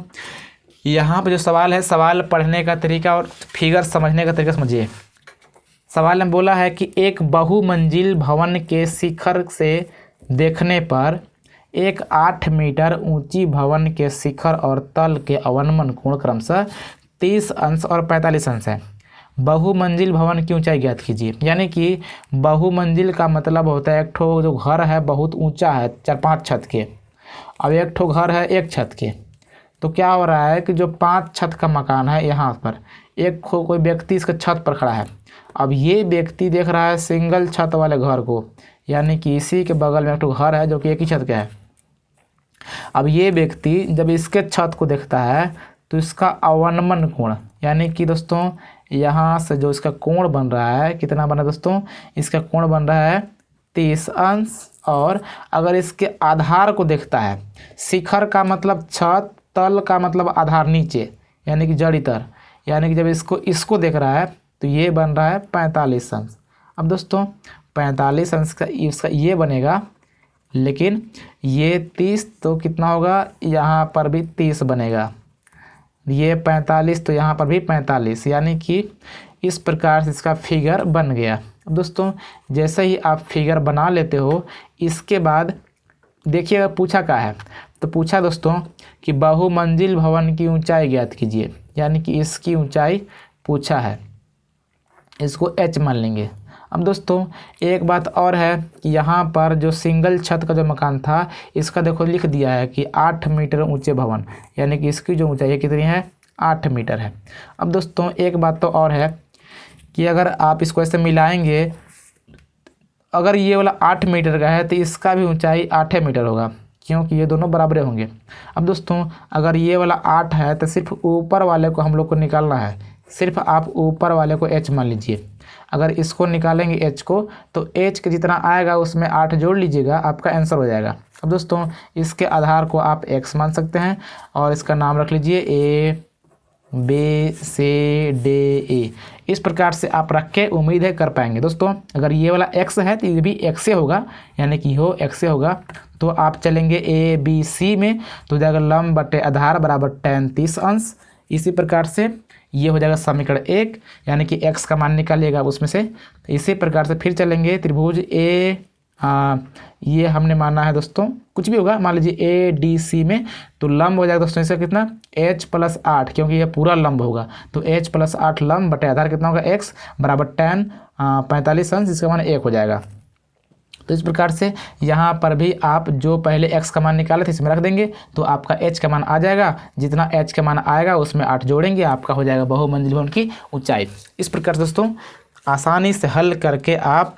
यहाँ पर जो सवाल है, सवाल पढ़ने का तरीका और फिगर समझने का तरीका समझिए। सवाल में बोला है कि एक बहुमंजिल भवन के शिखर से देखने पर एक 8 मीटर ऊंची भवन के शिखर और तल के अवनमन कोण क्रमशः 30 अंश और 45 अंश है। बहुमंजिल भवन की ऊंचाई ज्ञात कीजिए। यानी कि बहुमंजिल का मतलब होता है एक ठो जो घर है बहुत ऊंचा है 4-5 छत के, अब एक ठो घर है 1 छत के। तो क्या हो रहा है कि जो 5 छत का मकान है यहाँ पर एक कोई व्यक्ति इसके छत पर खड़ा है। अब ये व्यक्ति देख रहा है सिंगल छत वाले घर को, यानी कि इसी के बगल में एक ठो घर है जो कि 1 ही छत का है। अब ये व्यक्ति जब इसके छत को देखता है तो इसका अवनमन कोण, यानी कि दोस्तों यहाँ से जो इसका कोण बन रहा है, कितना बना दोस्तों, इसका कोण बन रहा है 30 अंश। और अगर इसके आधार को देखता है, शिखर का मतलब छत, तल का मतलब आधार नीचे यानी कि जड़ीतर, यानी कि जब इसको देख रहा है तो ये बन रहा है 45 अंश। अब दोस्तों 45 अंश का इसका ये बनेगा, लेकिन ये 30 तो कितना होगा, यहाँ पर भी 30 बनेगा, ये 45 तो यहाँ पर भी 45, यानी कि इस प्रकार से इसका फिगर बन गया। अब दोस्तों जैसे ही आप फिगर बना लेते हो, इसके बाद देखिए अगर पूछा क्या है, तो पूछा दोस्तों कि बहुमंजिल भवन की ऊंचाई ज्ञात कीजिए, यानी कि इसकी ऊंचाई पूछा है, इसको h मान लेंगे। अब दोस्तों एक बात और है कि यहाँ पर जो सिंगल छत का जो मकान था, इसका देखो लिख दिया है कि 8 मीटर ऊंचे भवन, यानी कि इसकी जो ऊंचाई कितनी है, 8 मीटर है। अब दोस्तों एक बात तो और है कि अगर आप इसको ऐसे मिलाएंगे, अगर ये वाला 8 मीटर का है तो इसका भी ऊंचाई 8 मीटर होगा, क्योंकि ये दोनों बराबर होंगे। अब दोस्तों अगर ये वाला 8 है तो सिर्फ ऊपर वाले को हम लोग को निकालना है, सिर्फ आप ऊपर वाले को h मान लीजिए। अगर इसको निकालेंगे h को, तो h के जितना आएगा उसमें 8 जोड़ लीजिएगा, आपका आंसर हो जाएगा। अब दोस्तों इसके आधार को आप x मान सकते हैं और इसका नाम रख लीजिए a, BCDE। इस प्रकार से आप रख के उम्मीद है कर पाएंगे दोस्तों। अगर ये वाला x है तो ये भी x से होगा, यानी कि हो x से होगा। तो आप चलेंगे ABC में, तो हो जाएगा लंब बटे आधार बराबर tan 30 अंश। इसी प्रकार से ये हो जाएगा समीकरण 1, यानी कि x का मान निकालिएगा उसमें से। इसी प्रकार से फिर चलेंगे त्रिभुज ये हमने माना है दोस्तों, कुछ भी होगा, मान लीजिए ADC में, तो लंब हो जाएगा दोस्तों इसका कितना h+8, क्योंकि यह पूरा लंब होगा। तो h+8 लंब बटे आधार कितना होगा x बराबर tan 45 अंश, जिसका मान 1 हो जाएगा। तो इस प्रकार से यहाँ पर भी आप जो पहले x का मान निकाले थे इसमें रख देंगे, तो आपका h का मान आ जाएगा। जितना h का मान आएगा उसमें 8 जोड़ेंगे, आपका हो जाएगा बहुमंजिल भवन की ऊंचाई। इस प्रकार से दोस्तों आसानी से हल करके आप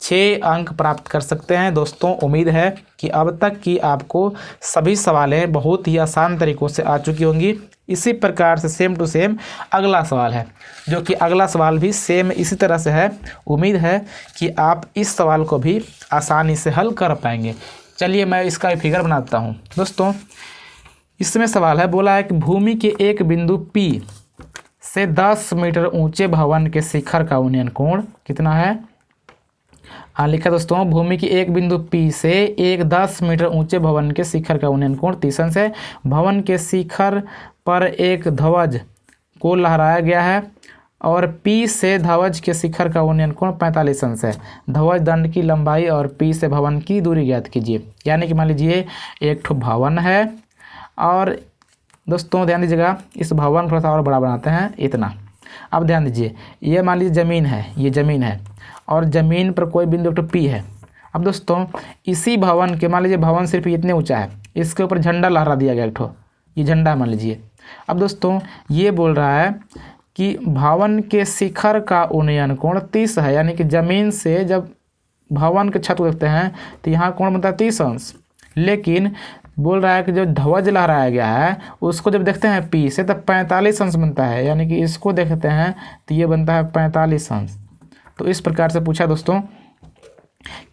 6 अंक प्राप्त कर सकते हैं। दोस्तों उम्मीद है कि अब तक की आपको सभी सवालें बहुत ही आसान तरीक़ों से आ चुकी होंगी। इसी प्रकार से सेम टू सेम अगला सवाल है, जो कि अगला सवाल भी सेम इसी तरह से है। उम्मीद है कि आप इस सवाल को भी आसानी से हल कर पाएंगे। चलिए मैं इसका फिगर बनाता हूँ। दोस्तों इसमें सवाल है, बोला है कि भूमि के एक बिंदु P से 10 मीटर ऊंचे भवन के शिखर का उन्नयन कोण कितना है। लिखा दोस्तों, भूमि की एक बिंदु P से एक 10 मीटर ऊंचे भवन के शिखर का उन्नयन कोण 30 अंश है। भवन के शिखर पर एक ध्वज को लहराया गया है और P से ध्वज के शिखर का उन्नयन कोण 45 अंश है। ध्वज दंड की लंबाई और P से भवन की दूरी ज्ञात कीजिए। यानी कि मान लीजिए एक ठो भवन है, और दोस्तों ध्यान दीजिएगा, इस भवन थोड़ा सा और बड़ा बनाते हैं इतना। अब ध्यान दीजिए, ये मान लीजिए ज़मीन है, ये ज़मीन है और ज़मीन पर कोई बिंदु तो P है। अब दोस्तों इसी भवन के, मान लीजिए भवन सिर्फ इतने ऊंचा है, इसके ऊपर झंडा लहरा दिया गया एक ठो, ये झंडा मान लीजिए। अब दोस्तों ये बोल रहा है कि भवन के शिखर का उन्नयन कोण 30 है, यानी कि ज़मीन से जब भवन के छत को देखते हैं तो यहाँ कोण बनता है 30 अंश। लेकिन बोल रहा है कि जो ध्वज लहराया गया है उसको जब देखते हैं P से तब 45 अंश बनता है, यानी कि इसको देखते हैं तो ये बनता है 45 अंश। तो इस प्रकार से पूछा दोस्तों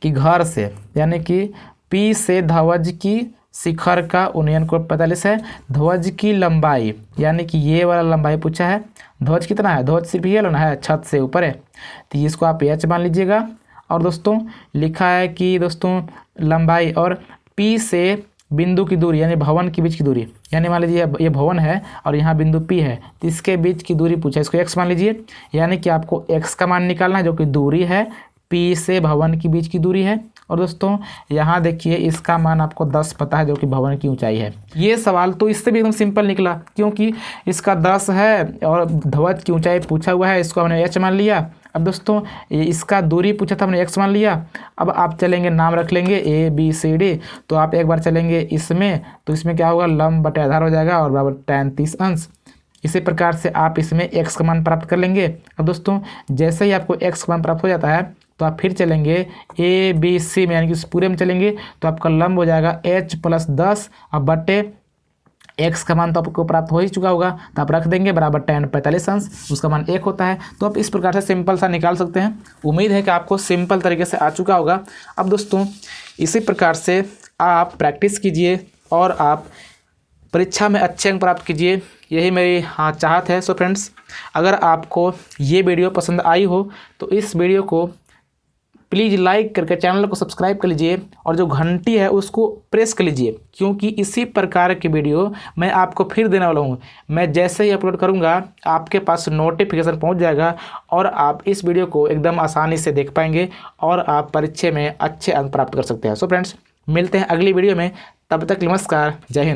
कि घर से, यानी कि P से ध्वज की शिखर का उन्नयन कोण 45 है। ध्वज की लंबाई, यानी कि ये वाला लंबाई पूछा है। ध्वज कितना है, ध्वज सिर्फ ये लेना है, छत से ऊपर है, तो इसको आप h मान लीजिएगा। और दोस्तों लिखा है कि दोस्तों लंबाई और P से बिंदु की दूरी, यानी भवन के बीच की दूरी, यानी मान लीजिए ये भवन है और यहाँ बिंदु P है, तो इसके बीच की दूरी पूछा, इसको x मान लीजिए। यानी कि आपको x का मान निकालना है, जो कि दूरी है P से भवन के बीच की दूरी है। और दोस्तों यहाँ देखिए इसका मान आपको 10 पता है, जो कि भवन की ऊंचाई है। ये सवाल तो इससे भी एकदम सिंपल निकला, क्योंकि इसका 10 है और ध्वज की ऊंचाई पूछा हुआ है, इसको हमने h मान लिया। अब दोस्तों इसका दूरी पूछा था, हमने x मान लिया। अब आप चलेंगे, नाम रख लेंगे ABCD। तो आप एक बार चलेंगे इसमें, तो इसमें क्या होगा, लंब बटे आधार हो जाएगा और बराबर tan 30 अंश। इसी प्रकार से आप इसमें x का मान प्राप्त कर लेंगे। अब दोस्तों जैसे ही आपको x का मान प्राप्त हो जाता है तो आप फिर चलेंगे ABC में, यानी कि इस पूरे में चलेंगे, तो आपका लंब हो जाएगा h+10 अब बटे x का मान तो आपको प्राप्त हो ही चुका होगा, तो आप रख देंगे बराबर tan 45 अंश, उसका मान 1 होता है। तो आप इस प्रकार से सिंपल सा निकाल सकते हैं। उम्मीद है कि आपको सिंपल तरीके से आ चुका होगा। अब दोस्तों इसी प्रकार से आप प्रैक्टिस कीजिए और आप परीक्षा में अच्छे अंक प्राप्त कीजिए, यही मेरी चाहत है। सो फ्रेंड्स, अगर आपको ये वीडियो पसंद आई हो तो इस वीडियो को प्लीज़ लाइक करके चैनल को सब्सक्राइब कर लीजिए और जो घंटी है उसको प्रेस कर लीजिए, क्योंकि इसी प्रकार की वीडियो मैं आपको फिर देने वाला हूँ। मैं जैसे ही अपलोड करूँगा आपके पास नोटिफिकेशन पहुँच जाएगा और आप इस वीडियो को एकदम आसानी से देख पाएंगे और आप परीक्षा में अच्छे अंक प्राप्त कर सकते हैं। सो फ्रेंड्स, मिलते हैं अगली वीडियो में, तब तक नमस्कार, जय हिंद।